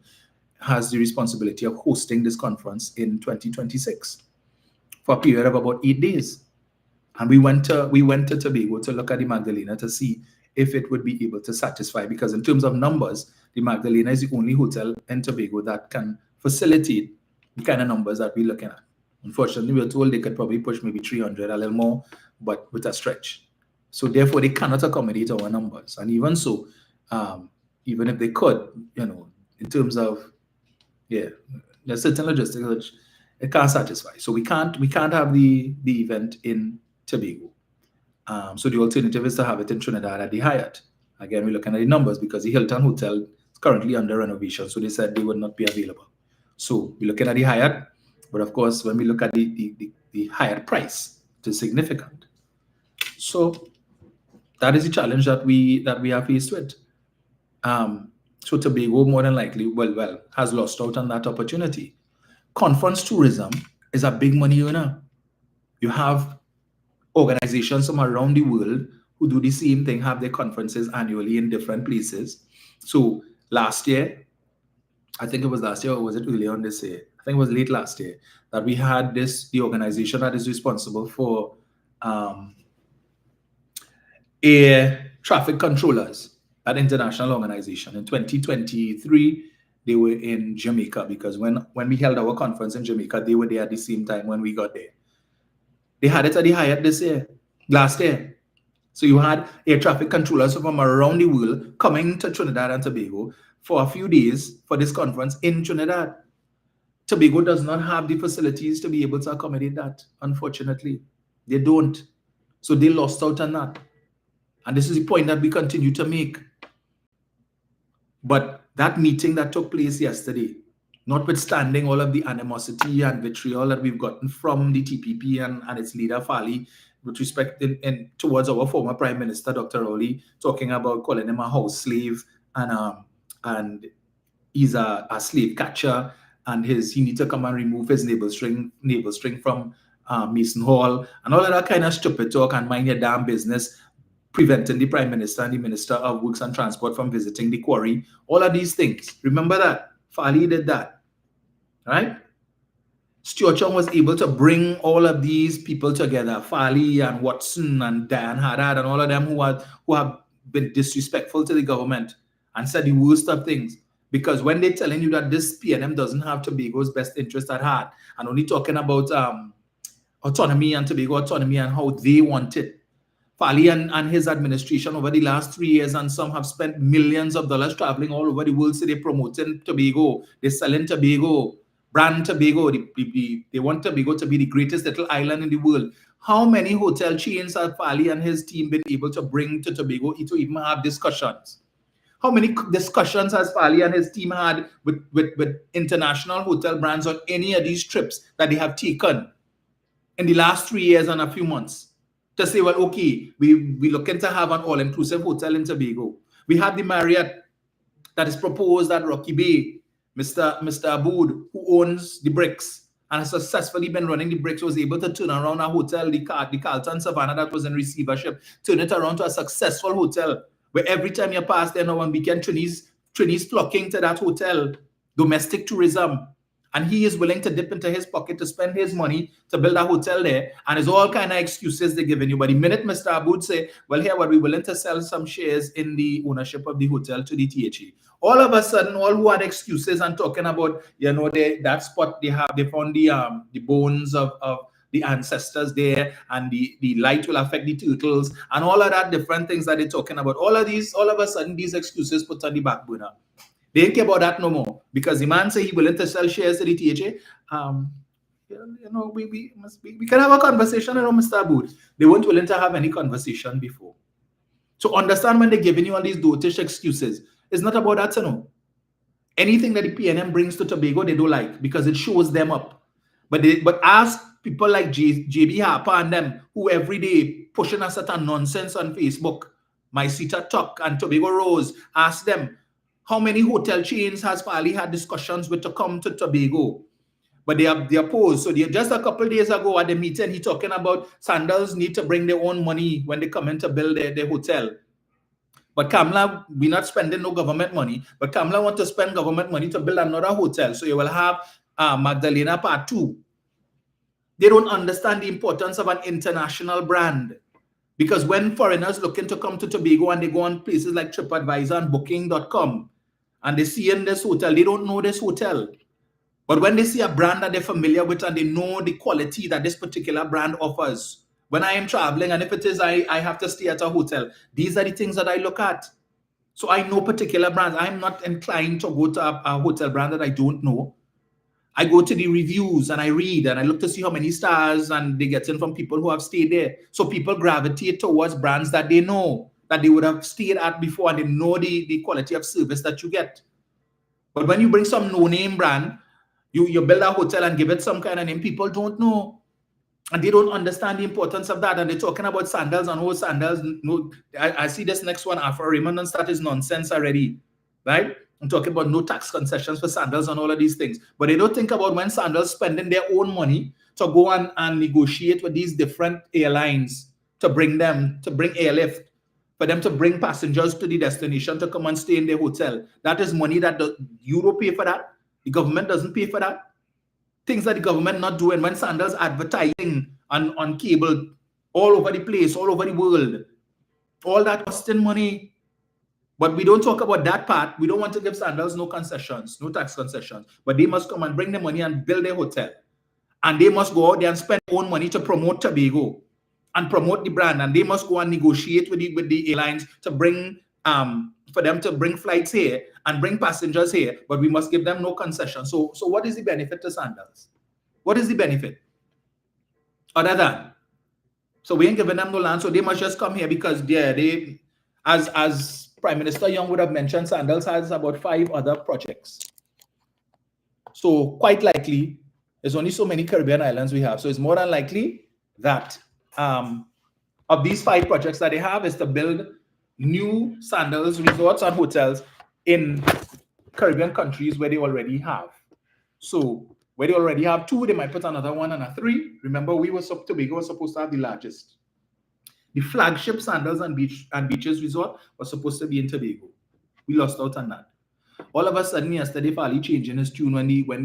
has the responsibility of hosting this conference in 2026 for a period of about 8 days. And we went to Tobago to look at the Magdalena to see if it would be able to satisfy, because in terms of numbers, the Magdalena is the only hotel in Tobago that can facilitate the kind of numbers that we're looking at. Unfortunately, we were told they could probably push maybe 300, a little more, but with a stretch. So therefore, they cannot accommodate our numbers. And even so, even if they could, in terms of, there's certain logistics which it can't satisfy. So we can't have the event in Tobago. So the alternative is to have it in Trinidad at the Hyatt. Again, we're looking at the numbers because the Hilton Hotel is currently under renovation. So they said they would not be available. So we're looking at the Hyatt. But of course, when we look at the Hyatt price, it is significant. So that is the challenge that we are faced with. So Tobago more than likely, has lost out on that opportunity. Conference tourism is a big money earner. You have organizations from around the world who do the same thing, have their conferences annually in different places. So last year, I think it was last year, or was it earlier on this year? I think it was late last year that we had the organization that is responsible for um, air traffic controllers, that international organization. In 2023, they were in Jamaica because when we held our conference in Jamaica, they were there at the same time when we got there. They had it at the Hyatt last year. So you had air traffic controllers from around the world coming to Trinidad and Tobago for a few days for this conference in Trinidad. Tobago does not have the facilities to be able to accommodate that, unfortunately. They don't. So they lost out on that. And this is the point that we continue to make. But that meeting that took place yesterday, notwithstanding all of the animosity and vitriol that we've gotten from the TPP and its leader, Fali, with respect towards our former Prime Minister, Dr. Rowley, talking about calling him a house slave and he's a slave catcher and he needs to come and remove his navel string from Mason Hall and all of that kind of stupid talk and mind your damn business, preventing the Prime Minister and the Minister of Works and Transport from visiting the quarry. All of these things. Remember that. Fali did that. Right? Stuart Chung was able to bring all of these people together. Fali and Watson and Dan Haddad and all of them who have been disrespectful to the government and said the worst of things. Because when they're telling you that this PNM doesn't have Tobago's best interest at heart and only talking about autonomy and Tobago autonomy and how they want it, Fali and his administration over the last 3 years and some have spent millions of dollars traveling all over the world. So they're promoting Tobago, they're selling Tobago, brand Tobago. They want Tobago to be the greatest little island in the world. How many hotel chains have Fali and his team been able to bring to Tobago to even have discussions? How many discussions has Fali and his team had with international hotel brands on any of these trips that they have taken in the last 3 years and a few months? To say, well, okay, we're looking to have an all-inclusive hotel in Tobago. We have the Marriott that is proposed at Rocky Bay. Mr. Aboud, who owns the Bricks and has successfully been running the Bricks, was able to turn around a hotel, the Carlton Savannah, that was in receivership, turn it around to a successful hotel where every time you pass there now on weekend, Trinis flocking to that hotel, domestic tourism. And he is willing to dip into his pocket to spend his money to build a hotel there. And it's all kind of excuses they're giving you. But the minute Mr. Aboud say, well, here, we're willing to sell some shares in the ownership of the hotel to the THE. All of a sudden, all who had excuses and talking about, that spot they found the bones of the ancestors there, and the light will affect the turtles, and all of that different things that they're talking about. All of a sudden, these excuses put on the back burner. They didn't care about that no more because the man said he willing to sell shares to the THA. We can have a conversation, Mr. Aboud. They weren't willing to have any conversation before. So understand when they're giving you all these dotish excuses, it's not about that, Anything that the PNM brings to Tobago, they don't like because it shows them up. But ask people like JB Harper and them who every day pushing us at a nonsense on Facebook, My Sita Talk and Tobago Rose, ask them, how many hotel chains has Fali had discussions with to come to Tobago? But they opposed. So just a couple of days ago at the meeting, he talking about Sandals need to bring their own money when they come in to build their hotel. But Kamla, we're not spending no government money, but Kamla want to spend government money to build another hotel. So you will have Magdalena Part 2. They don't understand the importance of an international brand. Because when foreigners looking to come to Tobago and they go on places like TripAdvisor and Booking.com and they see in this hotel, they don't know this hotel. But when they see a brand that they're familiar with and they know the quality that this particular brand offers, when I am traveling and if it is I have to stay at a hotel, these are the things that I look at. So I know particular brands. I'm not inclined to go to a hotel brand that I don't know. I go to the reviews and I read and I look to see how many stars and they get in from people who have stayed there. So people gravitate towards brands that they know, that they would have stayed at before, and they know the quality of service that you get. But when you bring some no-name brand, you build a hotel and give it some kind of name, people don't know. And they don't understand the importance of that. And they're talking about sandals and all sandals. No, I see this next one, Afro Raymond, and that is nonsense already, right? I'm talking about no tax concessions for Sandals and all of these things. But they don't think about when Sandals spending their own money to go and negotiate with these different airlines to bring airlift, for them to bring passengers to the destination to come and stay in their hotel. That is money that you don't pay for that. The government doesn't pay for that. Things that the government not doing when Sandals advertising on cable all over the place, all over the world. All that costing money. But we don't talk about that part. We don't want to give Sandals no concessions, no tax concessions. But they must come and bring the money and build their hotel. And they must go out there and spend their own money to promote Tobago and promote the brand. And they must go and negotiate with the airlines to bring for them to bring flights here and bring passengers here. But we must give them no concession. So what is the benefit to Sandals? What is the benefit? Other than, so we ain't giving them no land, so they must just come here because they as Prime Minister Young would have mentioned, Sandals has about 5 other projects. So quite likely, there's only so many Caribbean islands we have. So it's more than likely that of these 5 projects that they have is to build new Sandals resorts and hotels in Caribbean countries where they already have. So where they already have 2, they might put another 1 and a 3. Remember, Tobago was supposed to have the largest. The flagship Sandals and Beaches resort was supposed to be in Tobago. We lost out on that. All of a sudden, yesterday, Fali changing his tune when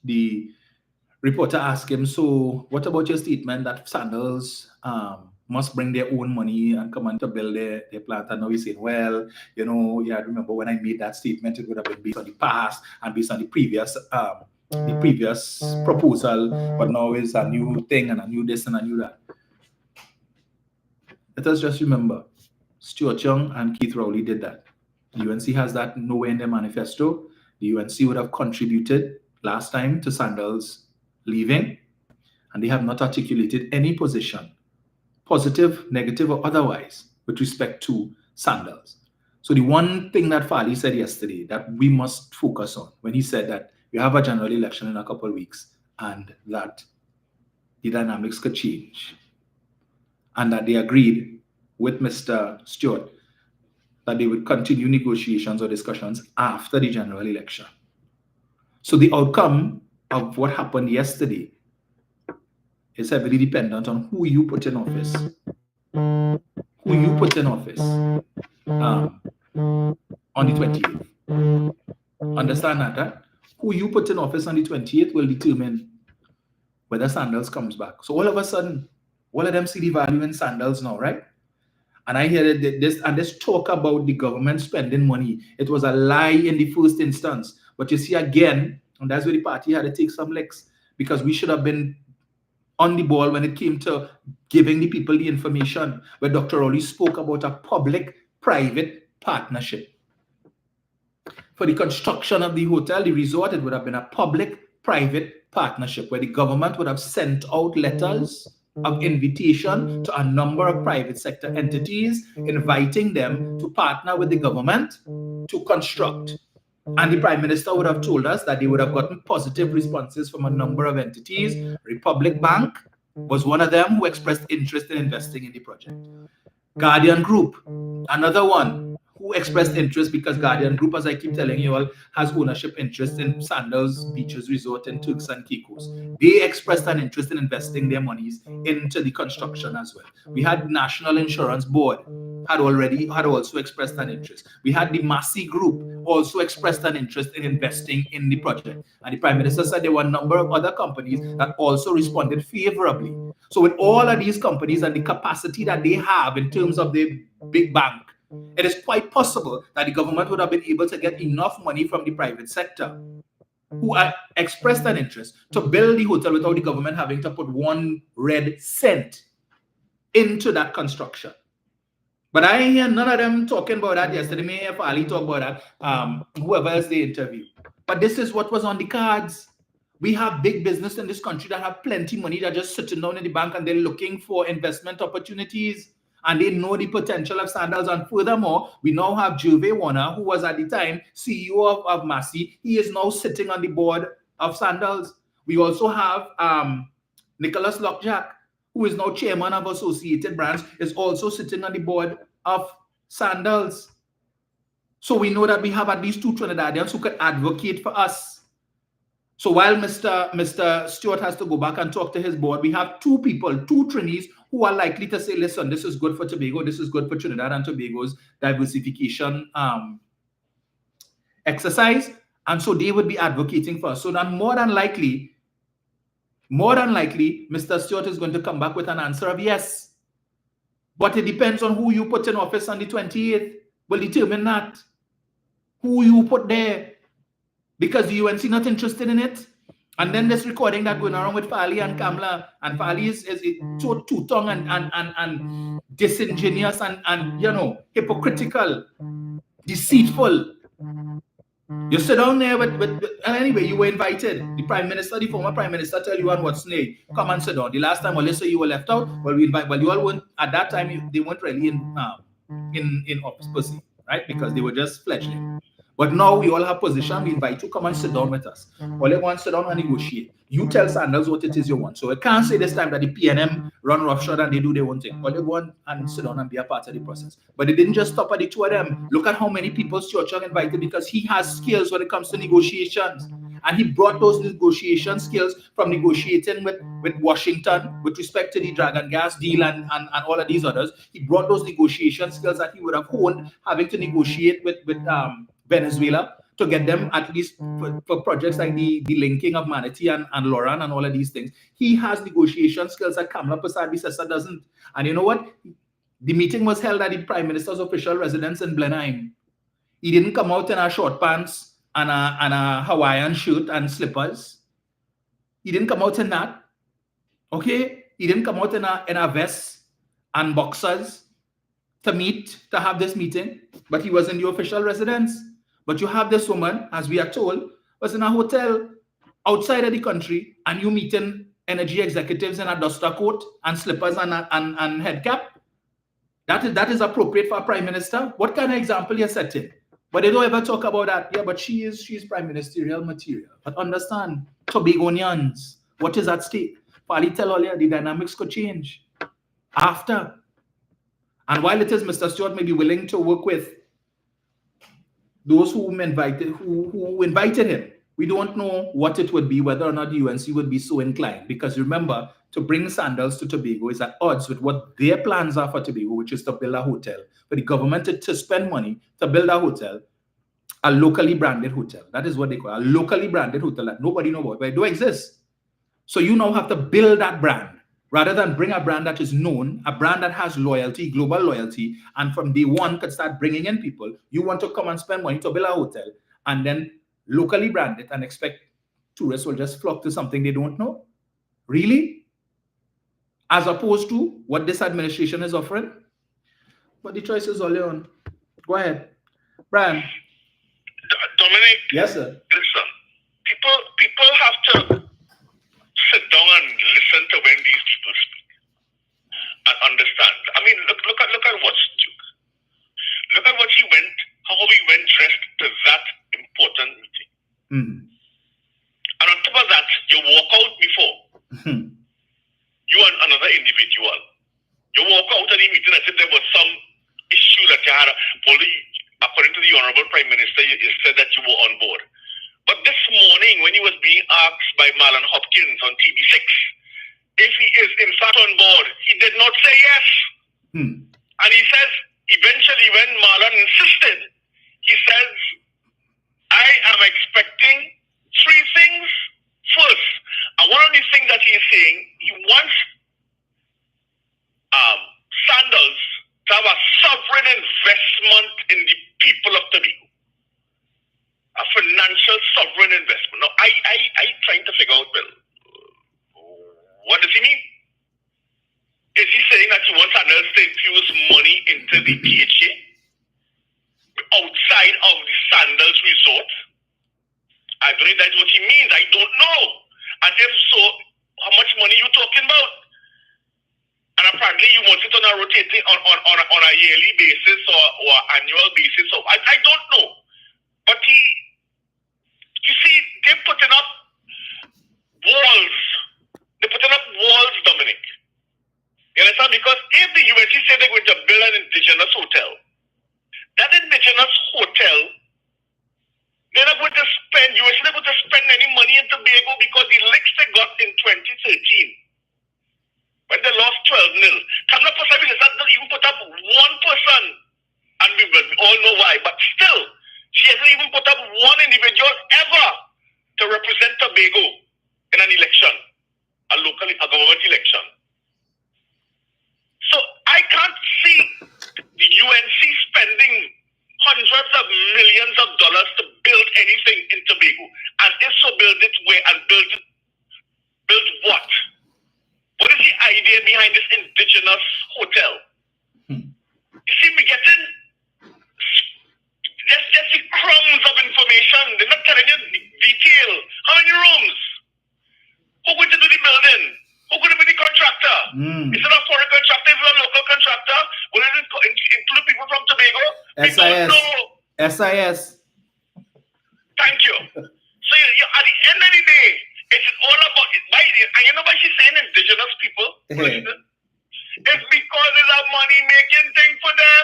the reporter asked him, so what about your statement that Sandals must bring their own money and come on to build their plant? And now he's saying, well, you know, yeah, I remember when I made that statement, it would have been based on the past and based on the previous proposal, but now it's a new thing and a new this and a new that. Let us just remember, Stuart Young and Keith Rowley did that. The UNC has that nowhere in their manifesto. The UNC would have contributed last time to Sandals leaving, and they have not articulated any position, positive, negative, or otherwise, with respect to Sandals. So the one thing that Fali said yesterday that we must focus on, when he said that we have a general election in a couple of weeks and that the dynamics could change, and that they agreed with Mr. Stewart that they would continue negotiations or discussions after the general election. So the outcome of what happened yesterday is heavily dependent on who you put in office. Who you put in office on the 28th. Understand that, right? Who you put in office on the 28th will determine whether Sandals comes back. So all of a sudden, all of them see the value in Sandals now, right? And I hear this talk about the government spending money. It was a lie in the first instance. But you see again, and that's where the party had to take some licks, because we should have been on the ball when it came to giving the people the information, where Dr. Rowley spoke about a public-private partnership. For the construction of the hotel, the resort, it would have been a public-private partnership where the government would have sent out letters of invitation to a number of private sector entities, inviting them to partner with the government to construct. And the Prime Minister would have told us that they would have gotten positive responses from a number of entities. Republic Bank was one of them who expressed interest in investing in the project. Guardian Group, another one who expressed interest, because Guardian Group, as I keep telling you all, has ownership interest in Sandals Beaches Resort in Turks and Caicos. They expressed an interest in investing their monies into the construction as well. We had National Insurance Board had also expressed an interest. We had the Massey Group also expressed an interest in investing in the project. And the Prime Minister said there were a number of other companies that also responded favorably. So with all of these companies and the capacity that they have in terms of the big bank, it is quite possible that the government would have been able to get enough money from the private sector who had expressed an interest to build the hotel without the government having to put 1 red cent into that construction. But I ain't hear none of them talking about that yesterday. Me hear Ali talk about that, whoever else they interview. But this is what was on the cards. We have big business in this country that have plenty money that are just sitting down in the bank and they're looking for investment opportunities. And they know the potential of Sandals. And furthermore, we now have Gervais Warner, who was at the time CEO of Massey. He is now sitting on the board of Sandals. We also have Nicholas Lockjack, who is now chairman of Associated Brands, is also sitting on the board of Sandals. So we know that we have at least 2 Trinidadians who could advocate for us. So while Mr. Stewart has to go back and talk to his board, we have two people, two Trinis, who are likely to say, listen, this is good for Tobago, this is good for Trinidad and Tobago's diversification exercise. And so they would be advocating for us. So then more than likely, Mr. Stewart is going to come back with an answer of yes. But it depends on who you put in office on the 28th. Will determine that. Who you put there. Because the UNC not interested in it. And then this recording that going around with Fali and Kamla, and Fali is so two-tongued and disingenuous and hypocritical, deceitful. You sit down there and anyway, you were invited. The Prime Minister, the former Prime Minister, tell you on what's name. Come and sit down. The last time, Alyssa, you were left out. Well, we invite. Well, you all weren't at that time. They weren't really in office per se, right? Because they were just fledgling. But now we all have position. We invite you, come and sit down with us. All you want to sit down and negotiate. You tell Sandals what it is you want. So I can't say this time that the PNM run roughshod and they do their own thing. All you want and sit down and be a part of the process. But it didn't just stop at the two of them. Look at how many people Church invited, because he has skills when it comes to negotiations. And he brought those negotiation skills from negotiating with Washington with respect to the Dragon Gas deal and all of these others. He brought those negotiation skills that he would have honed having to negotiate with Venezuela to get them at least for projects like the linking of Manatee and Loran and all of these things. He has negotiation skills that Kamla Persad-Bissessar doesn't. And you know what? The meeting was held at the Prime Minister's official residence in Blenheim. He didn't come out in a short pants and a Hawaiian shirt and slippers. He didn't come out in that. Okay? He didn't come out in a vest and boxers to have this meeting, but he was in the official residence. But you have this woman, as we are told, was in a hotel outside of the country, and you meeting energy executives in a duster coat and slippers and head cap. That is appropriate for a prime minister. What kind of example you're setting? But they don't ever talk about that. Yeah, but she's prime ministerial material. But understand, Tobagonians, what is at stake? Fali tell earlier, the dynamics could change after. And while it is Mr. Stewart may be willing to work with those who invited him, we don't know what it would be, whether or not the UNC would be so inclined. Because remember, to bring Sandals to Tobago is at odds with what their plans are for Tobago, which is to build a hotel. For the government to spend money to build a hotel, a locally branded hotel. That is what they call a locally branded hotel that nobody knows about, but it don't exist. So you now have to build that brand. Rather than bring a brand that is known, a brand that has loyalty, global loyalty, and from day one could start bringing in people. You want to come and spend money to build a hotel and then locally brand it and expect tourists will just flock to something they don't know? Really? As opposed to what this administration is offering? But the choice is all your own. Go ahead. Brian. Dominic. Yes, sir. Listen, people have to sit down and listen to when these people speak and understand. I mean, look at what Duke. Look at what how he went dressed to that important meeting. Mm. And on top of that, you walk out before. You and another individual. You walk out of the meeting as if there was some issue that you had. According to the Honorable Prime Minister, you said that you were on board. But this morning, when he was being asked by Marlon Hopkins on TV6 if he is in fact on board, he did not say yes. And he says, eventually, when Marlon insisted, he says, I am expecting three things. First, and one of the things that he is saying, he wants Sandals to have a sovereign investment in the people of Tobago. A financial sovereign investment. Now, I trying to figure out, well, what does he mean? Is he saying that he wants Sandals to infuse money into the PHA outside of the Sandals resort? I don't know if that's what he means. I don't know. And if so, how much money are you talking about? And apparently he wants it on a rotating, on a yearly basis or annual basis. So I don't know. But you see, they're putting up walls. They're putting up walls, Dominic. You understand? Because if the USC say they're going to build an indigenous hotel, that indigenous hotel, they're not going to spend, USC, they're going to spend any money in Tobago. apply. But still, she hasn't even put up one individual ever to represent Tobago in an election, a government election. So I can't see the UNC spending hundreds of millions of dollars to build anything in Tobago. And if so, build it where and build what? What is the idea behind this indigenous hotel? You see, we're getting just the crumbs of information. They're not telling you the detail. How many rooms? Who's going to do the building? Who's going to be the contractor? Is it a foreign contractor? Is it a local contractor? Will it include people from Tobago? We don't know. SIS. Thank you. So at the end of the day, it's all about it. And you know why she's saying indigenous people? It's because it's a money-making thing for them.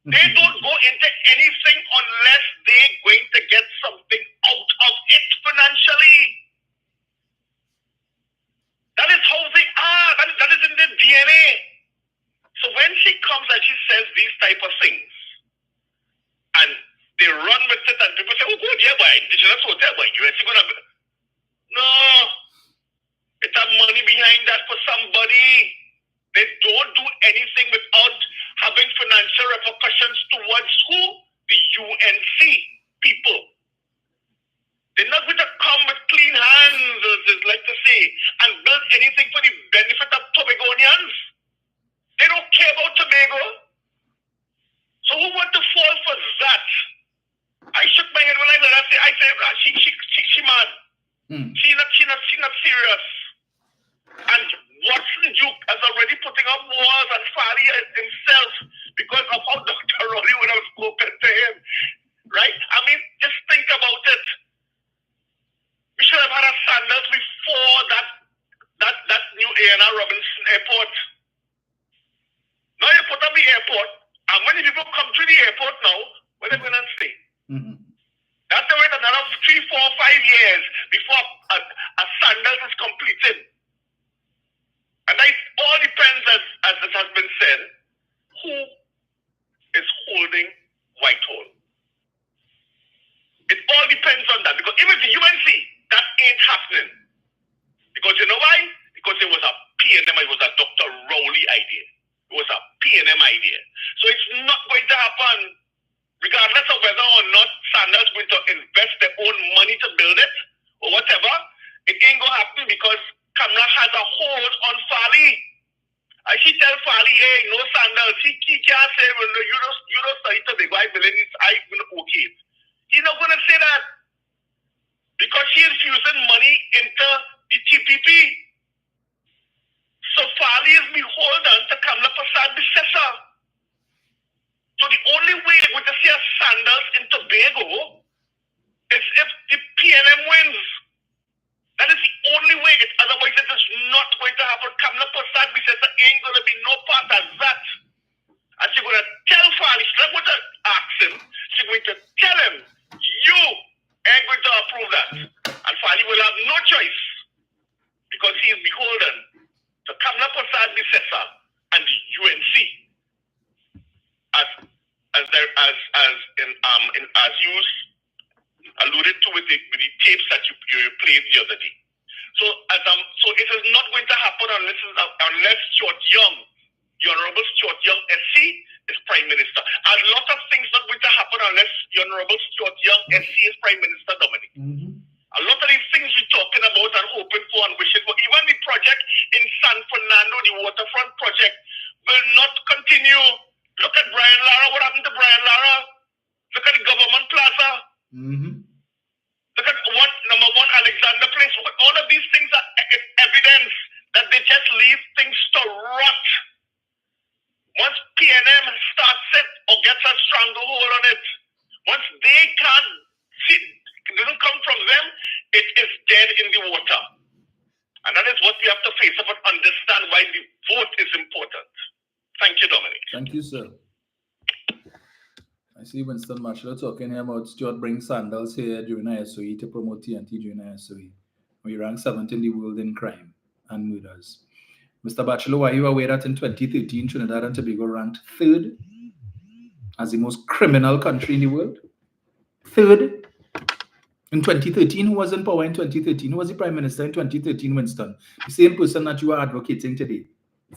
They don't go into anything unless they're going to get something out of it financially. That is how they are. That is in their DNA. So when she comes and she says these type of things, and they run with it, and people say, oh, go there, boy, indigenous hotel, boy, you're going to... No. It's a money behind that for somebody. They don't do anything without having financial repercussions towards who? The UNC people. They're not going to come with clean hands, as they like to say, and build anything for the benefit of Tobagonians. They don't care about Tobago. So who want to fall for that? I shook my head when I heard that. I said, she mad. She not serious. And Watson Duke is already putting up walls and Fali himself because of how Dr. Rowley would have spoken to him. Right? I mean, just think about it. We should have had a Sandals before that new A&R Robinson airport. Now you put up the airport, and when people come to the airport now, where they're going to stay? That's the wait another 3, 4, 5 years before a Sandals is completed. And that all depends, as it has been said, who is holding Whitehall. It all depends on that. Because if it's the UNC, that ain't happening. Because you know why? Because it was a P&M, it was a Dr. Rowley idea. It was a P&M idea. So it's not going to happen, regardless of whether or not Sandals going to invest their own money to build it, or whatever. It ain't going to happen because Kamala has a hold on Fali. And she tell Fali, hey, no Sandals. He can't say, well, no, you don't study Tobago, I believe I'm going to okay it. He's not going to say that. Because she is infusing money into the TPP. So Fali is beholden to Kamala Prasad Bissessa. So the only way you're going to see a Sandals in Tobago is if the P&M wins. That is the only way. Otherwise, it is not going to happen. Kamala Prasad Bissessa ain't going to be no part of that. And she's going to tell Fali, she's not going to ask him, she's going to tell him, you ain't going to approve that. And Fali will have no choice because he is beholden to Kamala Prasad Bissessa and the UNC. As you alluded to with the tapes that you played the other day. So it is not going to happen unless Stuart Young, the Honorable Stuart Young SC, is Prime Minister. A lot of things not going to happen unless the Honorable Stuart Young SC is Prime Minister, Dominic. A lot of these things we're talking about and hoping for and wishing for, even the project in San Fernando, the waterfront project, will not continue. Look at Brian Lara. What happened to Brian Lara? Look at the government plaza. Look at number one, Alexander Place. All of these things are evidence that they just leave things to rot. Once P&M starts it or gets a stranglehold on it, once they can't see, it doesn't come from them, it is dead in the water. And that is what we have to face up and understand why the vote is important. Thank you, Dominic. Thank you, sir. I see Winston Marshall talking here about Stuart bring Sandals here during ISOE to promote TNT during ISOE. We rank 7th in the world in crime and murders. Mr. Bachelor, are you aware that in 2013, Trinidad and Tobago ranked 3rd as the most criminal country in the world. Third, in 2013, who was in power in 2013? Who was the prime minister in 2013, Winston? The same person that you are advocating today.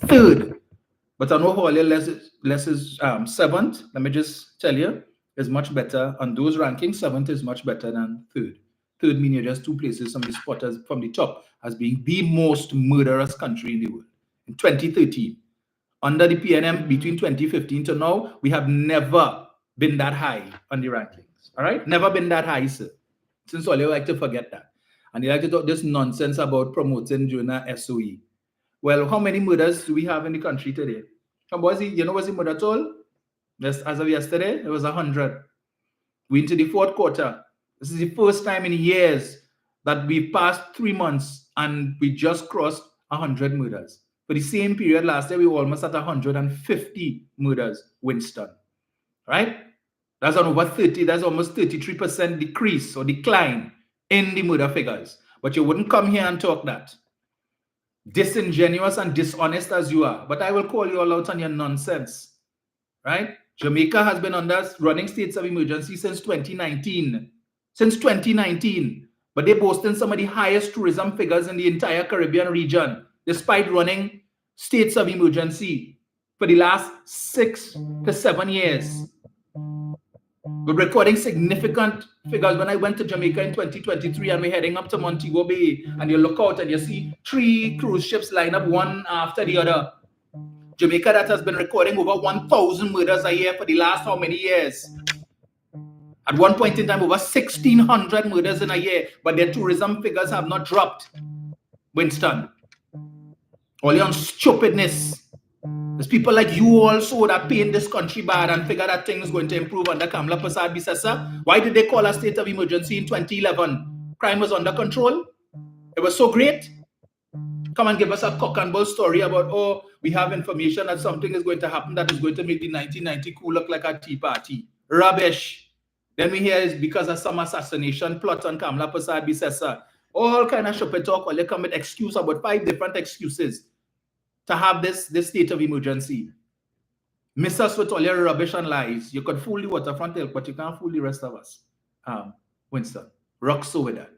Third, but I know how less is seventh. Let me just tell you, is much better on those rankings. Seventh is much better than third. Third means you're just two places from the spotters from the top as being the most murderous country in the world. In 2013, under the PNM between 2015 to now, we have never been that high on the rankings. All right, never been that high, sir. Since all you like to forget that, and they like to talk this nonsense about promoting Jonah SOE. Well, how many murders do we have in the country today? You know what's the murder toll? Just as of yesterday, it was 100. We're into the fourth quarter. This is the first time in years that we passed 3 months and we just crossed 100 murders. For the same period last year, we were almost at 150 murders, Winston. Right? That's on over 30, that's almost 33% decrease or decline in the murder figures. But you wouldn't come here and talk that. Disingenuous and dishonest as you are, but I will call you all out on your nonsense, right? Jamaica has been under running states of emergency since 2019. Since 2019, but they're boasting some of the highest tourism figures in the entire Caribbean region, despite running states of emergency for the last 6 to 7 years. We're recording significant figures. When I went to Jamaica in 2023 and we're heading up to Montego Bay, and you look out and you see 3 cruise ships line up one after the other. Jamaica that has been recording over 1,000 murders a year for the last how many years? At one point in time, over 1,600 murders in a year, but their tourism figures have not dropped. Winston. Only on stupidness. There's people like you also that paint this country bad and figure that things going to improve under Kamla Prasad Bisesa. Why did they call a state of emergency in 2011? Crime was under control. It was so great. Come and give us a cock and bull story about, oh, we have information that something is going to happen that is going to make the 1990 coup look like a tea party. Rubbish. Then we hear it's because of some assassination plot on Kamla Prasad Bisesa. All kind of shop talk, or they come with excuse about 5 different excuses to have this state of emergency. Miss us with all your rubbish and lies. You could fool the waterfront hill, but you can't fool the rest of us. Winston, rock so with that.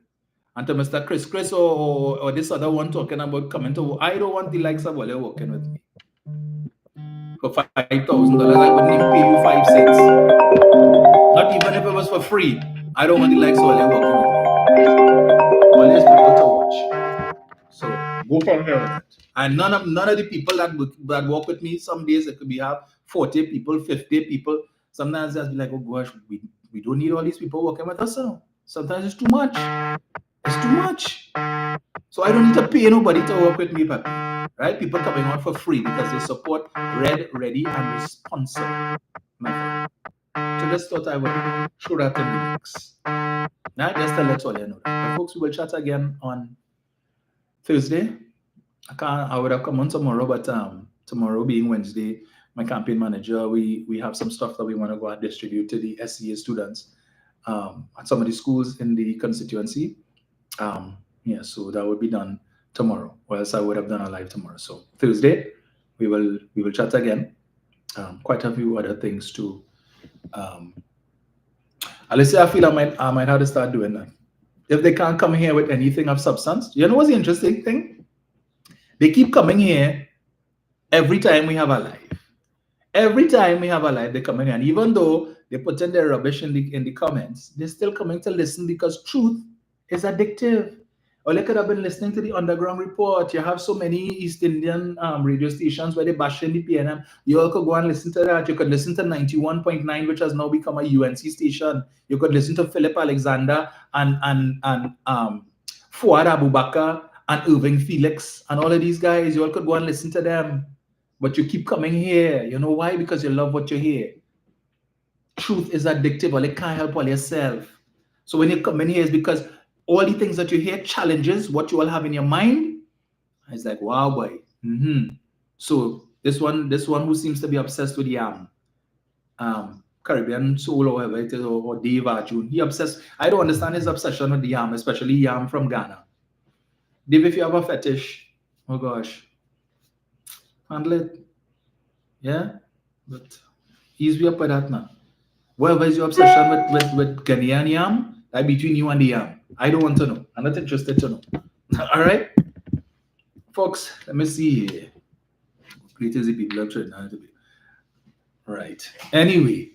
And to Mr. Chris or this other one talking about coming to work, I don't want the likes of Wale working with me. For $5,000, I wouldn't even pay you 5 cents. Not even if it was for free. I don't want the likes of Wale working with me. Wale is people to watch. So go from here with it. And none of the people that work with me, some days it could be have 40 people, 50 people. Sometimes I'll be like, oh gosh, we don't need all these people working with us. So sometimes it's too much. It's too much. So I don't need to pay nobody to work with me, papi. Right? People coming on for free because they support Red, Ready, and Responsible. So just thought I would throw that in the mix. Right? Just to let all you know that. But folks, we will chat again on Thursday. I would have come on tomorrow, but tomorrow being Wednesday, my campaign manager, we have some stuff that we want to go and distribute to the SCA students at some of the schools in the constituency. So that would be done tomorrow, or else I would have done a live tomorrow. So Thursday, we will chat again. Quite a few other things too. Alicia, I feel I might have to start doing that. If they can't come here with anything of substance, you know what's the interesting thing? They keep coming here every time we have a live. Every time we have a live, they come in, and even though they put in their rubbish in the comments, they're still coming to listen because truth is addictive. Or they could have been listening to the Underground Report. You have so many East Indian radio stations where they bash in the PNM. You all could go and listen to that. You could listen to 91.9, which has now become a UNC station. You could listen to Philip Alexander and Fuad Abubakar and Irving Felix and all of these guys. You all could go and listen to them. But you keep coming here. You know why? Because you love what you hear. Truth is addictive, or you can't help all yourself. So when you come in here, it's because all the things that you hear challenges what you all have in your mind. It's like, wow, boy. So this one who seems to be obsessed with yam, Caribbean soul or whatever it is, or Dave June, he obsessed. I don't understand his obsession with the yam, especially yam from Ghana. Dave, if you have a fetish, oh gosh, handle it. Yeah, but Easy up for that now. Whatever is your obsession with Ghanaian yam, that between you and the yam. I don't want to know. I'm not interested to know. All right, folks, let me see here. Great as the people are trying to be. Right. Anyway.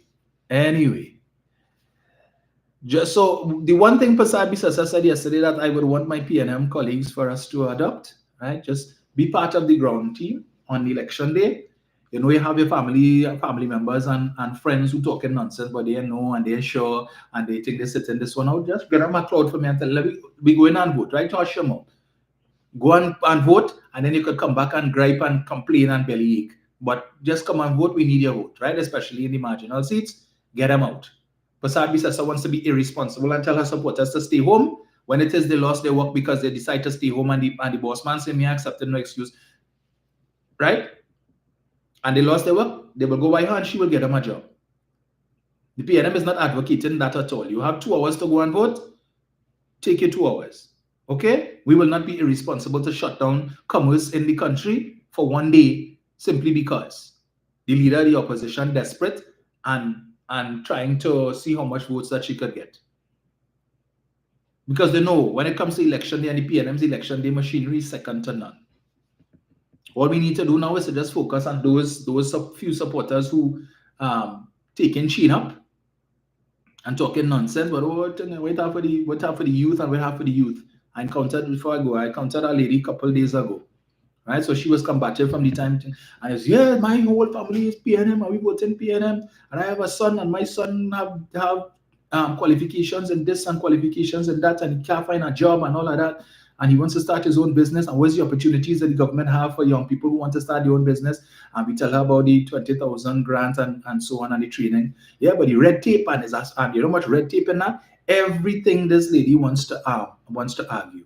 Just so the one thing Pasabi Sasa said yesterday that I would want my PNM colleagues for us to adopt, right? Just be part of the ground team on election day. You know, you have your family members and friends who talking nonsense, but they know and they're sure and they think they're sitting this one out. Just get them a cloud for me and tell them, we go in and vote, right? Hush them out. Go and vote, and then you could come back and gripe and complain and bellyache. But just come and vote. We need your vote, right? Especially in the marginal seats. Get them out. Pasabi Sasa wants to be irresponsible and tell her supporters to stay home when it is they lost their work because they decide to stay home and the boss man say, me accepted no excuse. Right? And they lost their work, they will go by her and she will get them a job. The PNM is not advocating that at all. You have 2 hours to go and vote. Take your 2 hours. Okay? We will not be irresponsible to shut down commerce in the country for one day simply because the leader of the opposition desperate and trying to see how much votes that she could get. Because they know when it comes to election day and the PNM's election day machinery is second to none. All we need to do now is to just focus on those few supporters who taking chin up and talking nonsense. But wait out for the youth and wait out for the youth. I encountered a lady a couple days ago. Right? So she was combative from the time. And I said, yeah, my whole family is PNM and we vote in PNM. And I have a son and my son have qualifications in this and qualifications in that, and he can't find a job and all of that. And he wants to start his own business. And where's the opportunities that the government have for young people who want to start their own business? And we tell her about the 20,000 grants and so on and the training. Yeah, but the red tape and you know how much red tape in that? Everything this lady wants to argue.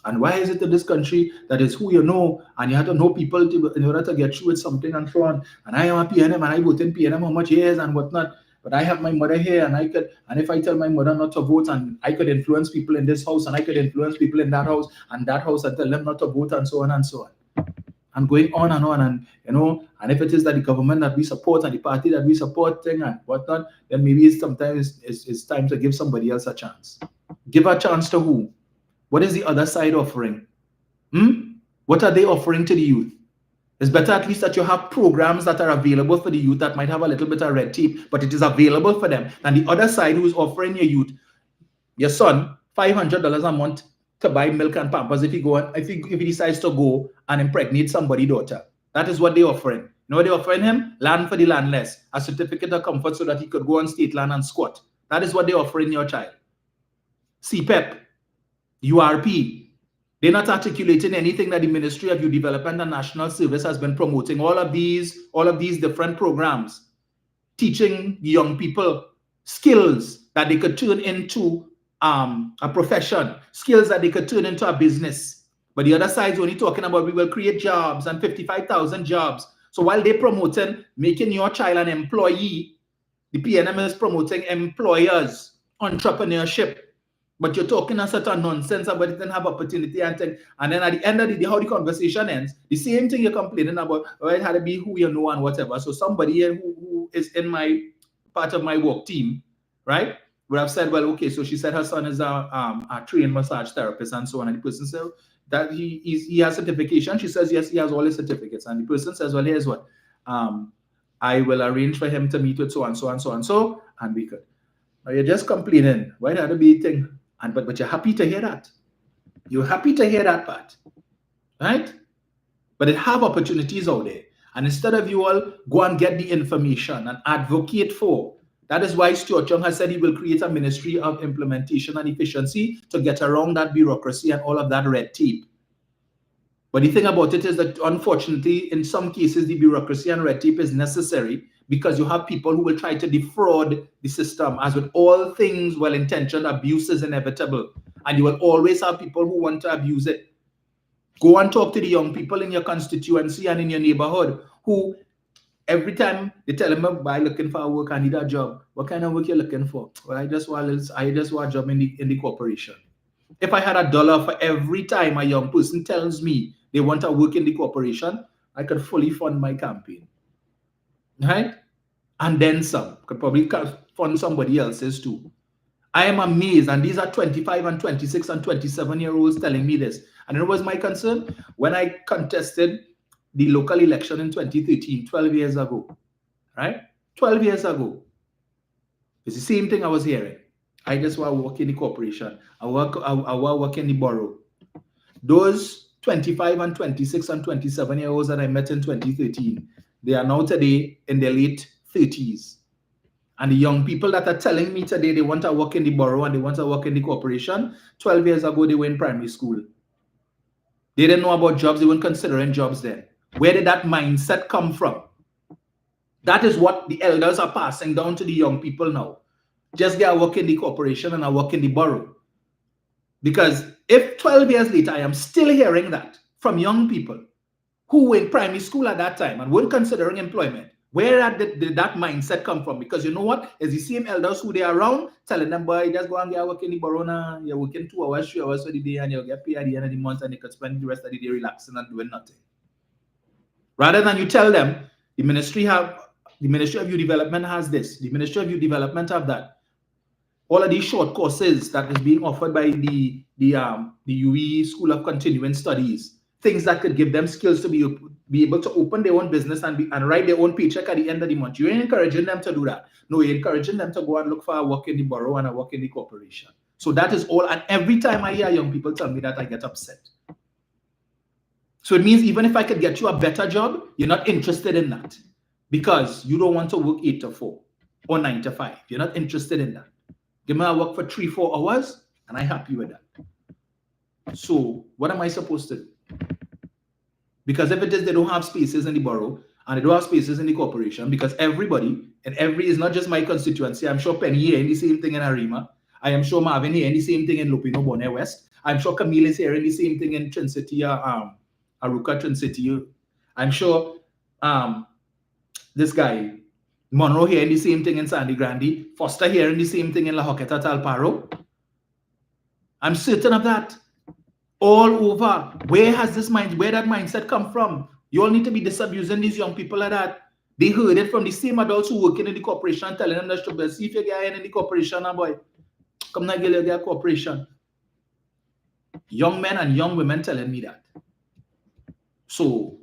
And why is it in this country that is who you know, and you have to know people in order to get through with something and so on. And I am a PNM and I vote in PNM how much years and whatnot. But I have my mother here and if I tell my mother not to vote and I could influence people in this house and I could influence people in that house and tell them not to vote and so on and so on. And going on and and if it is that the government that we support and the party that we support thing and whatnot, then maybe sometimes it's time to give somebody else a chance. Give a chance to who? What is the other side offering? What are they offering to the youth? It's better at least that you have programs that are available for the youth that might have a little bit of red tape, but it is available for them. And the other side who is offering your youth, your son, $500 a month to buy milk and Pampers if he decides to go and impregnate somebody's daughter. That is what they're offering. You know what they're offering him? Land for the landless, a certificate of comfort so that he could go on state land and squat. That is what they're offering your child. CPEP. URP, they're not articulating anything that the Ministry of Youth Development and National Service has been promoting. All of these different programs, teaching young people skills that they could turn into a profession, skills that they could turn into a business. But the other side is only talking about we will create jobs and 55,000 jobs. So while they're promoting making your child an employee, the PNM is promoting employers, entrepreneurship. But you're talking a certain nonsense about it and have opportunity and thing. And then at the end of the day, how the conversation ends, the same thing you're complaining about, it had to be who you know and whatever. So somebody here who is in my part of my work team, right, would have said, well, okay, so she said her son is a trained massage therapist and so on. And the person said that he has certification. She says, yes, he has all his certificates. And the person says, well, here's what. I will arrange for him to meet with so and so and so and so, and we could. Now you're just complaining. Why not be thing? But you're happy to hear that. You're happy to hear that part, right? But it have opportunities out there. And instead of you all go and get the information and advocate for, that is why Stuart Young has said he will create a Ministry of Implementation and Efficiency to get around that bureaucracy and all of that red tape. But the thing about it is that, unfortunately, in some cases, the bureaucracy and red tape is necessary because you have people who will try to defraud the system. As with all things well-intentioned, abuse is inevitable. And you will always have people who want to abuse it. Go and talk to the young people in your constituency and in your neighborhood who, every time they tell them, I'm looking for work, I need a job. What kind of work you're looking for? Well, I just want a job in the corporation. If I had $1 for every time a young person tells me they want to work in the corporation, I could fully fund my campaign. Right? and then some. Could probably fund somebody else's too. I am amazed, and these are 25 and 26 and 27-year-olds telling me this. And it was my concern when I contested the local election in 2013, 12 years ago, right? 12 years ago. It's the same thing I was hearing. I just want to work in the corporation. I want to work in the borough. Those 25 and 26 and 27-year-olds that I met in 2013, they are now today in their late 30s. And the young people that are telling me today they want to work in the borough and they want to work in the corporation, 12 years ago they were in primary school. They didn't know about jobs. They weren't considering jobs then. Where did that mindset come from? That is what the elders are passing down to the young people now. Just get a work in the corporation and a work in the borough. Because if 12 years later I am still hearing that from young people who were in primary school at that time and weren't considering employment, where did that mindset come from? Because you know what? It's the same elders who they are around telling them, boy, just go and get a work in the borough now. You're working 2 hours, 3 hours for the day and you'll get paid at the end of the month and you could spend the rest of the day relaxing and doing nothing. Rather than you tell them, the Ministry of Youth Development has this, the Ministry of Youth Development have that. All of these short courses that is being offered by the UE School of Continuing Studies, things that could give them skills to be able to open their own business and write their own paycheck at the end of the month. You ain't encouraging them to do that. No, you're encouraging them to go and look for a work in the borough and a work in the corporation. So that is all. And every time I hear young people tell me that, I get upset. So it means even if I could get you a better job, you're not interested in that because you don't want to work 8 to 4 or 9 to 5. You're not interested in that. Give me a work for 3-4 hours and I'm happy with that. So what am I supposed to do? Because if it is they don't have spaces in the borough and they don't have spaces in the corporation, because everybody, and is not just my constituency, I'm sure Penny here in the same thing in Arima. I am sure Marvin here in the same thing in Lupino Bonnet West. I'm sure Camille is here in the same thing in Trincity, Aruka Trincity. I'm sure this guy, Monroe here in the same thing in Sandy Grande, Foster here in the same thing in La Hoqueta Talparo. I'm certain of that. All over. Where that mindset come from? You all need to be disabusing these young people like that. They heard it from the same adults who working in the corporation, telling them that see if you get in the corporation, boy, come now get a corporation. Young men and young women telling me that. So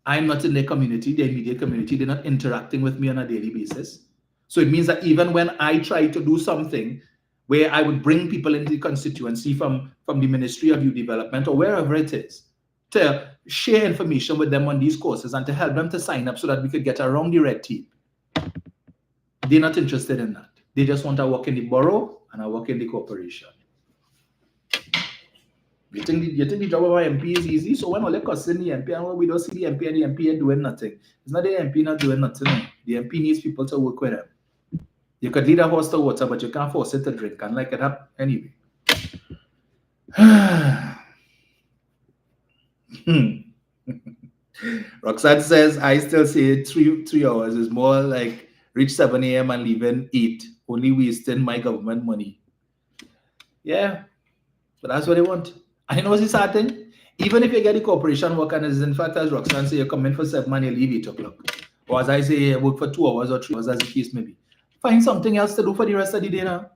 I'm not in their community, their immediate community. They're not interacting with me on a daily basis. So it means that even when I try to do something where I would bring people into the constituency from the Ministry of Youth Development or wherever it is, to share information with them on these courses and to help them to sign up so that we could get around the red tape. They're not interested in that. They just want to work in the borough and I work in the corporation. You think the job of an MP is easy? So when we're cussing the MP and we don't see the MP and the MP are doing nothing. It's not the MP not doing nothing. The MP needs people to work with them. You could lead a horse to water, but you can't force it to drink. And like it up anyway. Roxanne says, I still say 3 hours is more like reach 7 a.m. and leaving 8, only wasting my government money. Yeah, but that's what they want. And you know what's the sad thing? Even if you get the corporation work, and in fact, as Roxanne say, you come in for 7 and you leave 8 o'clock. Or as I say, you work for 2 hours or 3 hours, as the case may be. Find something else to do for the rest of the day now.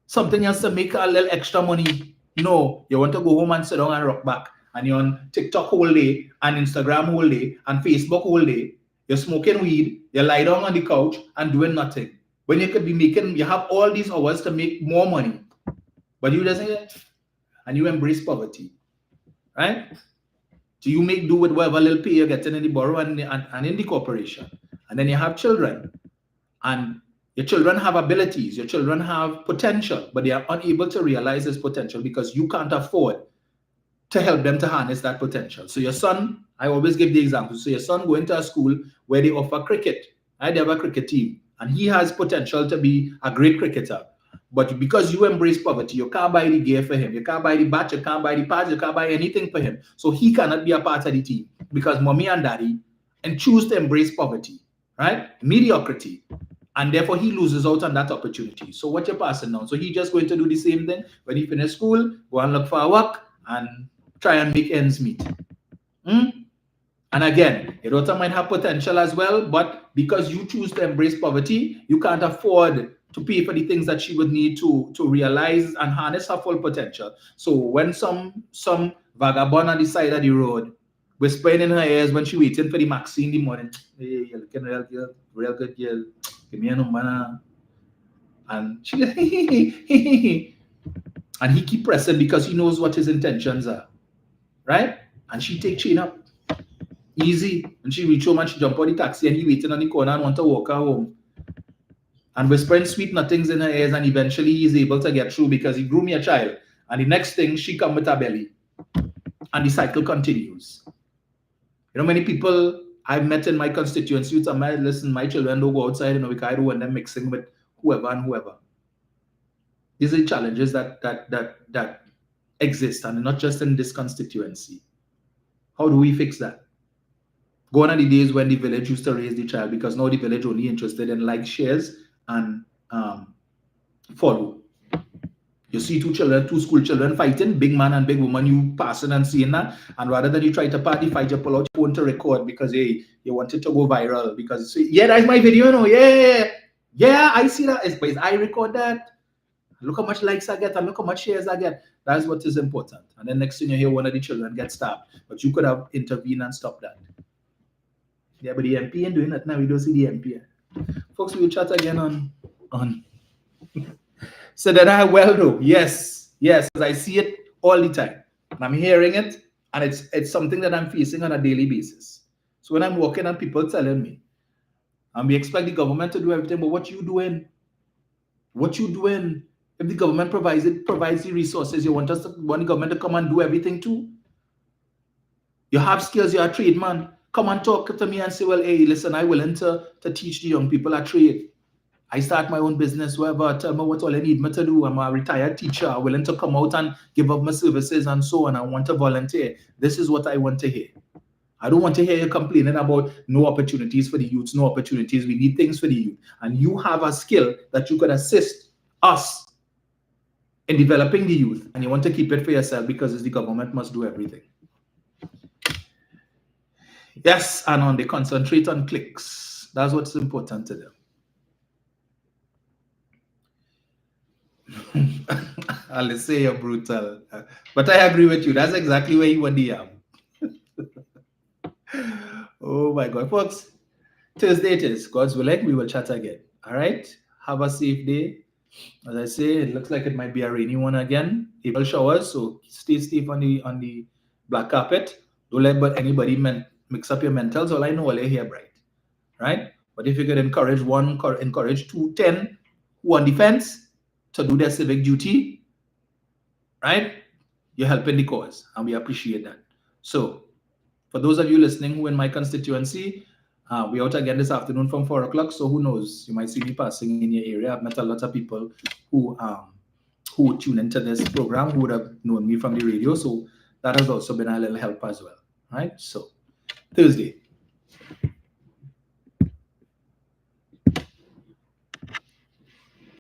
Something else to make a little extra money. No, you want to go home and sit down and rock back. And you're on TikTok whole day, and Instagram whole day, and Facebook whole day. You're smoking weed, you lie down on the couch and doing nothing. When you could be you have all these hours to make more money. But you just say, and you embrace poverty. Right? So you make do with whatever little pay you're getting in the borough and in the corporation. And then you have children. And your children have abilities, your children have potential, but they are unable to realize this potential because you can't afford to help them to harness that potential. So your son, I always give the example. So your son going to a school where they offer cricket. Right? They have a cricket team. And he has potential to be a great cricketer. But because you embrace poverty, you can't buy the gear for him. You can't buy the bat, you can't buy the pads, you can't buy anything for him. So he cannot be a part of the team because mommy and daddy choose to embrace poverty, right? Mediocrity. And therefore, he loses out on that opportunity. So what you're passing down. So he's just going to do the same thing. When he finish school, go and look for a work and try and make ends meet. And again, your daughter might have potential as well, but because you choose to embrace poverty, you can't afford to pay for the things that she would need to realize and harness her full potential. So when some vagabond on the side of the road whispering in her ears when she waiting for the maxi in the morning, hey, you're looking real good, real good girl, give me a number now. And she and he keep pressing because he knows what his intentions are, right? And she take chain up. Easy. And she reach home and she jump on the taxi and he waiting on the corner and want to walk her home. And whispering sweet nothings in her ears, and eventually he's able to get through because he grew me a child. And the next thing, she come with her belly. And the cycle continues. You know, many people I've met in my constituency who my listen, my children don't go outside, because I don't want them mixing with whoever and whoever. These are the challenges that exist, and not just in this constituency. How do we fix that? Gone are the days when the village used to raise the child, because now the village only interested in like, shares, and follow. You see two school children fighting, big man and big woman, you passing and seeing that, and rather than you try to party fight, you pull out your phone to record because hey, you want it to go viral, because yeah, that's my video, no, yeah, I see that. It's I record that. Look how much likes I get and look how much shares I get. That's what is important. And then next thing you hear, one of the children get stabbed, but you could have intervened and stopped that. Yeah, but the MP ain't doing that now. We don't see the MP. Folks, we'll chat again on. So that I well do. Yes, I see it all the time. And I'm hearing it, and it's something that I'm facing on a daily basis. So when I'm walking and people telling me, and we expect the government to do everything, but what you doing? What you doing? If the government provides the resources, you want the government to come and do everything too? You have skills, you're a trade man. Come and talk to me and say, well, hey, listen, I'm willing to teach the young people a trade. I start my own business, wherever, tell me what all I need me to do. I'm a retired teacher. I'm willing to come out and give up my services and so on. I want to volunteer. This is what I want to hear. I don't want to hear you complaining about no opportunities for the youth, no opportunities. We need things for the youth. And you have a skill that you could assist us in developing the youth. And you want to keep it for yourself because the government must do everything. Yes, and on they concentrate on clicks. That's what's important to them. I'll say you're brutal. But I agree with you. That's exactly where you want the Oh my God, folks. Thursday it is. God's willing, we will chat again. All right. Have a safe day. As I say, it looks like it might be a rainy one again. April showers, so stay safe on the black carpet. Don't let anybody mix up your mentals. All I know, all I hear bright. Right? But if you could encourage 2, 10 who on defense to do their civic duty, right? You're helping the cause, and we appreciate that. So, for those of you listening who in my constituency, we're out again this afternoon from 4 o'clock. So who knows? You might see me passing in your area. I've met a lot of people who tune into this program who would have known me from the radio. So that has also been a little help as well. Right? So Thursday.